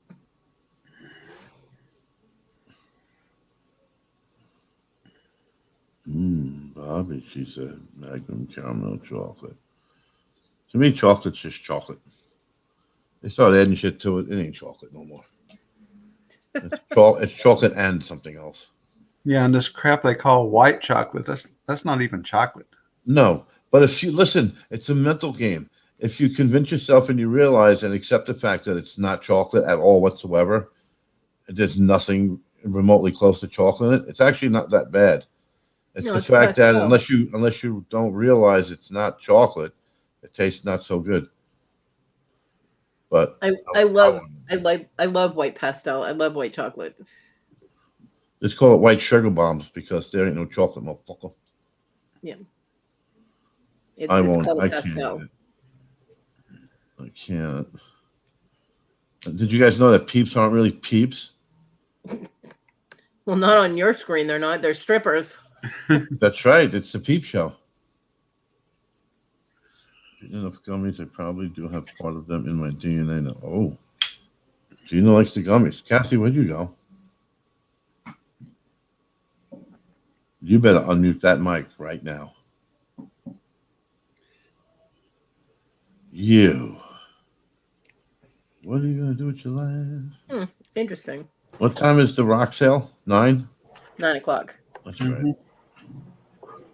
Bobby, she said, Magnum caramel chocolate. To me, chocolate's just chocolate. They started adding shit to it. It ain't chocolate no more. It's chocolate and something else. Yeah, and this crap they call white chocolate, that's not even chocolate. No, but if you listen, it's a mental game. If you convince yourself and you realize and accept the fact that it's not chocolate at all whatsoever, there's nothing remotely close to chocolate in it. It's actually not that bad. It's No, the it's the fact best that stuff. unless you don't realize it's not chocolate, it tastes not so good. But I love white pastel. I love white chocolate. let's call it white sugar bombs because there ain't no chocolate, motherfucker. It's won't. called a I pastel. can't. I can't. Did you guys know that peeps aren't really peeps? Well, not on your screen. They're not. They're strippers. That's right. It's the peep show. Enough gummies. I probably do have part of them in my DNA now. Oh, Gina likes the gummies. Cassie, where'd you go? You better unmute that mic right now. You. What are you gonna do with your life? Interesting. What time is the rock sale? 9? 9 o'clock. That's right.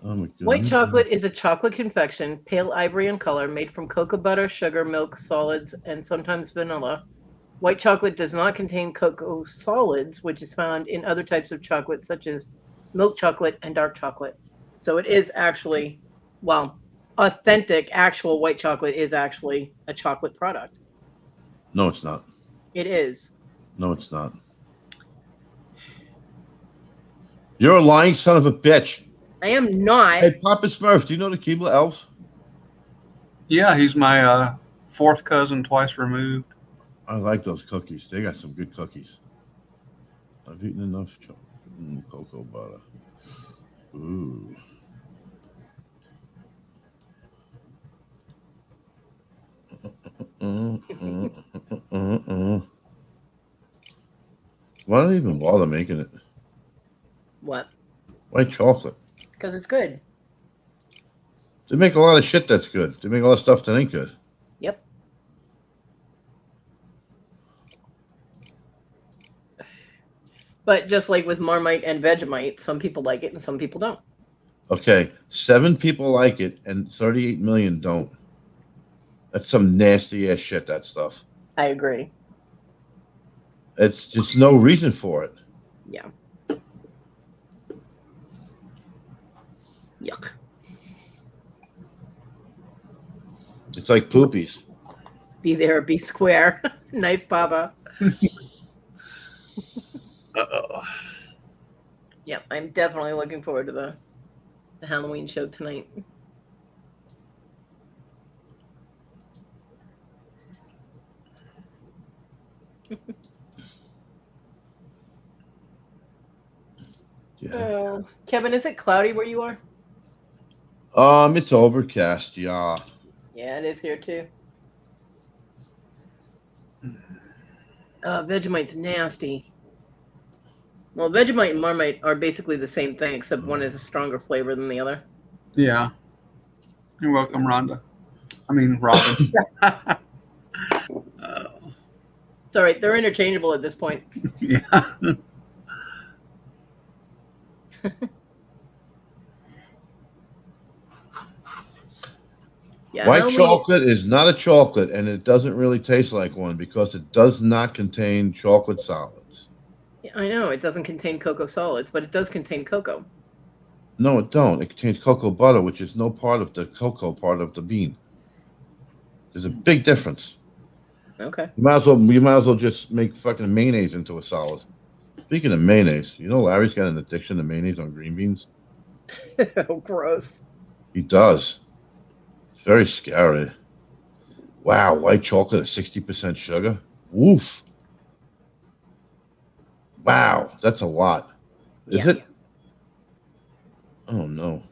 Oh my god. White chocolate is a chocolate confection, pale ivory in color, made from cocoa butter, sugar, milk, solids, and sometimes vanilla. White chocolate does not contain cocoa solids, which is found in other types of chocolate, such as milk chocolate and dark chocolate. So it is actually, well, authentic, actual white chocolate is actually a chocolate product. No, it's not. It is. No, it's not. You're a lying son of a bitch. I am not. Hey, Papa Smurf, do you know the Keebler elves? Yeah, he's my fourth cousin twice removed. I like those cookies. They got some good cookies. I've eaten enough cocoa butter. Ooh. Why don't I even bother making it? What? White chocolate. Because it's good. They make a lot of shit that's good. They make a lot of stuff that ain't good. Yep. But just like with Marmite and Vegemite, some people like it and some people don't. Okay, 7 people like it and 38 million don't. That's some nasty ass shit, that stuff. I agree. It's just no reason for it. Yeah. Yuck. It's like poopies. Be there or be square. Nice, Papa. Uh-oh. Yep, I'm definitely looking forward to the Halloween show tonight. Yeah. Oh, Kevin, is it cloudy where you are? It's overcast, yeah. Yeah, it is here too. Vegemite's nasty. Well, Vegemite and Marmite are basically the same thing, except one is a stronger flavor than the other. Yeah. You're welcome, Rhonda. I mean, Robin. It's all right. They're interchangeable at this point. Yeah. Yeah, White how many? chocolate is not a chocolate, and it doesn't really taste like one because it does not contain chocolate solids. I know it doesn't contain cocoa solids, but it does contain cocoa. No, it don't. It contains cocoa butter, which is no part of the cocoa part of the bean. There's a big difference. Okay. You might as well just make fucking mayonnaise into a solid. Speaking of mayonnaise, you know Larry's got an addiction to mayonnaise on green beans? Oh, gross. He does. It's very scary. Wow, white chocolate at 60% sugar? Woof. Wow, that's a lot. Is Yeah. it? Oh no.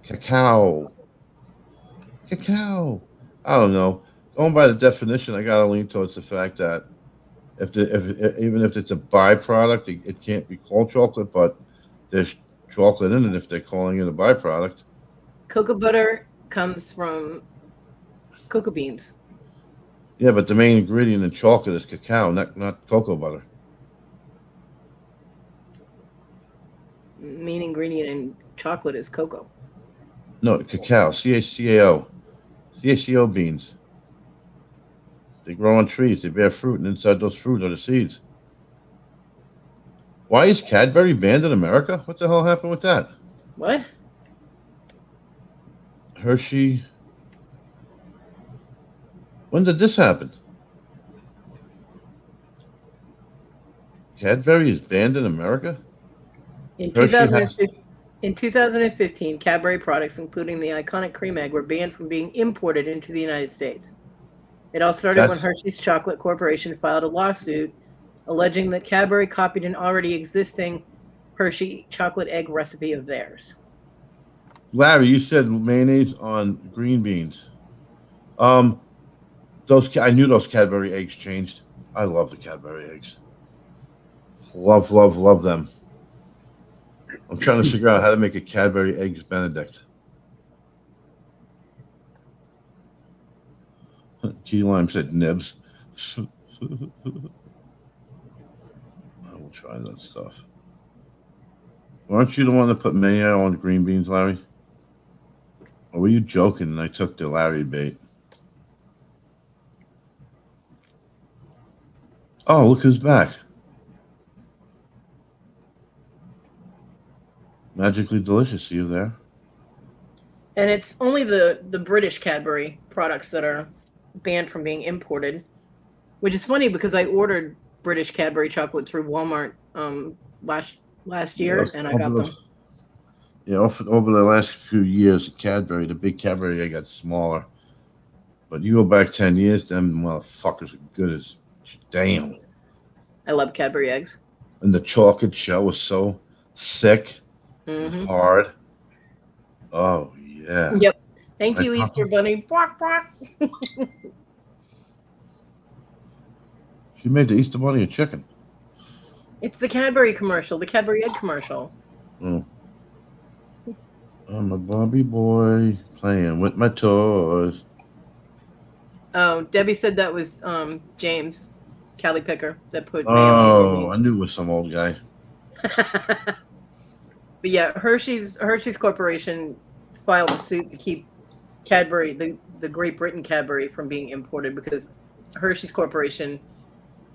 Cacao. Cacao. I don't know. Going by the definition, I gotta lean towards the fact that even if it's a byproduct, it can't be called chocolate, but there's chocolate in it if they're calling it a byproduct. Cocoa butter comes from cocoa beans. Yeah, but the main ingredient in chocolate is cacao, not cocoa butter. Main ingredient in chocolate is cocoa. No, cacao, CACAO, CACO beans. They grow on trees. They bear fruit, and inside those fruit are the seeds. Why is Cadbury banned in America? What the hell happened with that? What? Hershey. When did this happen? Cadbury is banned in America? In Hershey has. 2015, in 2015, Cadbury products, including the iconic cream egg, were banned from being imported into the United States. It all started when That's Hershey's Chocolate Corporation filed a lawsuit alleging that Cadbury copied an already existing Hershey chocolate egg recipe of theirs. Larry. You said mayonnaise on green beans. Um, those I knew those Cadbury eggs changed. I love the Cadbury eggs. Love, love, love them. I'm trying to figure out how to make a Cadbury eggs Benedict. Key Lime said nibs. I will try that stuff. Aren't you the one that put mayo on green beans, Larry? Or were you joking and I took the Larry bait? Oh, look who's back. Magically Delicious. See you there? And it's only the British Cadbury products that are banned from being imported, which is funny because I ordered British Cadbury chocolate through Walmart last Yeah, year and I got them. over the last few years, Cadbury, the big Cadbury, they got smaller. But you go back 10 years, them motherfuckers are good as damn. I love Cadbury eggs. And the chocolate shell was so thick and Mm-hmm. hard. Oh, yeah. Yep. Thank Right, you, Papa? Easter Bunny. Quack, quack. She made the Easter Bunny a chicken. It's the Cadbury commercial, the Cadbury egg commercial. Oh. I'm a Barbie boy playing with my toys. Oh, Debbie said that was James Callie Picker that put mayo on Oh, I green knew it was some old guy. beans. But yeah, Hershey's Corporation filed a suit to keep Cadbury, the Great Britain Cadbury, from being imported because Hershey's Corporation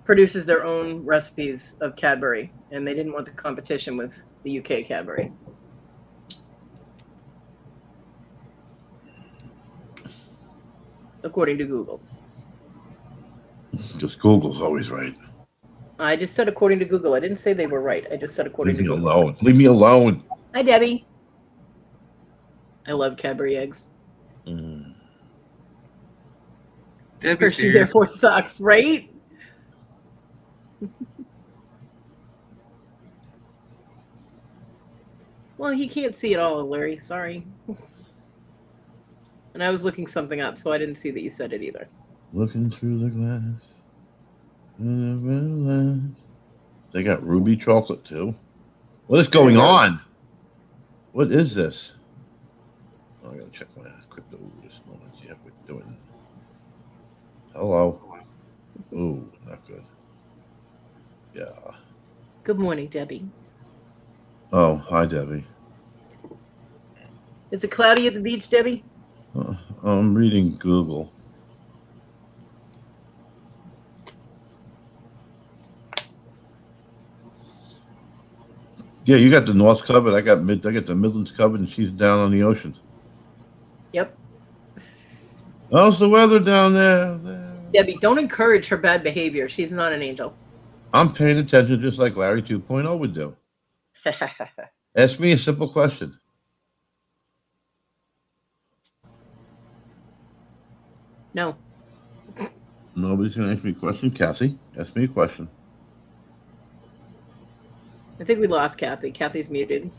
produces their own recipes of Cadbury, and they didn't want the competition with the UK Cadbury. According to Google. Because Google's always right. I just said according to Google. I didn't say they were right. I just said according Leave to me Google. alone. Leave me alone. Hi, Debbie. I love Cadbury eggs. Mm. Debbie Hershey's Fair. Air Force sucks, right? Well, he can't see it all, Larry. Sorry. And I was looking something up, so I didn't see that you said it either. Looking through the glass. They got ruby chocolate too. What is going on? What is this? Oh, I gotta check my crypto this moment. See how we're doing. Hello. Ooh, not good. Yeah. Good morning, Debbie. Oh, hi, Debbie. Is it cloudy at the beach, Debbie? I'm reading Google. Yeah, you got the north covered. I got the Midlands covered, and she's down on the ocean. Yep. How's the weather down there? Debbie, don't encourage her bad behavior. She's not an angel. I'm paying attention just like Larry 2.0 would do. Ask me a simple question. No. Nobody's going to ask me a question. Kathy, ask me a question. I think we lost Kathy. Kathy's muted.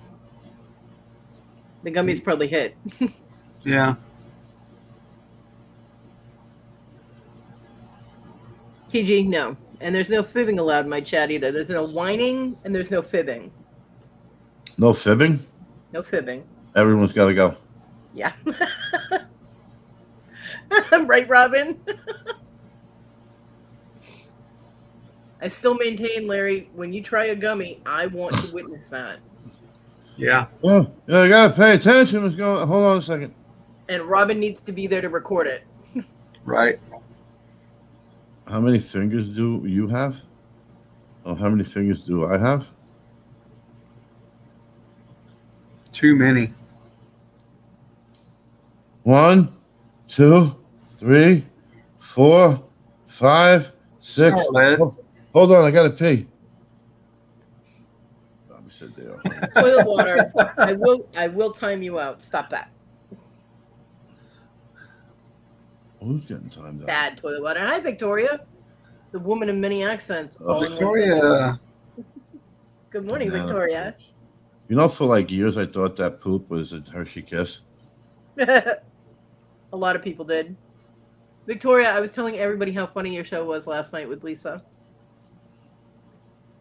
The gummies probably hit. Yeah. TG, no. And there's no fibbing allowed in my chat either. There's no whining and there's no fibbing. No fibbing? No fibbing. Everyone's got to go. Yeah. Right, Robin? I still maintain, Larry, when you try a gummy, I want to witness that. Yeah. Oh, yeah, I got to pay attention. What's going on? Hold on a second. And Robin needs to be there to record it. Right. How many fingers do you have? Oh, how many fingers do I have? Too many. 1, 2, 3, 4, 5, 6. Oh, Led. Oh, hold on, I got to pee. Bobby said they are. Toilet water. I will time you out. Stop that. Who's getting timed out? Bad toilet water. Hi, Victoria. The woman of many accents. All in one sentence. Victoria. Good morning, Banana Victoria. poops. You know, for like years, I thought that poop was a Hershey Kiss. A lot of people did. Victoria, I was telling everybody how funny your show was last night with Lisa.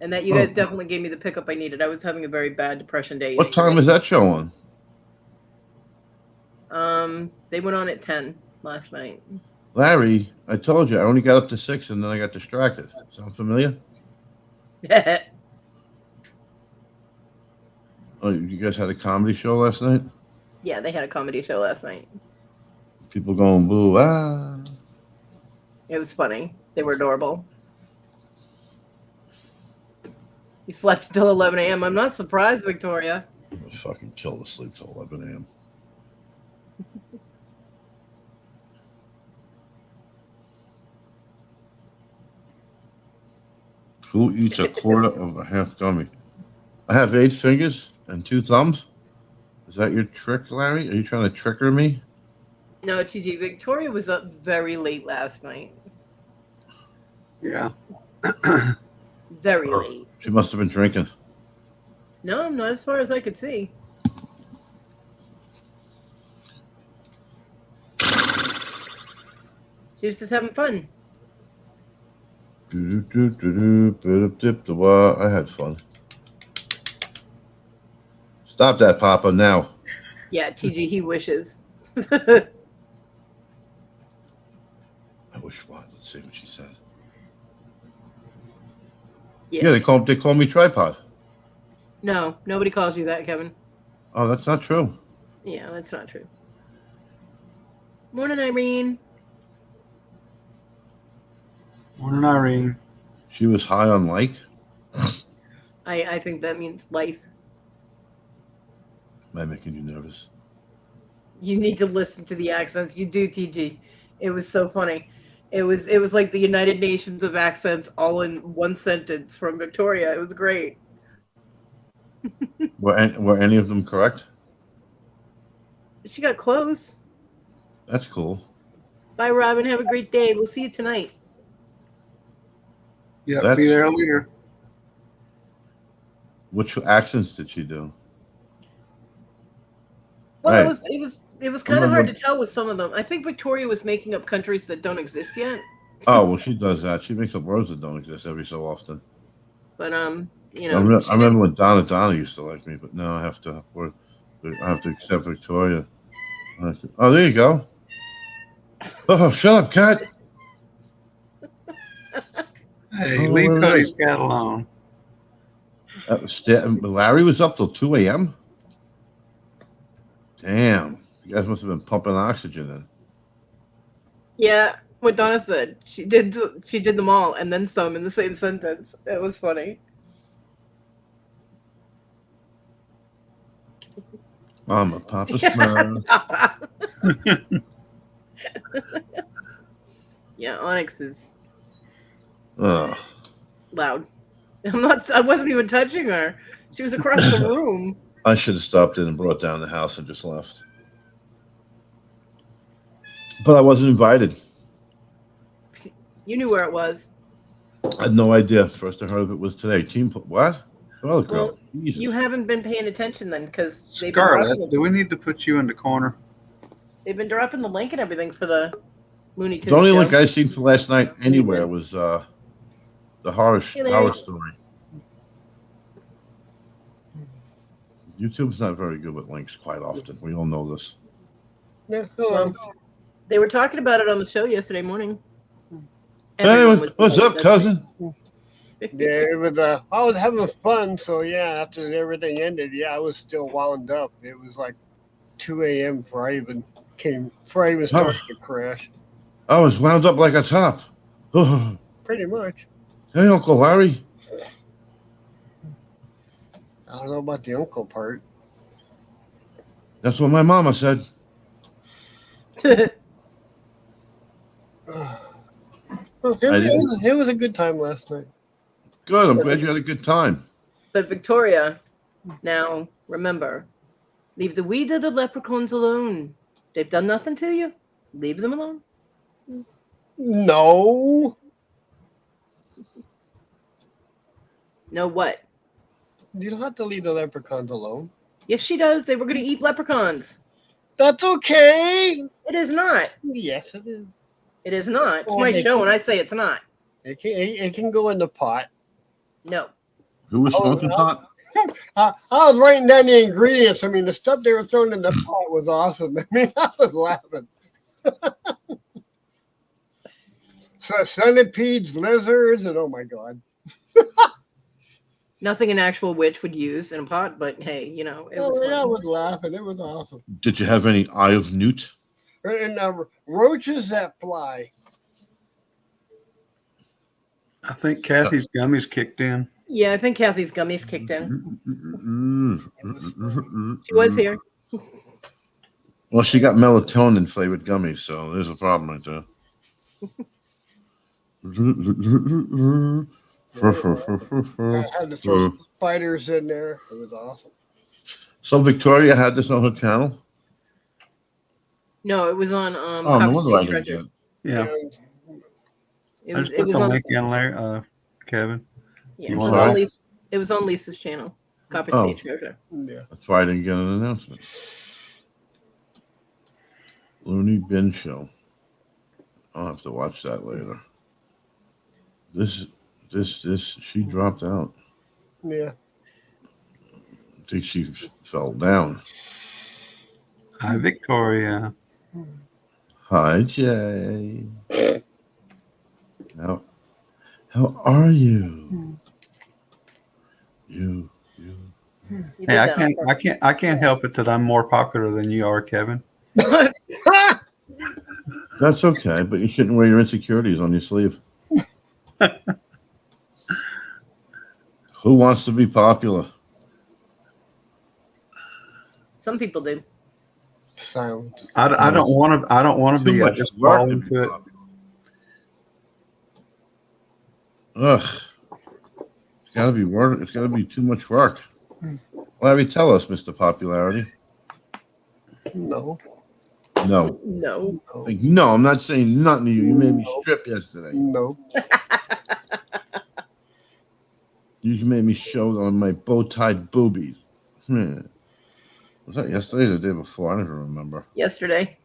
And that you guys definitely gave me the pickup I needed. I was having a very bad depression day. What time is that show on? They went on at 10 last night. Larry, I told you, I only got up to 6 and then I got distracted. Sound familiar? Oh, you guys had a comedy show last night? Yeah, they had a comedy show last night. People going boo, ah. It was funny. They were adorable. You slept until 11 a.m. I'm not surprised, Victoria. I'm gonna fucking kill the sleep till 11 a.m. Who eats a quarter of a half gummy? I have 8 fingers and 2 thumbs. Is that your trick, Larry? Are you trying to trigger me? No, TG, Victoria was up very late last night. Yeah. Very late. She must have been drinking. No, not as far as I could see. She was just having fun. I had fun. Stop that, Papa, now. Yeah, TG, he wishes. I wish what? Let's see what she said. Yeah, they call me tripod. No, nobody calls you that, Kevin. Oh, that's not true. Yeah, that's not true. Morning, Irene. Morning, Irene. She was high on like. I think that means life. Am I making you nervous? You need to listen to the accents. You do, TG. It was so funny. It was like the United Nations of accents all in one sentence from Victoria. It was great. Were any of them correct? She got close. That's cool. Bye, Robin. Have a great day. We'll see you tonight. Yeah, be there later. Which accents did she do? Well, Right. it was kind of hard to tell with some of them. I think Victoria was making up countries that don't exist yet. Oh, well, she does that. She makes up words that don't exist every so often. But you I know, remember when Donna used to like me, but now I have to accept Victoria. Oh, there you go. Oh, shut up, cat. Hey, Oh, leave wait, Cody's cat alone. Larry was up till 2 a.m. Damn. You guys must have been pumping oxygen then. Yeah, what Donna said. She did them all and then some in the same sentence. It was funny. I'm a Papa Smurf. Yeah, Onyx is Ugh. loud. I wasn't even touching her. She was across the room. I should have stopped in and brought down the house and just left. But I wasn't invited. You knew where it was. I had no idea. First I heard of it was today. What? Oh, girl. Well, Jesus. you haven't been paying attention then, because they've been Scarlett, do we need to put you in the corner? dropping the link and everything for the Looney Tunes The only show. link I seen for last night anywhere was the horror story. YouTube's not very good with links quite often. We all know this. Yeah, hello. They were talking about it on the show yesterday morning. Hey, Everyone was what's up, cousin? Yeah, it was. I was having fun, so yeah. After everything ended, yeah, I was still wound up. It was like 2 a.m. before I even started to crash. I was wound up like a top. Hey, Pretty much. Uncle Larry. I don't know about the uncle part. That's what my mama said. Well, it was a good time last night. Good. I'm glad you had a good time. But Victoria, now remember, leave the weed of the leprechauns alone. They've done nothing to you. Leave them alone. No. No what? You don't have to leave the leprechauns alone. Yes, she does. They were going to eat leprechauns. That's okay. It is not. Yes, it is. It is not. It's Oh, my they show, can- and I say it's not. It can go in the pot. No. Who was smoking pot? I was writing down the ingredients. I mean, the stuff they were throwing in the pot was awesome. I mean, I was laughing. So centipedes, lizards, and oh my god. Nothing an actual witch would use in a pot, but hey, you know, it was I fun. was laughing. It was awesome. Did you have any eye of newt? And roaches that fly. I think Kathy's gummies kicked in. Yeah, I think Kathy's gummies kicked in. She She was here. Well, she got melatonin flavored gummies, so there's a problem right there. I had to throw some spiders in there. It was awesome. So Victoria had this on her channel? No, it was on Oh, no Copper wonder I State didn't Treasure. get it. Yeah. And It I was just it put was the on link in there, Kevin. yeah, You it want was on that? it was on Lisa's channel. Copper Oh. State Treasure. yeah. That's why I didn't get an announcement. Looney Bin Show. I'll have to watch that later. This, she dropped out. Yeah. I think she fell down. Hi, Victoria. Hi, Jay. How are you? You. You Hey, did I that on I can't help it that I'm more popular than you are, Kevin. purpose. That's okay, but you shouldn't wear your insecurities on your sleeve. Who wants to be popular? Some people do. Silence. I don't want to. I don't want to Too be. I much just work fall to be into it. popular. Ugh. It's got to be work. It's got to be too much work. Larry, tell us, Mr. Popularity. No. No. No. No. Like, no, I'm not saying nothing to you. You made me strip yesterday. No. You made me show on my bow-tied boobies. Was that yesterday or the day before? I don't even remember. Yesterday.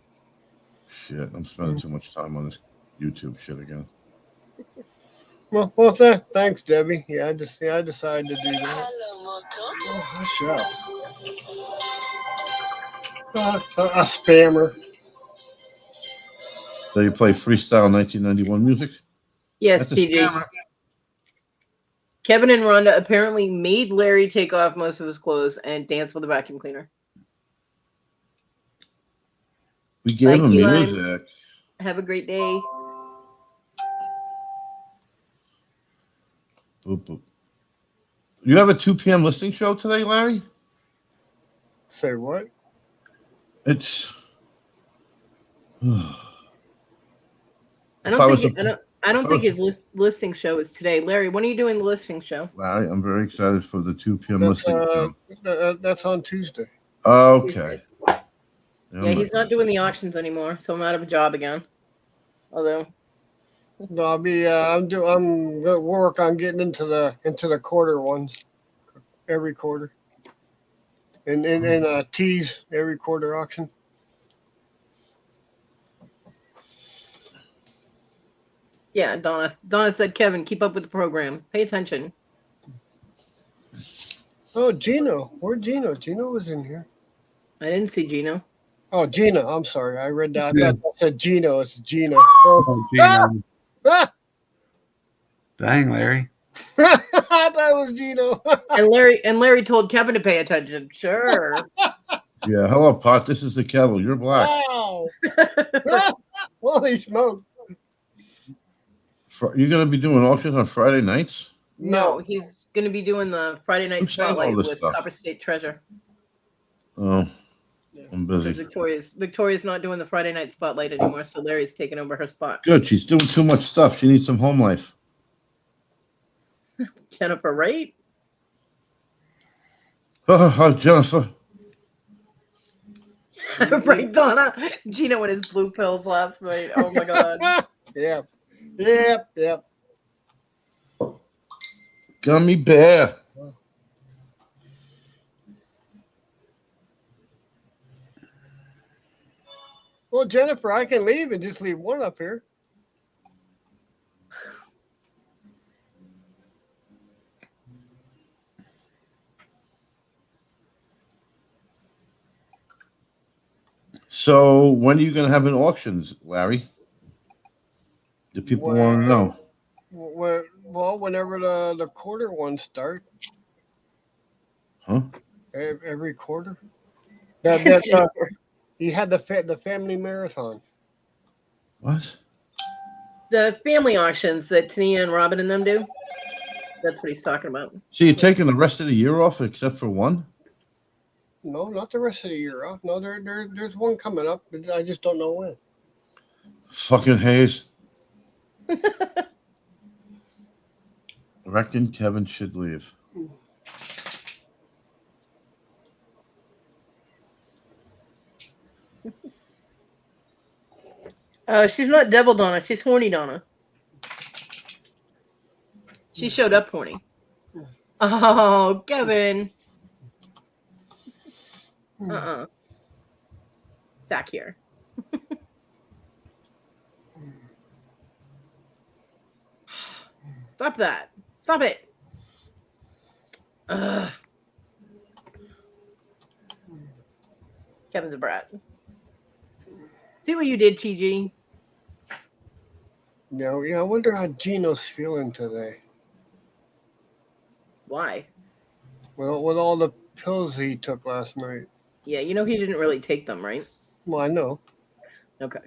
Shit, I'm spending too much time on this YouTube shit again. Well, thanks, Debbie. Yeah, I decided to do that. Oh, hush up. A spammer. So you play freestyle 1991 music? Yes, That's a TG. scammer. Kevin and Rhonda apparently made Larry take off most of his clothes and dance with a vacuum cleaner. We gave Bye, him key lime. music. Have a great day. Boop, boop. You have a 2 p.m. listing show today, Larry? Say what? It's. I If don't I think was it, I don't if I think was- his listing show is today. Larry, when are you doing the listing show? Larry, I'm very excited for the 2 p.m. That's listing show. that's on Tuesday. Okay. Tuesdays. I'm Yeah, not he's not doing the auctions anymore, so I'm out of a job again. Although, No, I'm gonna work on getting into the quarter ones every quarter. And tease every quarter auction. yeah, Donna said, Kevin, keep up with the program. Pay attention. Oh, Gino. Where'd Gino? Gino was in here. I didn't see Gino. Oh, Gina. I'm sorry. I read that. I Yeah. thought that said Gino. It's Gina. Oh, Gino. Ah! Dang, Larry. I thought it was Gino. And Larry told Kevin to pay attention. Sure. Yeah, hello, Pot. This is the Kettle. You're black. Wow. Holy smokes. You're going to be doing auctions on Friday nights? No, he's going to be doing the Friday night Who's saying all spotlight this with stuff? Copper State Treasure. Oh, I'm Because busy. Victoria's not doing the Friday night spotlight anymore, so Larry's taking over her spot. Good. She's doing too much stuff. She needs some home life. Jennifer, right? Jennifer. Right, Donna. Gino and his blue pills last night. Oh my god. Yep. Gummy bear. Well, Jennifer, I can leave and just leave one up here. So when are you going to have an auctions, Larry? Do people want to know? Well, whenever the quarter ones start. Huh? Every quarter. That he had the family marathon. What? The family auctions that Tania and Robin and them do. That's what he's talking about. So you're taking the rest of the year off except for one? No, not the rest of the year off. No, there's one coming up, but I just don't know when. Fucking Hayes. I reckon Kevin should leave. She's not Devil Donna. She's Horny Donna. She showed up horny. Oh, Kevin. Back here. Stop that. Stop it. Ugh. Kevin's a brat. See what you did, TG? Yeah, I wonder how Gino's feeling today. Why? With all the pills he took last night. Yeah, you know he didn't really take them, right? Well, I know. Okay.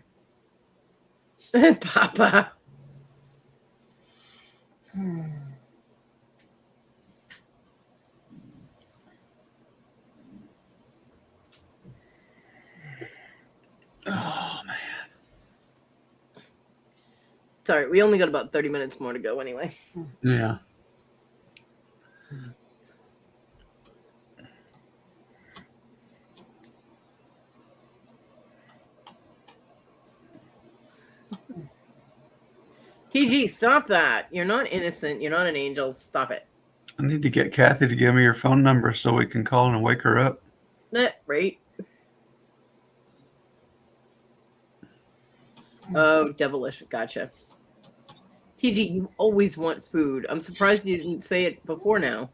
Papa. Oh, man. Sorry, we only got about 30 minutes more to go anyway. Yeah. TG, stop that. You're not innocent. You're not an angel. Stop it. I need to get Kathy to give me her phone number so we can call and wake her up. Right? Oh, devilish. Gotcha. TG, you always want food. I'm surprised you didn't say it before now.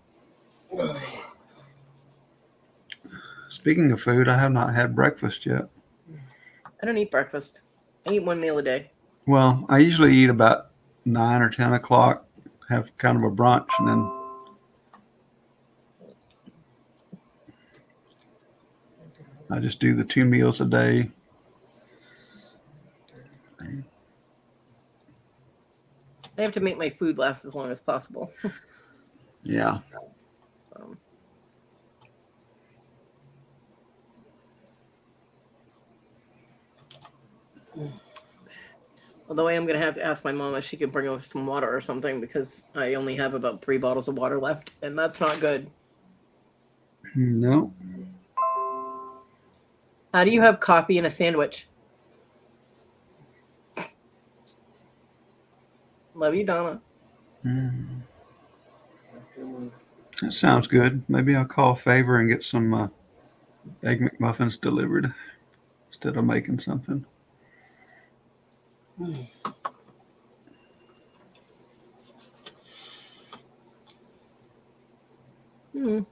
Speaking of food, I have not had breakfast yet. I don't eat breakfast. I eat one meal a day. Well, I usually eat about 9 or 10 o'clock, have kind of a brunch, and then I just do the 2 meals a day. I have to make my food last as long as possible. Yeah. Um, although I am going to have to ask my mom if she can bring over some water or something because I only have about 3 bottles of water left, and that's not good. No. How do you have coffee and a sandwich? Love you, Donna. Mm. That sounds good. Maybe I'll call Favor and get some Egg McMuffins delivered instead of making something. Mm.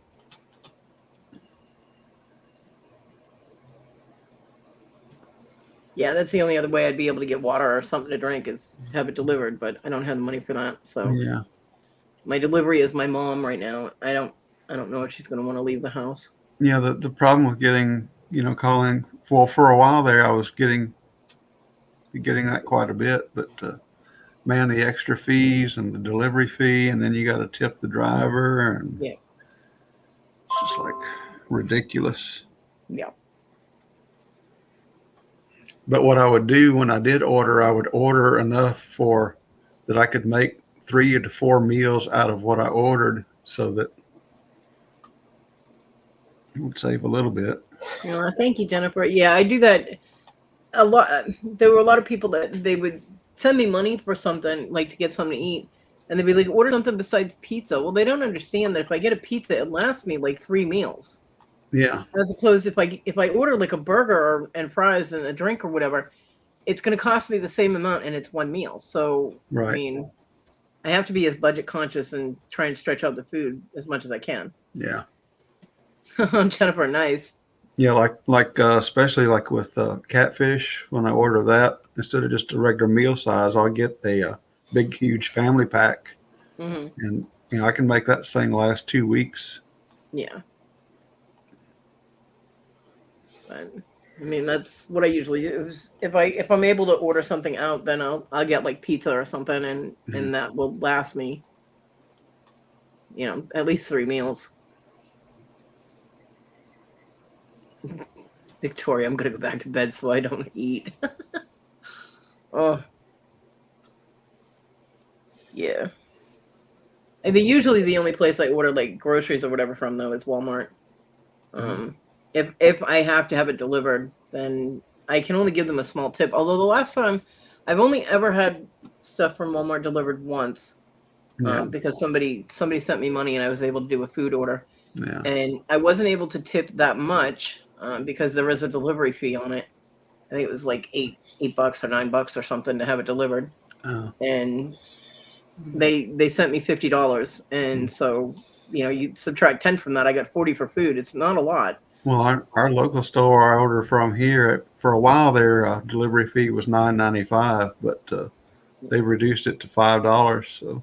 Yeah, that's the only other way I'd be able to get water or something to drink is have it delivered, but I don't have the money for that. So Yeah. my delivery is my mom right now. I don't know if she's going to want to leave the house. Yeah, the problem with getting, calling, well, for a while there, I was getting that quite a bit, but man, the extra fees and the delivery fee, and then you got to tip the driver, and Yeah. it's just like ridiculous. Yeah. But what I would do when I did order, I would order enough for that I could make 3 to 4 meals out of what I ordered, so that it would save a little bit. Thank you, Jennifer. Yeah, I do that a lot. There were a lot of people that they would send me money for something, like to get something to eat, and they'd be like, order something besides pizza. Well, they don't understand that if I get a pizza, it lasts me like 3 meals. Yeah. As opposed if I order like a burger and fries and a drink or whatever, it's going to cost me the same amount and it's 1 meal. So, Right. I mean, I have to be as budget conscious and try and stretch out the food as much as I can. Yeah. Jennifer, nice. Yeah, like especially like with catfish, when I order that, instead of just a regular meal size, I'll get a big, huge family pack, Hmm. and I can make that thing last 2 weeks. Yeah. But, I mean, that's what I usually do. If I'm able to order something out, then I'll get like pizza or something, and that will last me, at least 3 meals. Victoria, I'm gonna go back to bed so I don't eat. Oh, yeah. And usually the only place I order like groceries or whatever from though is Walmart. If I have to have it delivered, then I can only give them a small tip. Although the last time, I've only ever had stuff from Walmart delivered once, Yeah. because somebody sent me money and I was able to do a food order, Yeah. and I wasn't able to tip that much because there was a delivery fee on it. I think it was like $8 or $9 or something to have it delivered, Oh. and they sent me $50, and so you subtract 10 from that, I got 40 for food. It's not a lot. Well, our local store I order from here, for a while their delivery fee was $9.95, but they reduced it to $5. So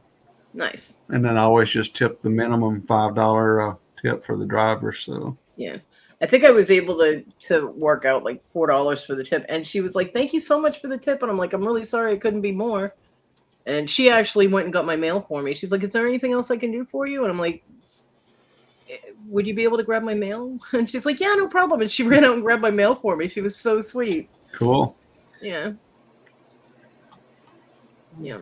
Nice. and then I always just tip the minimum $5 tip for the driver. So Yeah, I think I was able to work out like $4 for the tip, and she was like, "Thank you so much for the tip," and I'm like, "I'm really sorry, it couldn't be more." And she actually went and got my mail for me. She's like, "Is there anything else I can do for you?" And I'm like, "Would you be able to grab my mail?" And she's like, "Yeah, no problem." And she ran out and grabbed my mail for me. She was so sweet. cool. Yeah. Yeah.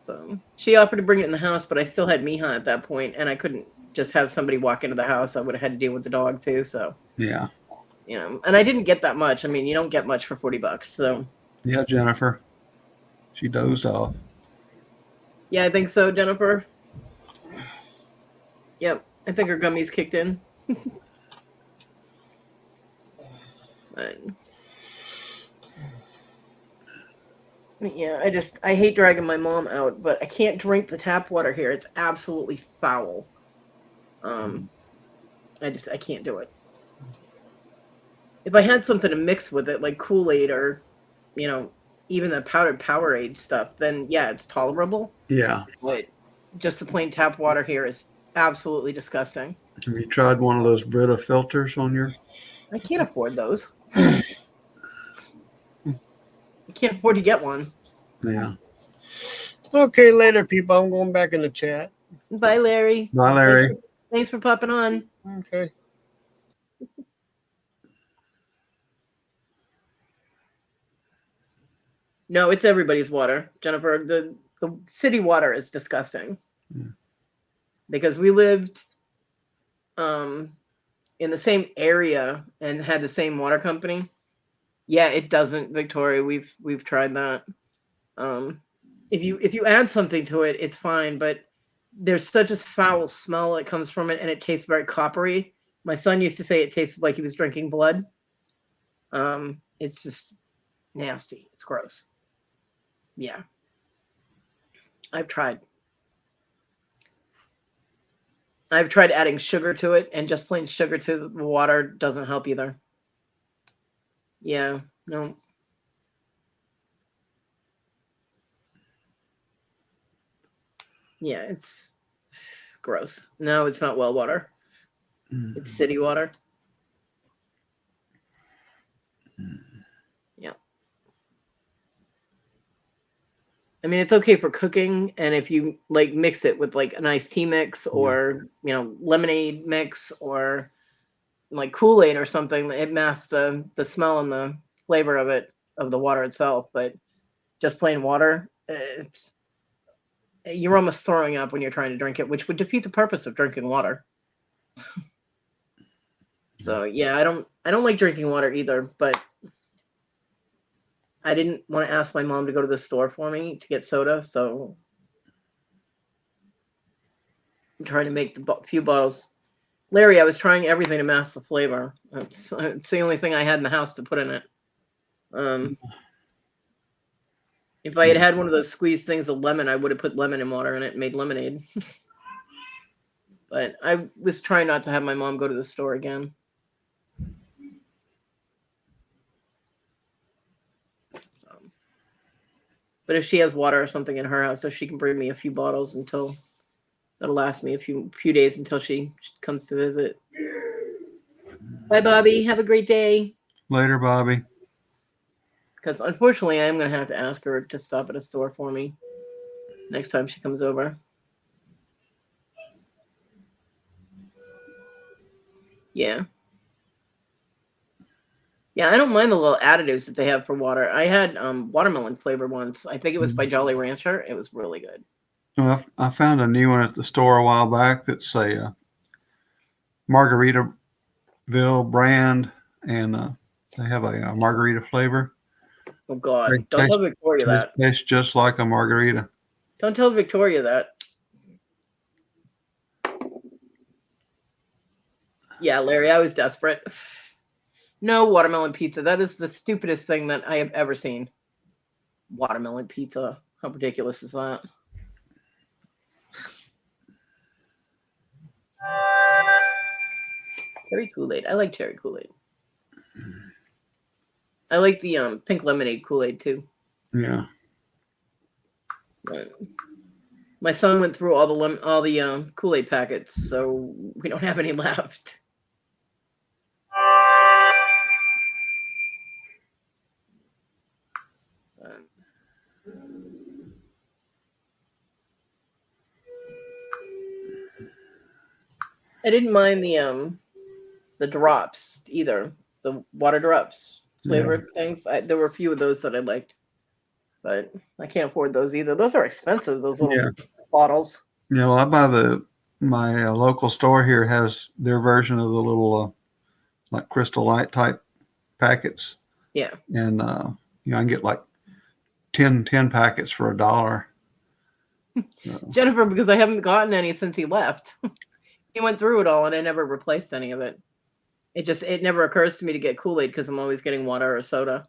So she offered to bring it in the house, but I still had Miha at that point, and I couldn't just have somebody walk into the house. I would have had to deal with the dog too. So Yeah. and I didn't get that much. I mean, you don't get much for $40. So Yeah, Jennifer. She dozed off. yeah, I think so, Jennifer. Yep, I think her gummies kicked in. But yeah, I hate dragging my mom out, but I can't drink the tap water here. It's absolutely foul. I can't do it. If I had something to mix with it, like Kool-Aid or, even the powdered Powerade stuff, then yeah, it's tolerable. Yeah. But just the plain tap water here is absolutely disgusting. Have you tried one of those Brita filters on your? I can't afford those. I can't afford to get one. Yeah. Okay, later, people. I'm going back in the chat. Bye, Larry. Bye, Larry. Thanks for popping on. Okay. No, it's everybody's water, Jennifer. The city water is disgusting. Yeah. Because we lived in the same area and had the same water company. Yeah, it doesn't, Victoria. We've tried that. If you add something to it, it's fine, but there's such a foul smell that comes from it, and it tastes very coppery. My son used to say it tasted like he was drinking blood. It's just nasty. It's gross. Yeah, I've tried. I've tried adding sugar to it, and just plain sugar to the water doesn't help either. Yeah, no. Yeah, it's gross. No, it's not well water. It's city water. Yeah. I mean, it's okay for cooking, and if you like mix it with like an iced tea mix or lemonade mix or like Kool-Aid or something, it masks the smell and the flavor of the water itself. But just plain water, you're almost throwing up when you're trying to drink it, which would defeat the purpose of drinking water. So yeah, I don't like drinking water either, but I didn't want to ask my mom to go to the store for me to get soda, so I'm trying to make the few bottles. Larry, I was trying everything to mask the flavor. It's the only thing I had in the house to put in it. If I had had one of those squeezed things of lemon, I would have put lemon and water in it and made lemonade. But I was trying not to have my mom go to the store again. But if she has water or something in her house, if she can bring me a few bottles until that'll last me a few days until she comes to visit. Bye, Bobby. Have a great day. Later, Bobby. Because unfortunately, I'm going to have to ask her to stop at a store for me next time she comes over. Yeah. Yeah, I don't mind the little additives that they have for water. I had watermelon flavor once. I think it was by Jolly Rancher. It was really good. Well, I found a new one at the store a while back that's a Margaritaville brand, and they have a margarita flavor. Oh, God. Don't tell Victoria that. Tastes just like a margarita. Don't tell Victoria that. Yeah, Larry, I was desperate. No watermelon pizza. That is the stupidest thing that I have ever seen. Watermelon pizza. How ridiculous is that? Cherry Kool-Aid. I like cherry Kool-Aid. I like the pink lemonade Kool-Aid too. Yeah. But my son went through all the Kool-Aid packets, so we don't have any left. I didn't mind the drops either. The water drops flavored things. There were a few of those that I liked, but I can't afford those either. Those are expensive. Those little bottles. Yeah, well, I buy my local store here has their version of the little like Crystal Light type packets. Yeah. And I can get like 10 packets for $1. Jennifer, because I haven't gotten any since he left. He went through it all, and I never replaced any of it. It never occurs to me to get Kool-Aid because I'm always getting water or soda.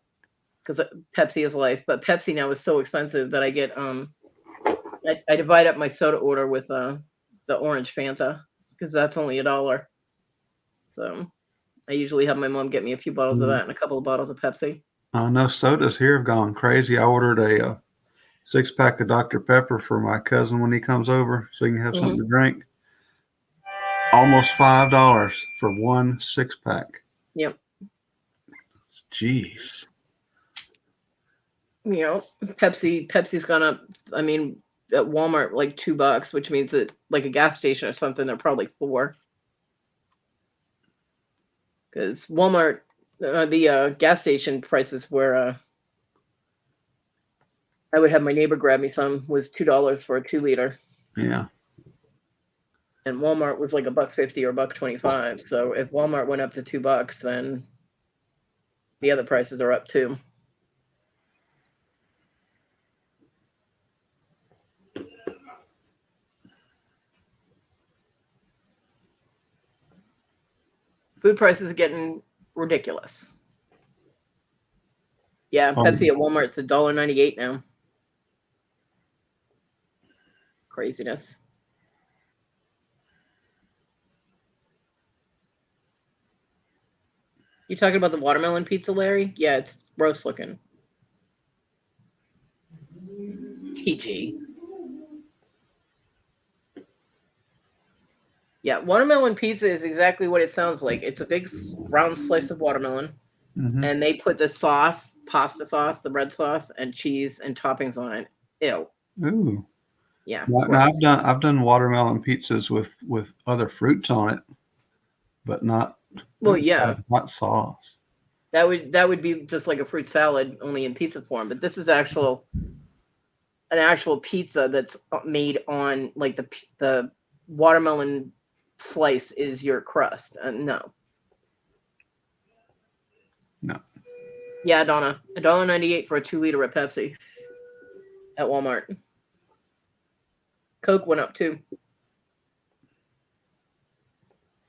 Because Pepsi is life, but Pepsi now is so expensive that I get I divide up my soda order with the orange Fanta because that's only $1. So I usually have my mom get me a few bottles of that and a couple of bottles of Pepsi. I know sodas here have gone crazy. I ordered a 6-pack of Dr. Pepper for my cousin when he comes over so he can have something to drink. Almost $5 for one 6-pack. Yep. Jeez. Pepsi's gone up. I mean, at Walmart like $2, which means that like a gas station or something, they're probably $4. Because Walmart, the gas station prices where I would have my neighbor grab me some was $2 for a 2 liter, Yeah. and Walmart was like $1.50 or $1.25. So if Walmart went up to $2, then the other prices are up too. Food prices are getting ridiculous. Yeah, Pepsi at Walmart's $1.98 now. Craziness. You talking about the watermelon pizza, Larry? Yeah, it's gross looking. TG. Yeah, watermelon pizza is exactly what it sounds like. It's a big round slice of watermelon, and they put the sauce, pasta sauce, the red sauce, and cheese and toppings on it. Ew. Ooh. Yeah. Now I've done watermelon pizzas with other fruits on it, but not not sauce. That would be just like a fruit salad, only in pizza form. But this is an actual pizza that's made on like the watermelon slice is your crust. No. Yeah, Donna, $1.98 for a 2 liter of Pepsi at Walmart. Coke went up too.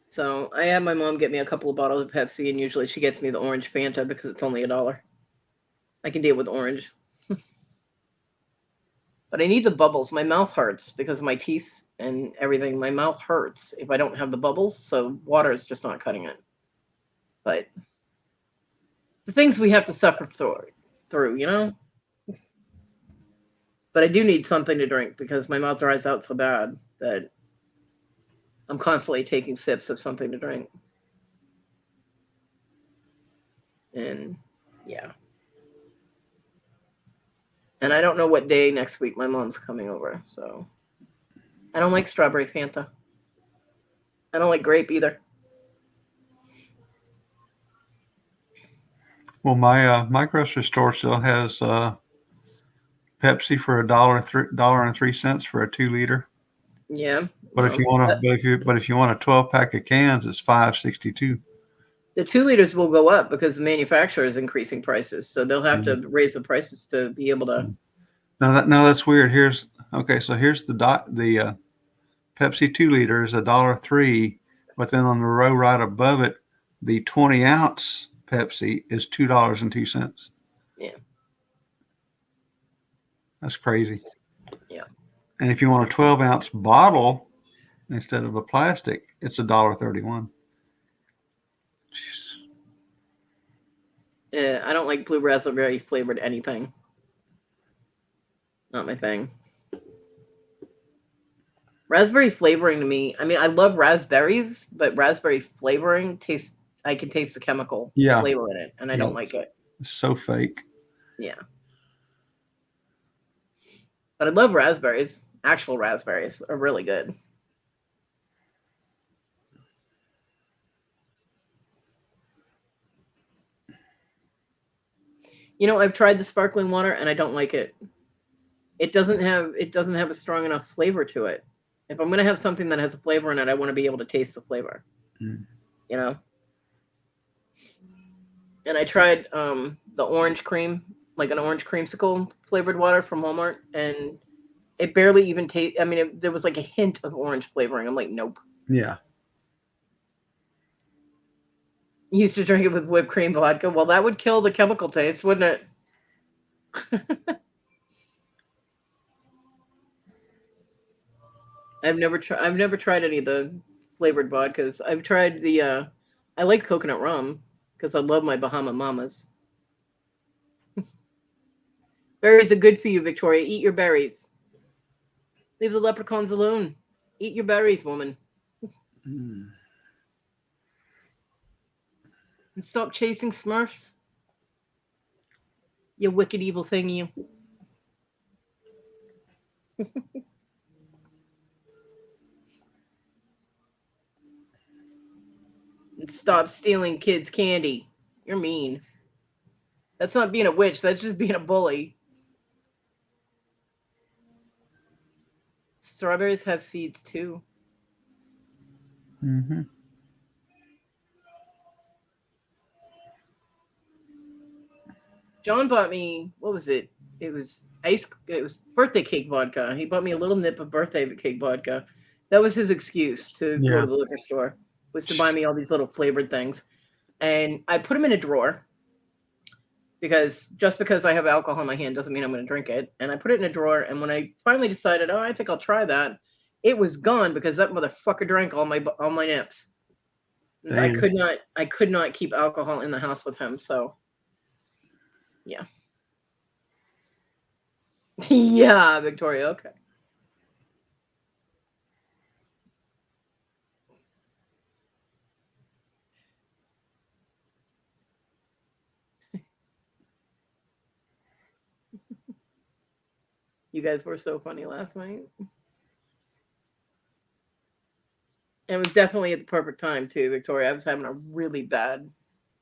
So I had my mom get me a couple of bottles of Pepsi, and usually she gets me the orange Fanta because it's only $1. I can deal with orange. But I need the bubbles. My mouth hurts because of my teeth and everything. My mouth hurts if I don't have the bubbles, so water is just not cutting it. But the things we have to suffer through, you know? But I do need something to drink because my mouth dries out so bad that I'm constantly taking sips of something to drink. And yeah. And I don't know what day next week my mom's coming over, so I don't like strawberry Fanta. I don't like grape either. Well, my grocery store still has Pepsi for $1.03 for a 2 liter. Yeah. But if you want a 12 pack of cans, it's $5.62. The 2 liters will go up because the manufacturer is increasing prices, so they'll have to raise the prices to be able to. Now that's weird. Here's the Pepsi 2 liter is $1.03, but then on the row right above it, the 20-ounce Pepsi is $2.02. Yeah. That's crazy. Yeah. And if you want a 12-ounce bottle instead of a plastic, it's $1.31. I don't like blue raspberry flavored anything. Not my thing. Raspberry flavoring to me, I mean, I love raspberries, but raspberry flavoring I can taste the chemical flavor in it, and I don't like it. It's so fake. Yeah. But I love raspberries. Actual raspberries are really good. You know, I've tried the sparkling water and I don't like it. It doesn't have a strong enough flavor to it. If I'm going to have something that has a flavor in it, I want to be able to taste the flavor. You know? And I tried the orange cream, like an orange creamsicle flavored water from Walmart, and it barely even there was like a hint of orange flavoring. I'm like, nope. Yeah. You used to drink it with whipped cream vodka. Well, that would kill the chemical taste, wouldn't it? I've never tried any of the flavored vodkas. I've tried I like coconut rum because I love my Bahama Mamas. Berries are good for you, Victoria. Eat your berries. Leave the leprechauns alone. Eat your berries, woman. And stop chasing Smurfs. You wicked evil thing, you. And stop stealing kids' candy. You're mean. That's not being a witch. That's just being a bully. Strawberries have seeds too. Mm-hmm. John bought me, what was it? It was birthday cake vodka. He bought me a little nip of birthday cake vodka. That was his excuse to go Yeah. to the liquor store, was to buy me all these little flavored things. And I put them in a drawer because just because I have alcohol in my hand doesn't mean I'm going to drink it. And I put it in a drawer. And when I finally decided, oh, I think I'll try that, it was gone because that motherfucker drank all my nips. I Damn. could not keep alcohol in the house with him. So, yeah. Yeah, Victoria. Okay. You guys were so funny last night. And it was definitely at the perfect time too, Victoria. I was having a really bad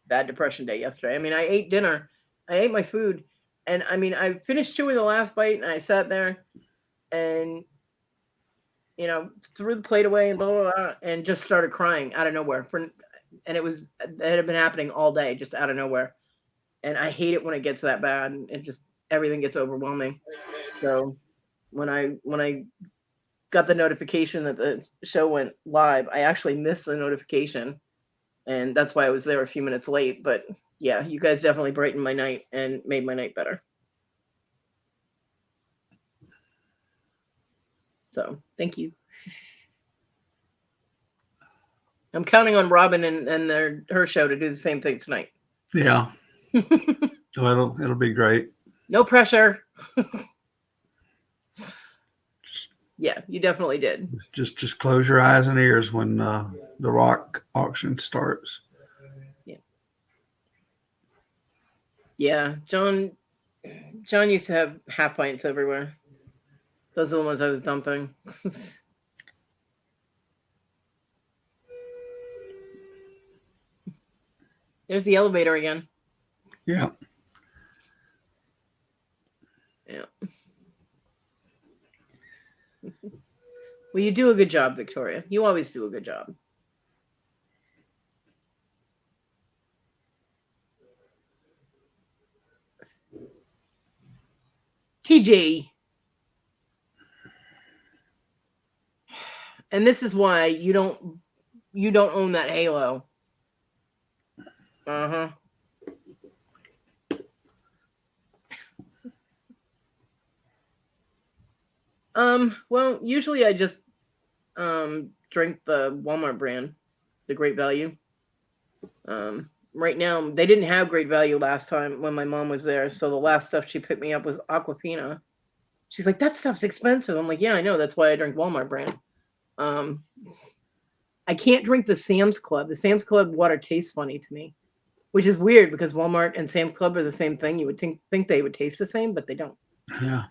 depression day yesterday. I mean, I ate dinner, I ate my food, and I mean, I finished chewing the last bite, and I sat there, and threw the plate away and blah blah blah, and just started crying out of nowhere. And it had been happening all day, just out of nowhere. And I hate it when it gets that bad. It just everything gets overwhelming. So when I got the notification that the show went live, I actually missed the notification, and that's why I was there a few minutes late. But yeah, you guys definitely brightened my night and made my night better. So thank you. I'm counting on Robin and her show to do the same thing tonight. Yeah. So it'll be great. No pressure. Yeah, you definitely did. Just close your eyes and ears when the rock auction starts. Yeah, John used to have half pints everywhere. Those are the ones I was dumping. There's the elevator again. Yeah. Yeah. Well, you do a good job, Victoria. You always do a good job. TJ. And this is why you don't own that Halo. Uh-huh. Well, usually I just drink the Walmart brand, the Great Value. Right now they didn't have Great Value last time when my mom was there, so the last stuff she picked me up was Aquafina. She's like, that stuff's expensive. I'm like, yeah, I know. That's why I drink Walmart brand. I can't drink the Sam's Club. The Sam's Club water tastes funny to me, which is weird because Walmart and Sam's Club are the same thing. You would think they would taste the same, but they don't. Yeah.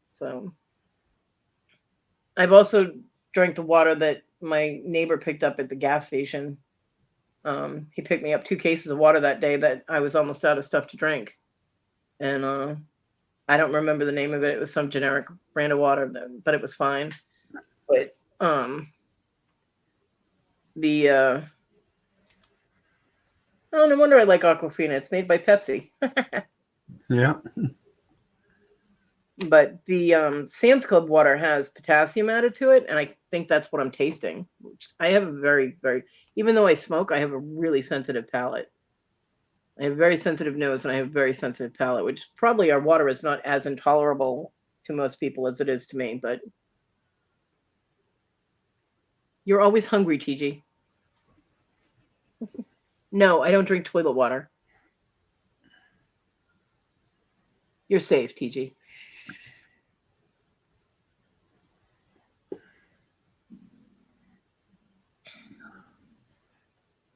So I've also drank the water that my neighbor picked up at the gas station. He picked me up 2 cases of water that day that I was almost out of stuff to drink. And I don't remember the name of it. It was some generic brand of water, but it was fine. But no wonder I like Aquafina. It's made by Pepsi. Yeah. But the Sam's Club water has potassium added to it, and I think that's what I'm tasting. I have a very, very, even though I smoke, I have a really sensitive palate. I have a very sensitive nose, and I have a very sensitive palate, which probably our water is not as intolerable to most people as it is to me. But you're always hungry, TG. No, I don't drink toilet water. You're safe, TG.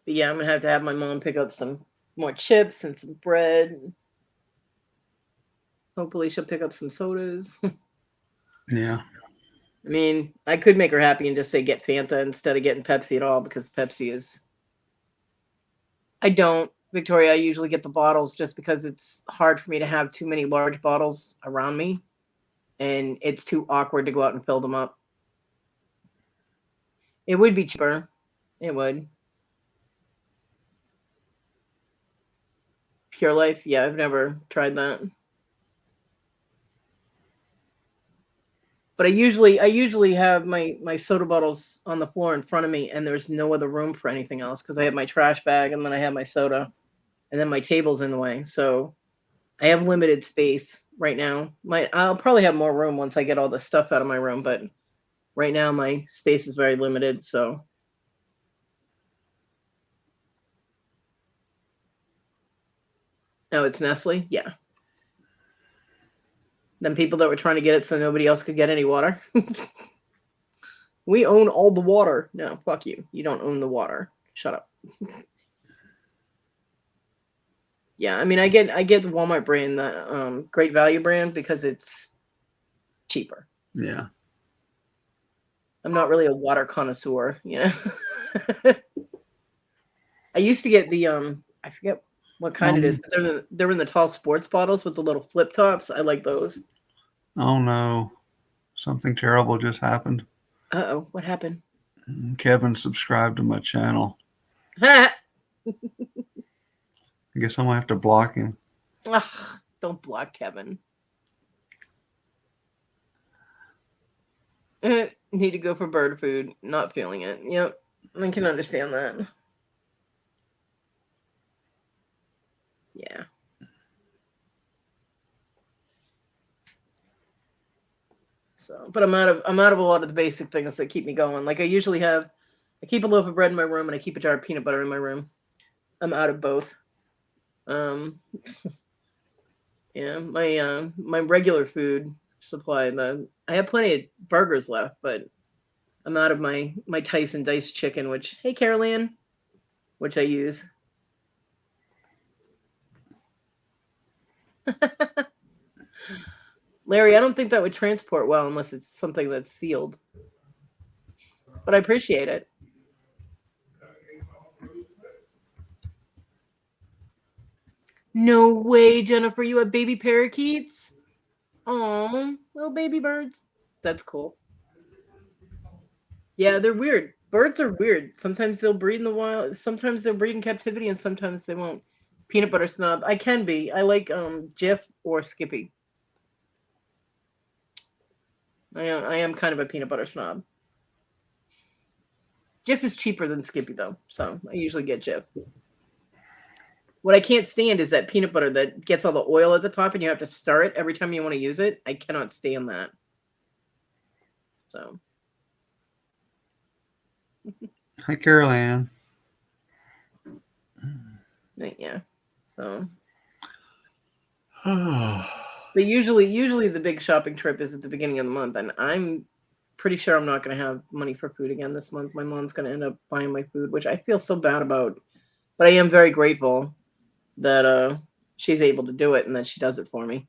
But yeah, I'm gonna have to have my mom pick up some more chips and some bread. Hopefully she'll pick up some sodas. Yeah. I mean, I could make her happy and just say get Fanta instead of getting Pepsi at all, because Pepsi is. I don't, Victoria. I usually get the bottles just because it's hard for me to have too many large bottles around me, and it's too awkward to go out and fill them up. It would be cheaper. It would. Pure Life. Yeah, I've never tried that. But I usually have my soda bottles on the floor in front of me, and there's no other room for anything else because I have my trash bag, and then I have my soda, and then my table's in the way. So I have limited space right now. I'll probably have more room once I get all the stuff out of my room, but right now my space is very limited. So it's Nestle. Yeah. Then people that were trying to get it so nobody else could get any water. We own all the water. No, fuck you. You don't own the water. Shut up. Yeah, I mean, I get the Walmart brand, the Great Value brand, because it's cheaper. Yeah. I'm not really a water connoisseur, you know. I used to get the I forget what kind it is, but they're in the tall sports bottles with the little flip tops. I like those. Oh no. Something terrible just happened. Uh-oh, what happened? Kevin subscribed to my channel. Ugh, I guess I'm gonna have to block him. don't block Kevin. Need to go for bird food. Not feeling it. Yep, I can understand that. Yeah. So, but I'm out of a lot of the basic things that keep me going. Like I keep a loaf of bread in my room and I keep a jar of peanut butter in my room. I'm out of both. Yeah, my regular food supply. I have plenty of burgers left, but I'm out of my Tyson diced chicken. Which, hey, Caroline, which I use. Larry, I don't think that would transport well unless it's something that's sealed. But I appreciate it. No way, Jennifer, you have baby parakeets? Aw, little baby birds. That's cool. Yeah, they're weird. Birds are weird. Sometimes they'll breed in the wild, sometimes they'll breed in captivity, and sometimes they won't. Peanut butter snob. I can be. I like Jif or Skippy. I am kind of a peanut butter snob. Jif is cheaper than Skippy though, so I usually get Jif. What I can't stand is that peanut butter that gets all the oil at the top and you have to stir it every time you want to use it. I cannot stand that. So. Hi, Carol Ann. Yeah. So. Oh. But usually the big shopping trip is at the beginning of the month, and I'm pretty sure I'm not going to have money for food again this month. My mom's going to end up buying my food, which I feel so bad about. But I am very grateful that she's able to do it and that she does it for me.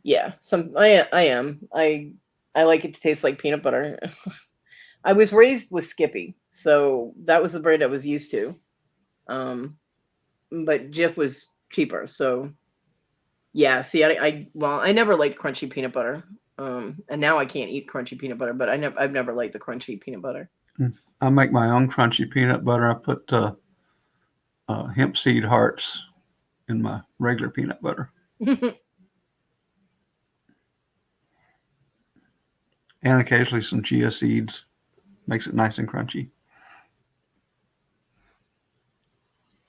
Yeah, I am. I like it to taste like peanut butter. I was raised with Skippy, so that was the brand I was used to. But Jif was cheaper, so yeah. See, I never liked crunchy peanut butter. And now I can't eat crunchy peanut butter, but I've never liked the crunchy peanut butter. I make my own crunchy peanut butter. I put hemp seed hearts in my regular peanut butter. And occasionally some chia seeds. Makes it nice and crunchy.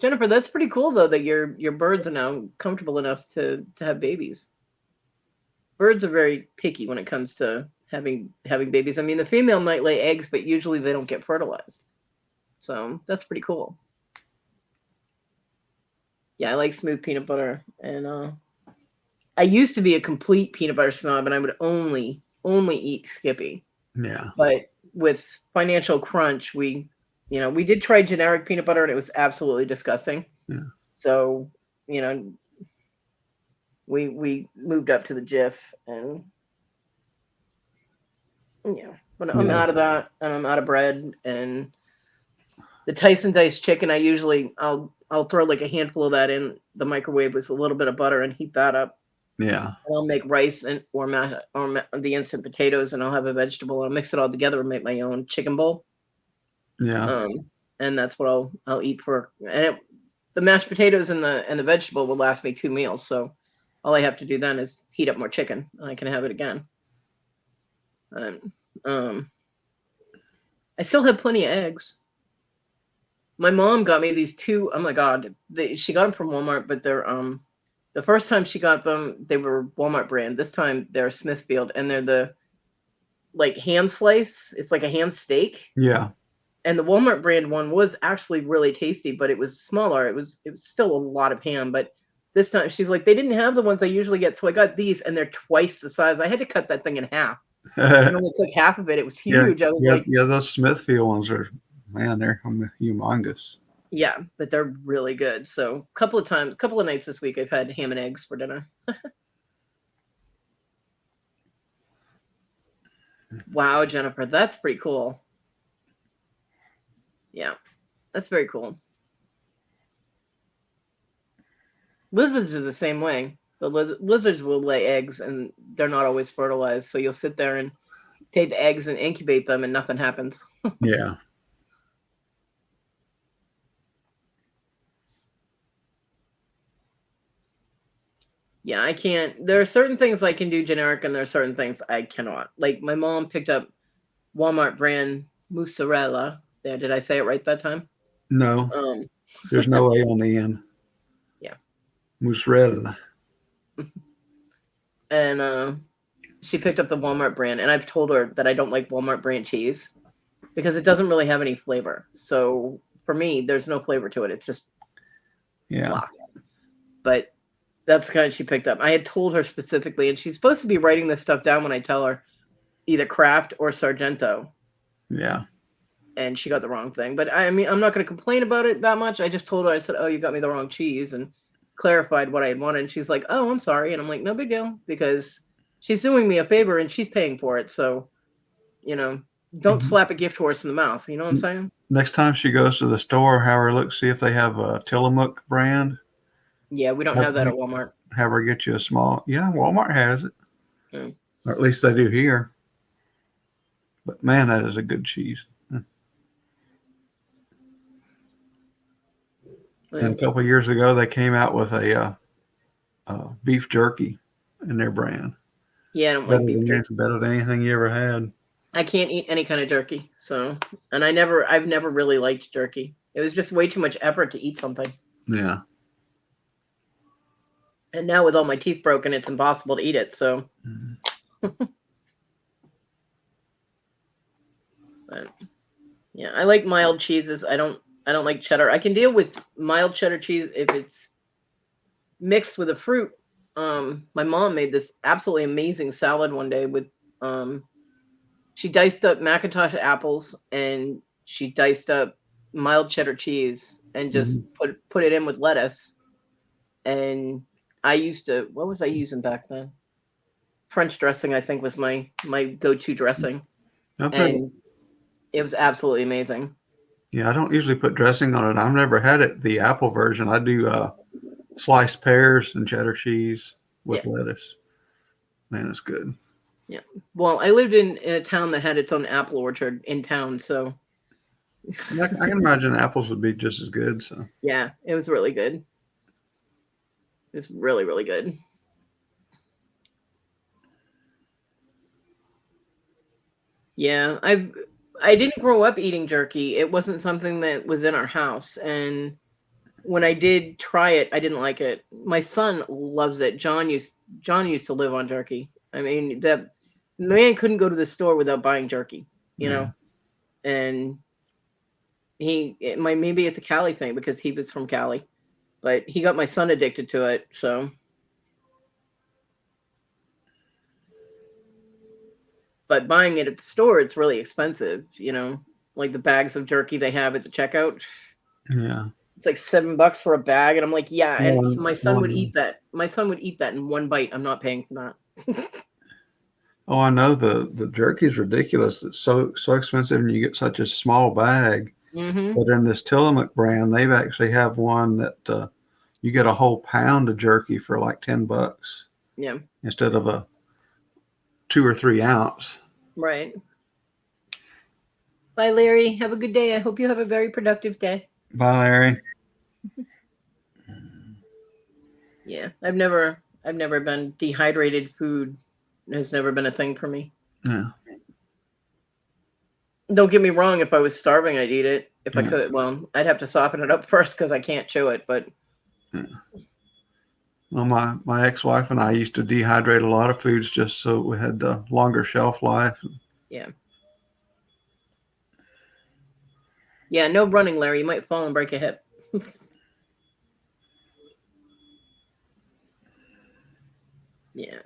Jennifer, that's pretty cool though that your birds are now comfortable enough to have babies. Birds are very picky when it comes to having babies. I mean, the female might lay eggs, but usually they don't get fertilized. So that's pretty cool. Yeah, I like smooth peanut butter, and I used to be a complete peanut butter snob, and I would only eat Skippy. Yeah. But with financial crunch, we did try generic peanut butter, and it was absolutely disgusting. Yeah. So, we moved up to the Jiff, and yeah, but I'm Yeah. out of that, and I'm out of bread, and the Tyson diced chicken. I'll throw like a handful of that in the microwave with a little bit of butter and heat that up. Yeah. And I'll make rice or the instant potatoes, and I'll have a vegetable. I'll mix it all together and make my own chicken bowl. Yeah. And that's what I'll eat for. And the mashed potatoes and the vegetable will last me 2 meals. So all I have to do then is heat up more chicken, and I can have it again. And I still have plenty of eggs. My mom got me these two. Oh my god, she got them from Walmart, but they're the first time she got them, they were Walmart brand. This time they're Smithfield, and they're the like ham slice. It's like a ham steak. Yeah. And the Walmart brand one was actually really tasty, but it was smaller. It was still a lot of ham, but this time she's like, they didn't have the ones I usually get, so I got these, and they're twice the size. I had to cut that thing in half. I only took half of it. It was huge. I was like, yeah, those Smithfield ones are, man, they're humongous. yeah, but they're really good. So a couple of nights this week, I've had ham and eggs for dinner. Wow, Jennifer, that's pretty cool. Yeah, that's very cool. Lizards are the same way. The lizards will lay eggs, and they're not always fertilized. So you'll sit there and take the eggs and incubate them, and nothing happens. Yeah. Yeah, I can't. There are certain things I can do generic, and there are certain things I cannot. Like my mom picked up Walmart brand mozzarella. There, did I say it right that time? No, there's no A on the end. Yeah. Mozzarella. And she picked up the Walmart brand, and I've told her that I don't like Walmart brand cheese because it doesn't really have any flavor. So for me, there's no flavor to it. It's just blah. But that's the kind she picked up. I had told her specifically, and she's supposed to be writing this stuff down when I tell her either Kraft or Sargento. Yeah. And she got the wrong thing. But I mean, I'm not going to complain about it that much. I just told her, I said, oh, you got me the wrong cheese, and clarified what I had wanted. And she's like, oh, I'm sorry. And I'm like, no big deal, because she's doing me a favor and she's paying for it. So, don't slap a gift horse in the mouth. You know what I'm saying? Next time she goes to the store, have her look, see if they have a Tillamook brand. Yeah, we don't have that at Walmart. Have her get you a small. Yeah, Walmart has it. Or at least they do here. But man, that is a good cheese. And a couple of years ago, they came out with a beef jerky in their brand. Yeah, I don't like beef jerky. Better than anything you ever had. I can't eat any kind of jerky. So, and I've never really liked jerky. It was just way too much effort to eat something. Yeah. And now with all my teeth broken, it's impossible to eat it. So, but, yeah, I like mild cheeses. I don't like cheddar. I can deal with mild cheddar cheese if it's mixed with a fruit. My mom made this absolutely amazing salad one day with she diced up Macintosh apples, and she diced up mild cheddar cheese and just put it in with lettuce. And what was I using back then? French dressing, I think, was my go-to dressing. Okay. And it was absolutely amazing. Yeah, I don't usually put dressing on it. I've never had it, the apple version. I do sliced pears and cheddar cheese with lettuce. Man, it's good. Yeah. Well, I lived in a town that had its own apple orchard in town, so. I can imagine apples would be just as good. So. Yeah, it was really good. It's really, really good. Yeah, I didn't grow up eating jerky. It wasn't something that was in our house, and when I did try it, I didn't like it. My son loves it. John used to live on jerky. I mean, that man couldn't go to the store without buying jerky, you know. And maybe it's a Cali thing because he was from Cali, but he got my son addicted to it. So, but buying it at the store, it's really expensive, like the bags of jerky they have at the checkout. Yeah. It's like $7 for a bag. And I'm like, yeah. And my son would eat that my son would eat that in one bite. I'm not paying for that. Oh, I know the jerky is ridiculous. It's so expensive, and you get such a small bag. Mm-hmm. But in this Tillamook brand, they've actually have one that you get a whole pound of jerky for like $10 Yeah. instead of a 2 or 3 ounce. Right. Bye, Larry. Have a good day. I hope you have a very productive day. Bye, Larry. Yeah, I've never been dehydrated. Food has never been a thing for me. Yeah. Don't get me wrong. If I was starving, I'd eat it. If I Yeah. could, well, I'd have to soften it up first because I can't chew it. But Yeah. Well, my ex-wife and I used to dehydrate a lot of foods just so we had a longer shelf life. yeah, yeah, no running, Larry. You might fall and break a hip. Yeah,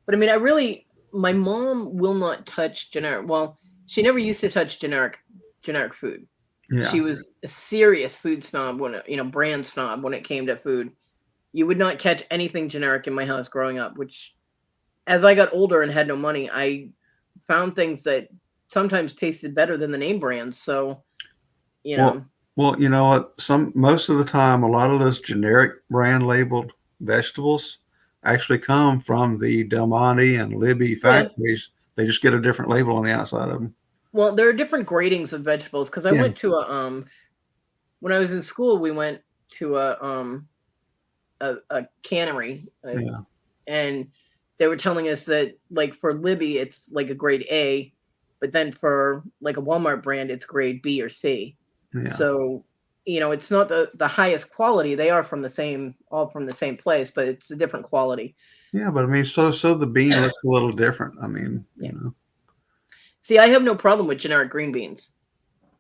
but I mean, my mom will not touch generic. Well, she never used to touch generic food. Yeah. She was a serious food snob brand snob when it came to food. You would not catch anything generic in my house growing up, which as I got older and had no money, I found things that sometimes tasted better than the name brands. So, you know, Well, you know what? Most of the time, a lot of those generic brand labeled vegetables actually come from the Del Monte and Libby oh, yeah. factories. They just get a different label on the outside of them. Well, there are different gradings of vegetables because I Yeah. went to when I was in school, we went to a cannery, Yeah. and they were telling us that like for Libby, it's like a grade A, but then for like a Walmart brand, it's grade B or C. Yeah. So, it's not the highest quality. They are all from the same place, but it's a different quality. Yeah, but I mean, so the bean looks a little different. I mean, Yeah. you know. See, I have no problem with generic green beans,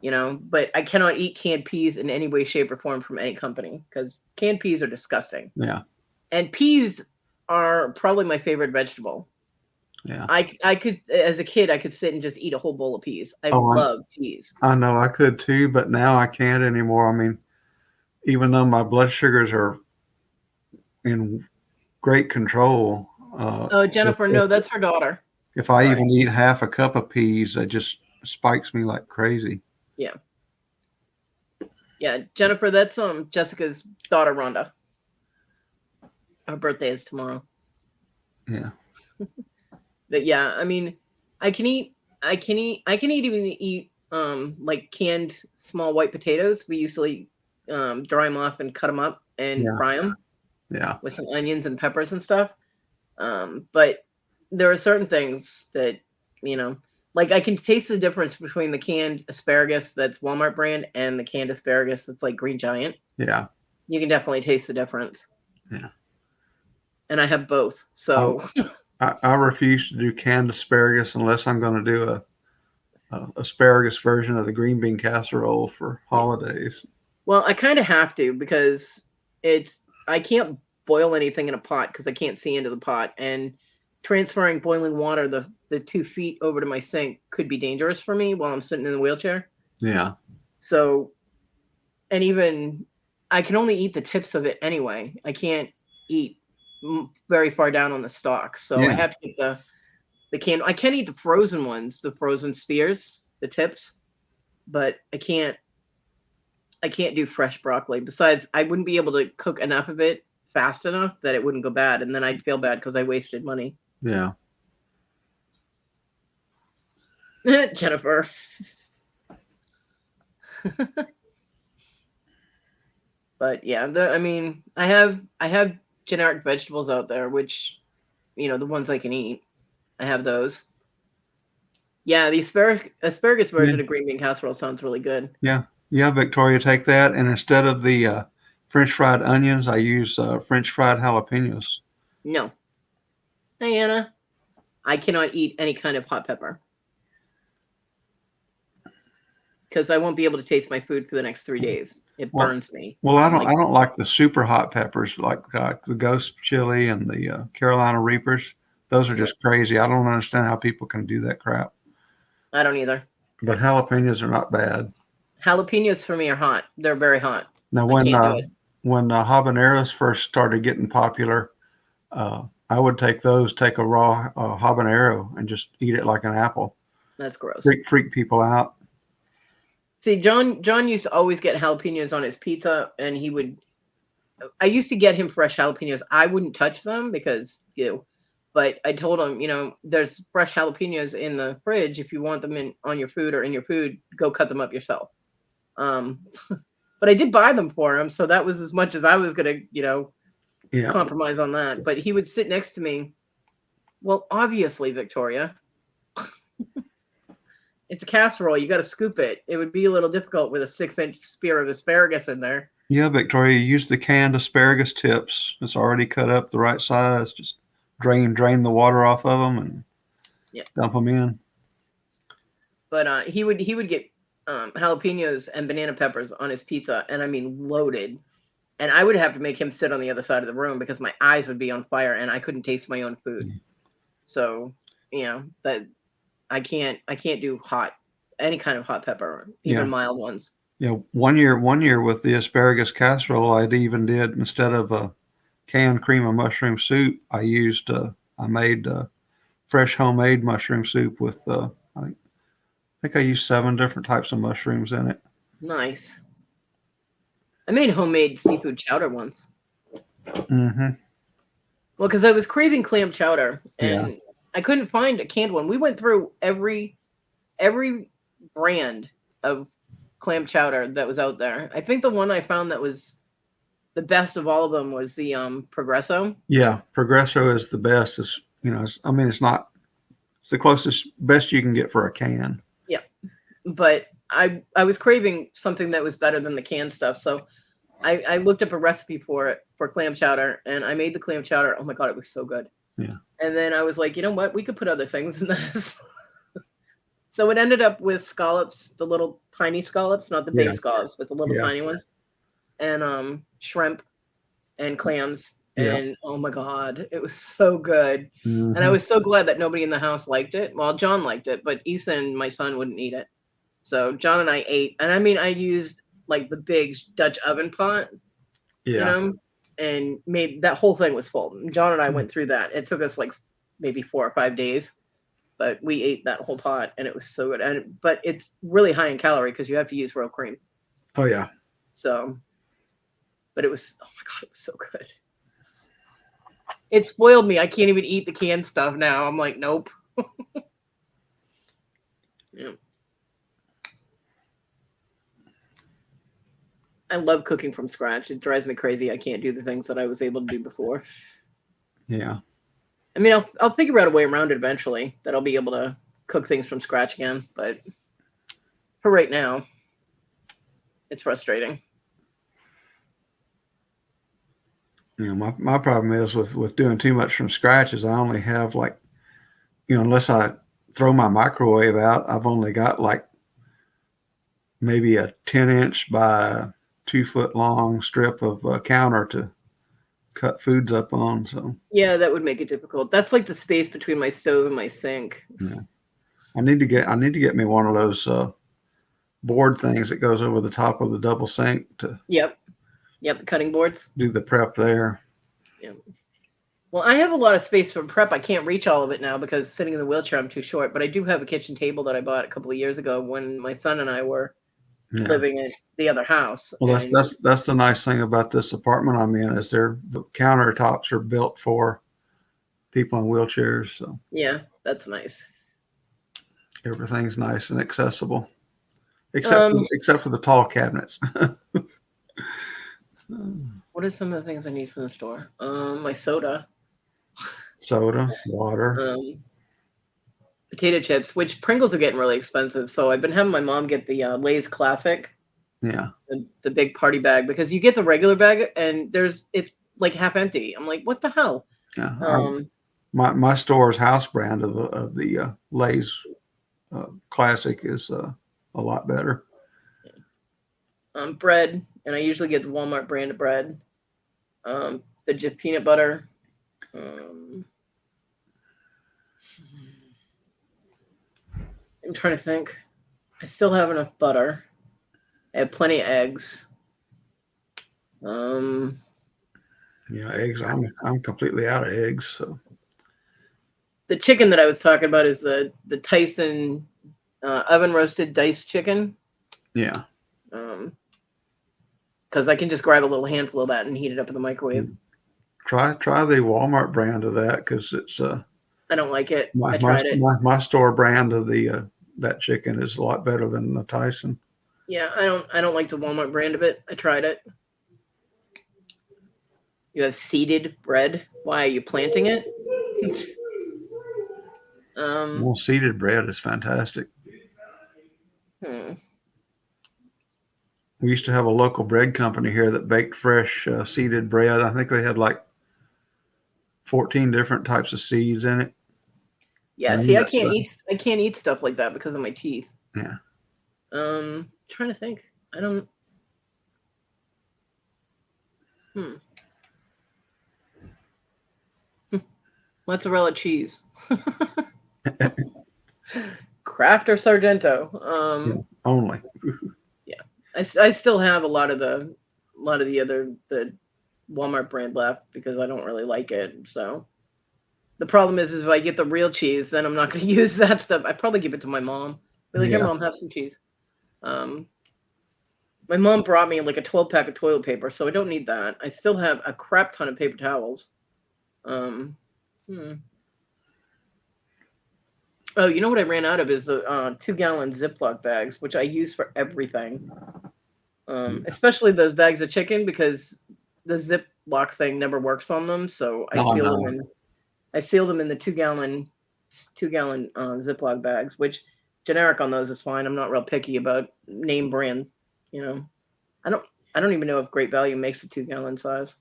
but I cannot eat canned peas in any way, shape, or form from any company because canned peas are disgusting. Yeah. And peas are probably my favorite vegetable. Yeah. I could, as a kid, I could sit and just eat a whole bowl of peas. I Oh, love peas. I know I could too, but now I can't anymore. I mean, even though my blood sugars are in great control, Oh, Jennifer, no, that's her daughter. if I Sorry. even eat half a cup of peas, it just spikes me like crazy. Yeah. Yeah, Jennifer, that's Jessica's daughter, Rhonda. Her birthday is tomorrow. Yeah. But yeah, I mean, I can even eat like canned small white potatoes. We usually dry them off and cut them up and Yeah. fry them Yeah. with some onions and peppers and stuff. But there are certain things that, like I can taste the difference between the canned asparagus that's Walmart brand and the canned asparagus that's like Green Giant. Yeah. You can definitely taste the difference. Yeah. And I have both. So I refuse to do canned asparagus unless I'm going to do a asparagus version of the green bean casserole for holidays. well, I kind of have to because I can't boil anything in a pot because I can't see into the pot, and transferring boiling water the 2 feet over to my sink could be dangerous for me while I'm sitting in the wheelchair. Yeah. So, and even I can only eat the tips of it anyway. I can't eat very far down on the stalk, so I Yeah. have to get the can. I can eat the frozen ones, the frozen spears, the tips, but I can't do fresh broccoli. Besides, I wouldn't be able to cook enough of it fast enough that it wouldn't go bad, and then I'd feel bad because I wasted money. Yeah. Jennifer. But yeah, I mean, I have generic vegetables out there, which, the ones I can eat. I have those. Yeah, the asparagus version of green bean casserole sounds really good. Yeah. Yeah, Victoria, take that, and instead of the French fried onions, I use French fried jalapenos. No. Hey, Anna. I cannot eat any kind of hot pepper because I won't be able to taste my food for the next 3 days. It burns me. Well, I don't like the super hot peppers like the ghost chili and the Carolina Reapers. Those are just crazy. I don't understand how people can do that crap. I don't either. But jalapenos are not bad. Jalapenos for me are hot. They're very hot. Now, I can't do it. when habaneros first started getting popular, I would take a raw habanero and just eat it like an apple. That's gross. Freak people out. See, John used to always get jalapenos on his pizza, and I used to get him fresh jalapenos. I wouldn't touch them because ew. But I told him, there's fresh jalapenos in the fridge. If you want them on your food or in your food, go cut them up yourself. But I did buy them for him, so that was as much as I was gonna, compromise on that. But he would sit next to me. Well, obviously, Victoria, it's a casserole. You got to scoop it. It would be a little difficult with a 6-inch spear of asparagus in there. Yeah, Victoria, use the canned asparagus tips. It's already cut up the right size. Just drain the water off of them and dump them in. But he would get jalapenos and banana peppers on his pizza, and I mean loaded. And I would have to make him sit on the other side of the room because my eyes would be on fire and I couldn't taste my own food. So, but I can't do any kind of hot pepper, even mild ones. Yeah, one year with the asparagus casserole, I instead of a canned cream of mushroom soup, I made fresh homemade mushroom soup with I think I used 7 different types of mushrooms in it. Nice. I made homemade seafood chowder once. Mm-hmm. Well, because I was craving clam chowder and I couldn't find a canned one. We went through every brand of clam chowder that was out there. I think the one I found that was the best of all of them was the Progresso. Yeah, Progresso is the best. It's the closest best you can get for a can. Yeah, but I was craving something that was better than the canned stuff, so I looked up a recipe for clam chowder and I made the clam chowder. Oh my god, it was so good. Yeah. And then I was like, you know what? We could put other things in this. So it ended up with scallops, the little tiny scallops, not the big scallops, but the little tiny ones, and shrimp and clams. And oh my god, it was so good. Mm-hmm. And I was so glad that nobody in the house liked it. Well, John liked it, but Ethan, my son, wouldn't eat it. So John and I ate. And I mean, I used like the big Dutch oven pot, and made that whole thing was full. John and I went through that. It took us like maybe 4 or 5 days, but we ate that whole pot and it was so good. But it's really high in calorie because you have to use real cream. Oh yeah. So, but it was, oh my god, it was so good. It spoiled me. I can't even eat the canned stuff now. I'm like, nope. Yeah. I love cooking from scratch. It drives me crazy. I can't do the things that I was able to do before. Yeah. I mean, I'll figure out a way around it eventually that I'll be able to cook things from scratch again. But for right now, it's frustrating. My problem is with doing too much from scratch is I only have unless I throw my microwave out, I've only got like maybe a 10-inch by 2-foot long strip of counter to cut foods up on. So yeah, that would make it difficult. That's like the space between my stove and my sink. Yeah, I need to get me one of those board things that goes over the top of the double sink to. Yep, cutting boards. Do the prep there. Yeah. Well, I have a lot of space for prep. I can't reach all of it now because sitting in the wheelchair, I'm too short. But I do have a kitchen table that I bought a couple of years ago when my son and I were living in the other house. Well, that's the nice thing about this apartment I'm in is the countertops are built for people in wheelchairs. So yeah, that's nice. Everything's nice and accessible, except for the tall cabinets. What are some of the things I need from the store? My soda, water, potato chips, which Pringles are getting really expensive. So I've been having my mom get the Lay's Classic. Yeah. The big party bag, because you get the regular bag and it's like half empty. I'm like, what the hell? Yeah. My store's house brand of the Lay's Classic is a lot better. Bread, and I usually get the Walmart brand of bread. The Jif peanut butter. I'm trying to think. I still have enough butter. I have plenty of eggs. Eggs. I'm completely out of eggs. So The chicken that I was talking about is the Tyson oven roasted diced chicken. yeah. Because I can just grab a little handful of that and heat it up in the microwave. Try the Walmart brand of that because it's I don't like it. my I tried it. my store brand of the that chicken is a lot better than the Tyson. Yeah, I don't like the Walmart brand of it. I tried it. You have seeded bread. Why are you planting it? Well, seeded bread is fantastic. We used to have a local bread company here that baked fresh seeded bread. I think they had like 14 different types of seeds in it. Yeah, see, I can't eat stuff like that because of my teeth. Yeah. Trying to think. I don't. Mozzarella cheese. Kraft or Sargento. Yeah, only. Yeah, I still have a lot of the Walmart brand left because I don't really like it. So the problem is if I get the real cheese, then I'm not going to use that stuff. I probably give it to my mom. Be like, here, Mom, have some cheese. My mom brought me like a 12-pack of toilet paper, so I don't need that. I still have a crap ton of paper towels. Oh, you know what I ran out of is the 2-gallon Ziploc bags, which I use for everything. Especially those bags of chicken because the Ziploc thing never works on them. So I seal them in the 2-gallon Ziploc bags, which generic on those is fine. I'm not real picky about name brand. I don't even know if Great Value makes a 2-gallon size.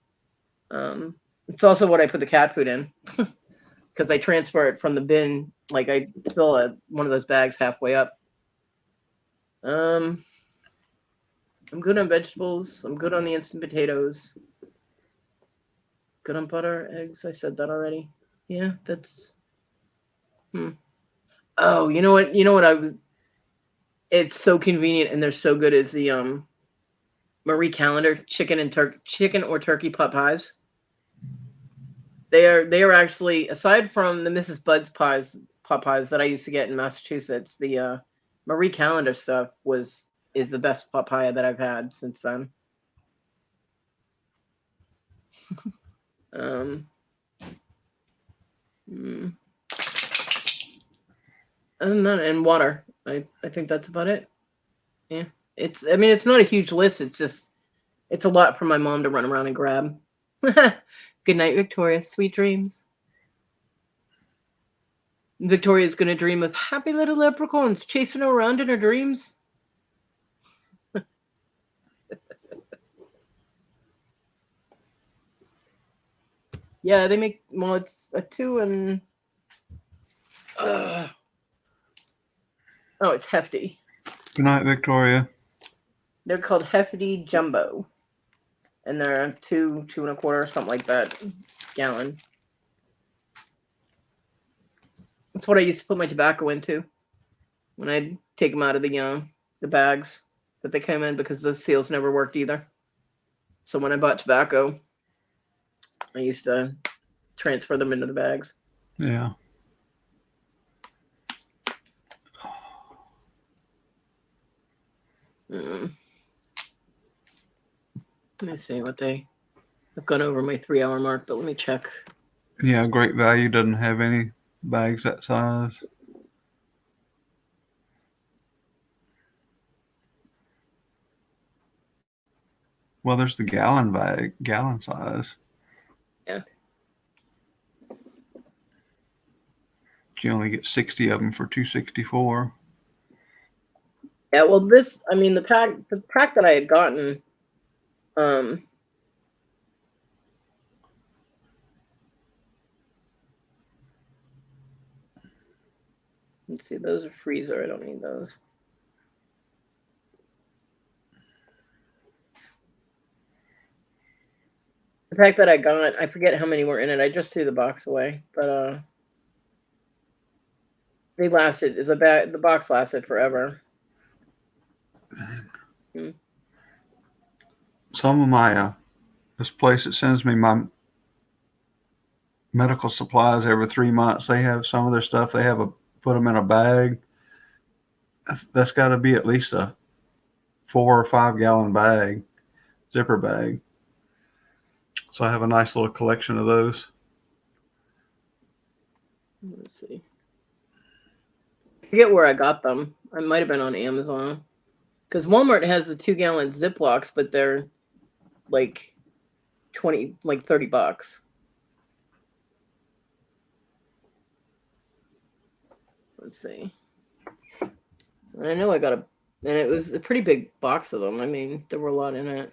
It's also what I put the cat food in because I transfer it from the bin. Like I fill one of those bags halfway up. I'm good on vegetables. I'm good on the instant potatoes. Good on butter, eggs. I said that already. Yeah, that's. Oh, you know what? It's so convenient and they're so good. Is the Marie Callender chicken or turkey pot pies. They are actually, aside from the Mrs. Bud's pot pies that I used to get in Massachusetts, the Marie Callender stuff is the best pot pie that I've had since then. Other than that, and water. I think that's about it. Yeah, it's not a huge list. It's a lot for my mom to run around and grab. Good night, Victoria. Sweet dreams. Victoria's gonna dream of happy little leprechauns chasing her around in her dreams. Yeah, they make it's a 2 and oh, it's hefty. Good night, Victoria. They're called Hefty Jumbo, and they're 2 1/4, something like that, gallon. That's what I used to put my tobacco into when I'd take them out of the bags that they came in because the seals never worked either. So when I bought tobacco, I used to transfer them into the bags. Yeah. Let me see what I've gone over my 3-hour mark, but let me check. Yeah, Great Value doesn't have any bags that size. Well, there's the gallon size. Yeah. You only get 60 of them for $2.64. Yeah, well, the pack that I had gotten, let's see, those are freezer. I don't need those. The pack that I got, I forget how many were in it. I just threw the box away, but they lasted. The box lasted forever. Some of my this place that sends me my medical supplies every 3 months, they have some of their stuff. They have put them in a bag. That's got to be at least a 4 or 5 gallon bag, zipper bag. So I have a nice little collection of those. Let's see. I forget where I got them. I might have been on Amazon. Because Walmart has the 2-gallon Ziplocs, but they're like 30 bucks. Let's see. I know I got and it was a pretty big box of them. I mean, there were a lot in it.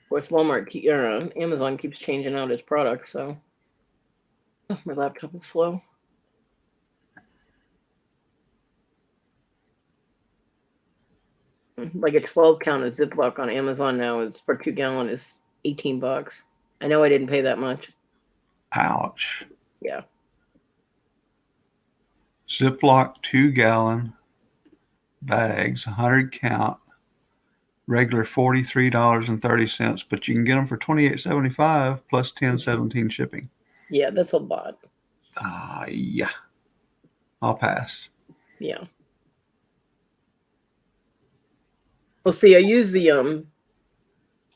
Of course, Amazon keeps changing out its products, so my laptop is slow. Like a 12-count of Ziploc on Amazon now is for 2-gallon is 18 bucks. I know I didn't pay that much. Ouch. Yeah. Ziploc 2-gallon bags, 100 count, regular $43.30, but you can get them for $28.75 plus $10.17 shipping. Yeah, that's a lot. Yeah. I'll pass. Yeah. Well, see, I use the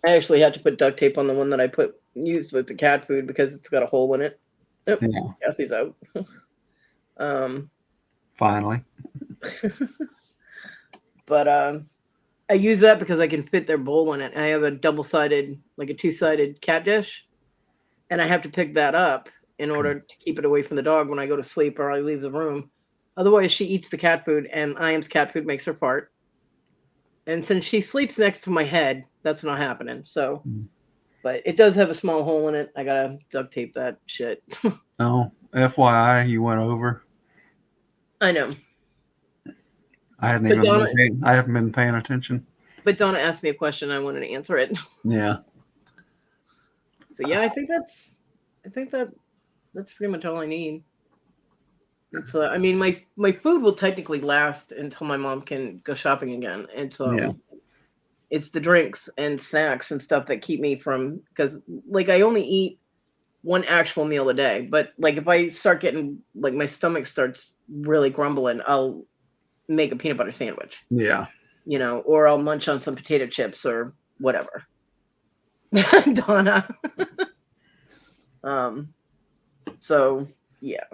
I actually had to put duct tape on the one that I used with the cat food because it's got a hole in it. Oh, Yeah. Kathy's out. Finally. But I use that because I can fit their bowl in it. I have a double-sided, like a 2-sided cat dish, and I have to pick that up in order to keep it away from the dog when I go to sleep or I leave the room. Otherwise, she eats the cat food, and Iam's cat food makes her fart. And since she sleeps next to my head, that's not happening. So, but it does have a small hole in it. I gotta duct tape that shit. Oh, FYI, you went over. I know. I haven't been paying attention. But Donna asked me a question. I wanted to answer it. Yeah. So yeah, I think that's pretty much all I need. It's I mean, my food will technically last until my mom can go shopping again. And so it's the drinks and snacks and stuff that keep me from, because like I only eat one actual meal a day. But like if I start getting like my stomach starts really grumbling, I'll make a peanut butter sandwich. Yeah. You know, or I'll munch on some potato chips or whatever. Donna. So yeah.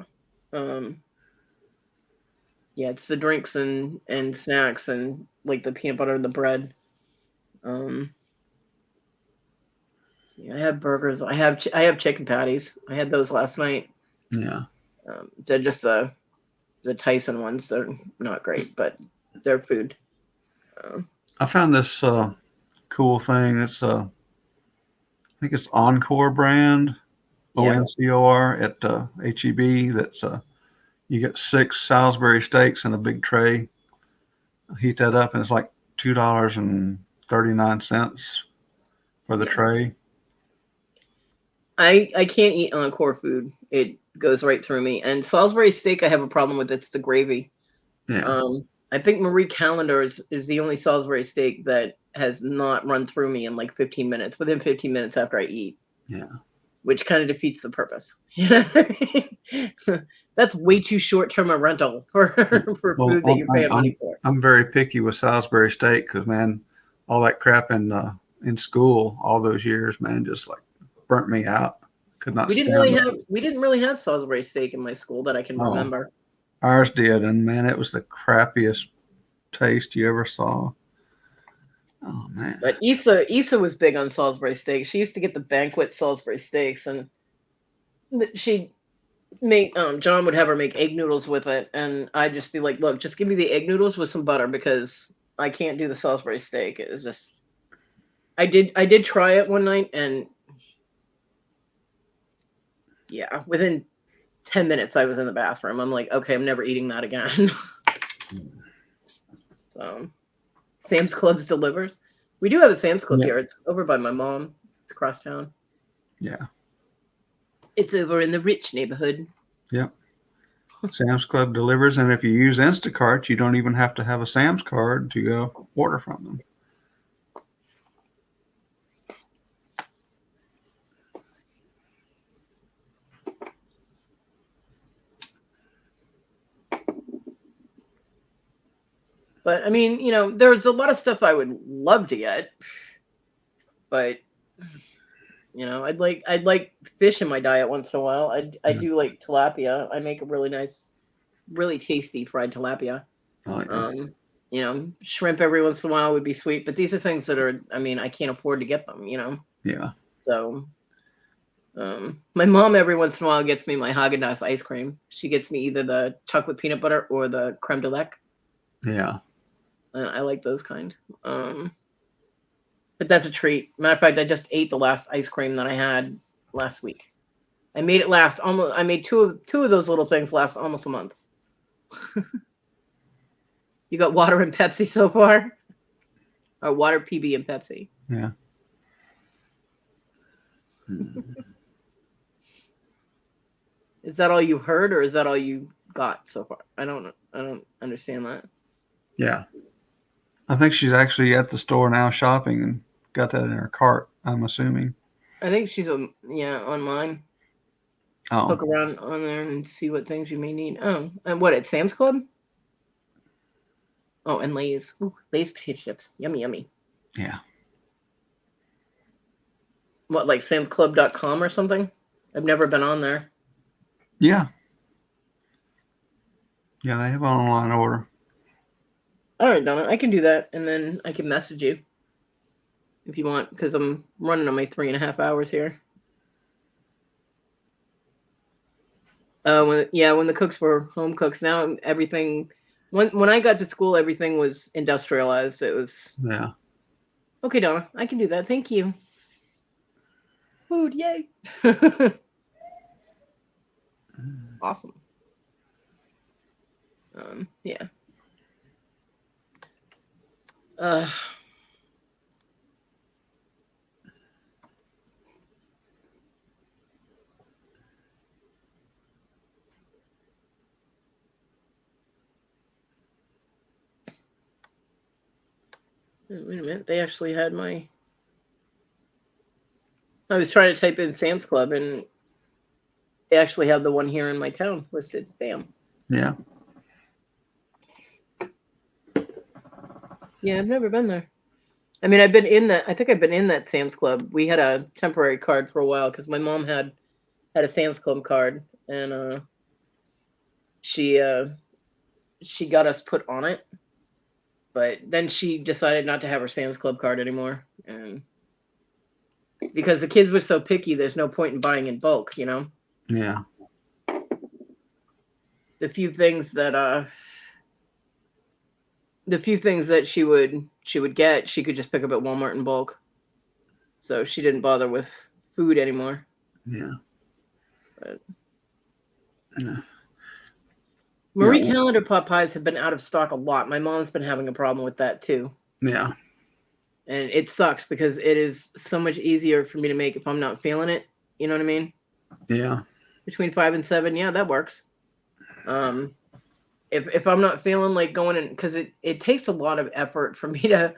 Yeah, it's the drinks and snacks and like the peanut butter and the bread. See, I have burgers. I have chicken patties. I had those last night. Yeah. They're just the Tyson ones. They're not great, but they're food. I found this cool thing. It's I think it's Encore brand, ONCOR at HEB. That's you get 6 Salisbury steaks in a big tray. Heat that up, and it's like $2.39 for the tray. I can't eat Encore food. It goes right through me. And Salisbury steak, I have a problem with. It's the gravy. Yeah. I think Marie Callender is the only Salisbury steak that has not run through me in like 15 minutes, within 15 minutes after I eat. Yeah. Which kind of defeats the purpose. You know what I mean? That's way too short-term a rental for food that you're paying money for. I'm very picky with Salisbury steak because, man, all that crap in school all those years, man, just like burnt me out. Could not stand it. We didn't really have Salisbury steak in my school that I can remember. Ours did, and man, it was the crappiest taste you ever saw. Oh man! But Issa was big on Salisbury steak. She used to get the banquet Salisbury steaks, and she'd make John would have her make egg noodles with it, and I'd just be like, "Look, just give me the egg noodles with some butter because I can't do the Salisbury steak." It was just, I did try it one night, and yeah, within 10 minutes I was in the bathroom. I'm like, okay, I'm never eating that again. So. Sam's Club's delivers. We do have a Sam's Club here. It's over by my mom. It's across town. Yeah. It's over in the rich neighborhood. Yep. Sam's Club delivers, and if you use Instacart, you don't even have to have a Sam's card to go order from them. But I mean, there's a lot of stuff I would love to get, but I'd like fish in my diet once in a while. I do like tilapia. I make a really nice, really tasty fried tilapia. Oh, yeah. Shrimp every once in a while would be sweet, but these are things that are, I can't afford to get them, Yeah. So, my mom every once in a while gets me my Haagen-Dazs ice cream. She gets me either the chocolate peanut butter or the creme de lac. Yeah. I like those kind. But that's a treat. Matter of fact, I just ate the last ice cream that I had last week. I made it last almost. I made two of those little things last almost a month. You got water and Pepsi so far, or water, PB, and Pepsi. Yeah. Is that all you heard, or is that all you got so far? I don't understand that. Yeah. I think she's actually at the store now shopping and got that in her cart, I'm assuming. I think she's online. Oh. Poke around on there and see what things you may need. Oh, and what at Sam's Club? Oh, and Lay's. Ooh, Lay's potato chips. Yummy, yummy. Yeah. What, like samsclub.com or something? I've never been on there. Yeah. Yeah, they have an online order. All right, Donna, I can do that, and then I can message you if you want, because I'm running on my 3.5 hours here. When the cooks were home cooks, now everything. When I got to school, everything was industrialized. It was Yeah. okay, Donna. I can do that. Thank you. Food, yay! Awesome. Yeah. Wait a minute. They actually had my. I was trying to type in Sam's Club, and they actually have the one here in my town listed. Bam. Yeah. Yeah, I've never been there. I mean, I've been in that. I think I've been in that Sam's Club. We had a temporary card for a while because my mom had a Sam's Club card, and she got us put on it. But then she decided not to have her Sam's Club card anymore, and because the kids were so picky, there's no point in buying in bulk. Yeah. The few things that she would get, she could just pick up at Walmart in bulk. So she didn't bother with food anymore. Yeah. But Yeah. Marie Yeah. Callender pot pies have been out of stock a lot. My mom's been having a problem with that too. Yeah. And it sucks because it is so much easier for me to make if I'm not feeling it. You know what I mean? Yeah. Between 5 and 7, yeah, that works. If I'm not feeling like going in, because it takes a lot of effort for me to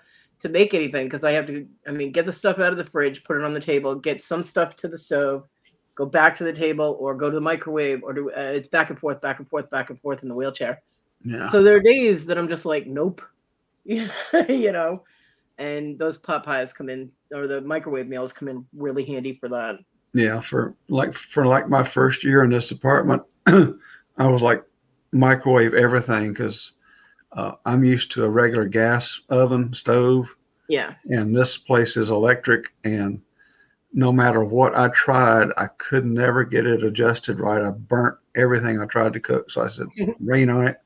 make anything, because I have to, get the stuff out of the fridge, put it on the table, get some stuff to the stove, go back to the table, or go to the microwave, or do it's back and forth in the wheelchair. Yeah. So there are days that I'm just like, nope, and those pot pies come in, or the microwave meals come in really handy for that. Yeah. For my first year in this apartment, I was like microwave everything because I'm used to a regular gas oven stove. Yeah. And this place is electric, and no matter what I tried, I could never get it adjusted right. I burnt everything I tried to cook. So I said, rain on it,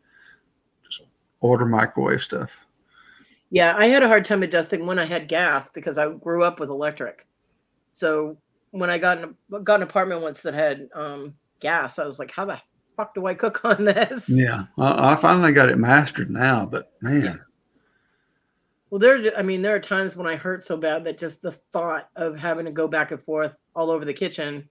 just order microwave stuff. Yeah, I had a hard time adjusting when I had gas because I grew up with electric. So when I got an apartment once that had gas, I was like, how the fuck do I cook on this? Yeah, I finally got it mastered now, but man. Yeah. Well, there are times when I hurt so bad that just the thought of having to go back and forth all over the kitchen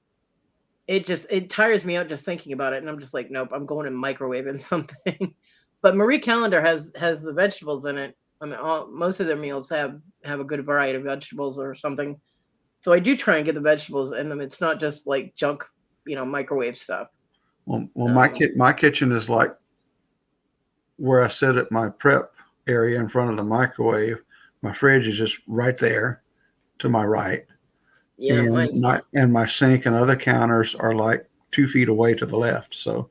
it tires me out just thinking about it, and I'm just like, nope, I'm going to microwave and something. But Marie Callender has the vegetables in it. I mean, most of their meals have a good variety of vegetables or something. So I do try and get the vegetables in them. It's not just like junk, microwave stuff. Well, Um, my kitchen is like where I sit at my prep area in front of the microwave. My fridge is just right there to my right, yeah, and mine's not. my sink and other counters are like 2 feet away to the left. So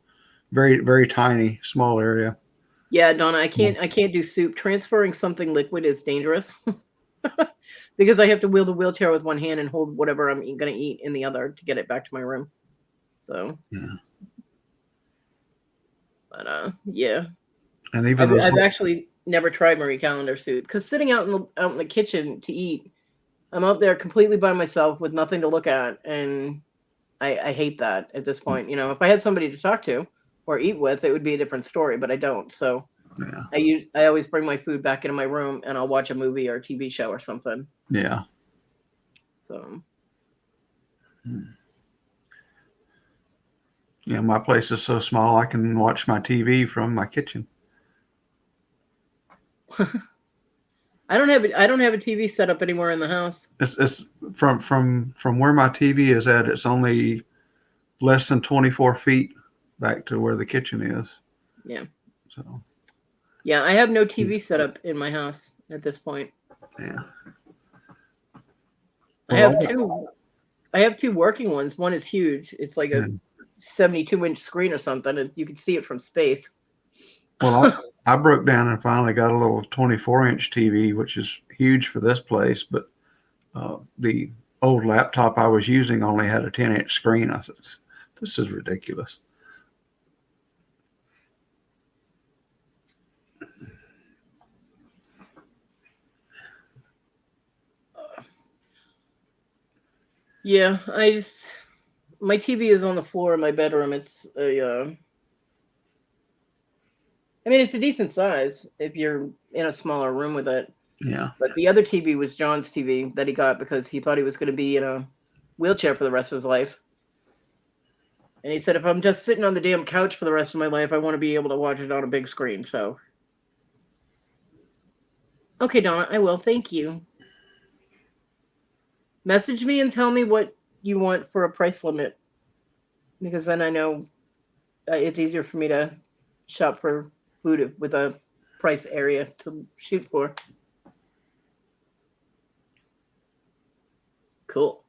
very very tiny, small area. Yeah, Donna, I can't do soup. Transferring something liquid is dangerous because I have to wheel the wheelchair with one hand and hold whatever I'm going to eat in the other to get it back to my room. So, Yeah. but yeah, And even I've actually never tried Marie Callender soup because sitting out in the kitchen to eat, I'm out there completely by myself with nothing to look at, and I hate that at this point. If I had somebody to talk to or eat with, it would be a different story, but I don't. So yeah, I always bring my food back into my room and I'll watch a movie or a TV show or something. yeah. So Yeah, my place is so small I can watch my TV from my kitchen. I don't have a TV set up anywhere in the house. It's from where my TV is at. It's only less than 24 feet back to where the kitchen is. Yeah. So Yeah, I have no TV set up in my house at this point. yeah. I have two working ones. One is huge. It's like a 72-inch screen or something, and you can see it from space. Well, I broke down and finally got a little 24-inch TV, which is huge for this place. But the old laptop I was using only had a 10-inch screen. I said, "This is ridiculous." Yeah, my TV is on the floor in my bedroom. It's it's a decent size if you're in a smaller room with it. Yeah. But the other TV was John's TV that he got because he thought he was going to be in a wheelchair for the rest of his life. And he said, if I'm just sitting on the damn couch for the rest of my life, I want to be able to watch it on a big screen. So, okay, Donna, I will. Thank you. Message me and tell me what you want for a price limit, because then I know it's easier for me to shop for food with a price area to shoot for. Cool.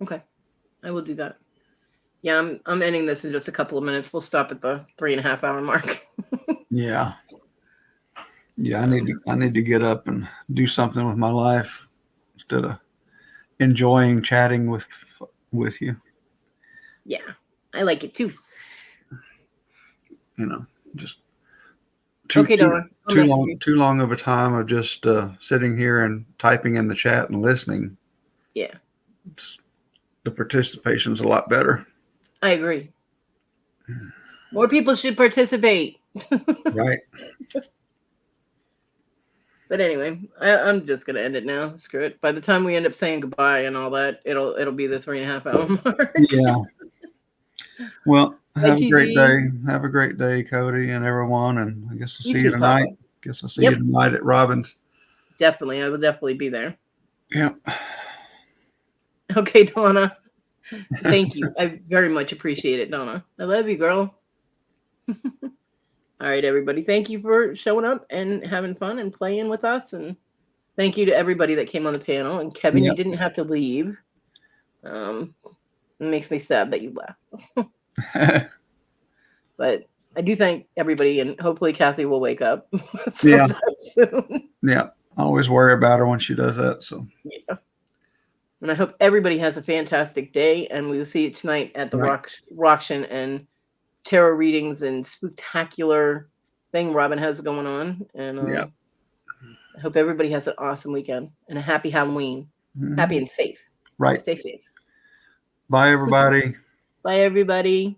Okay, I will do that. Yeah, I'm ending this in just a couple of minutes. We'll stop at the 3.5 hour mark. Yeah. Yeah, I need to get up and do something with my life instead of enjoying chatting with you. Yeah, I like it too. Just Okay, Donna. too long of a time of just sitting here and typing in the chat and listening. Yeah. The participation's a lot better. I agree. More people should participate. Right. But anyway, I'm just gonna end it now. Screw it. By the time we end up saying goodbye and all that, it'll be the 3.5 hour mark. Yeah. Well, have a great TV. day. Have a great day, Kodi and everyone. And I guess I'll see you too, tonight. Papa. Guess I'll see you tonight at Robin's. Definitely. I will definitely be there. Yep. Okay, Donna. Thank you. I very much appreciate it, Donna. I love you, girl. All right, everybody. Thank you for showing up and having fun and playing with us. And thank you to everybody that came on the panel. And Kevin, you didn't have to leave. It makes me sad that you left. But I do thank everybody, and hopefully Kathy will wake up sometime soon. Yeah. I always worry about her when she does that. So yeah. And I hope everybody has a fantastic day, and we will see you tonight at the Roction and tarot readings and spectacular thing Robin has going on. And I hope everybody has an awesome weekend and a happy Halloween. Happy and safe. Right. Stay safe. Bye, everybody. Bye, everybody.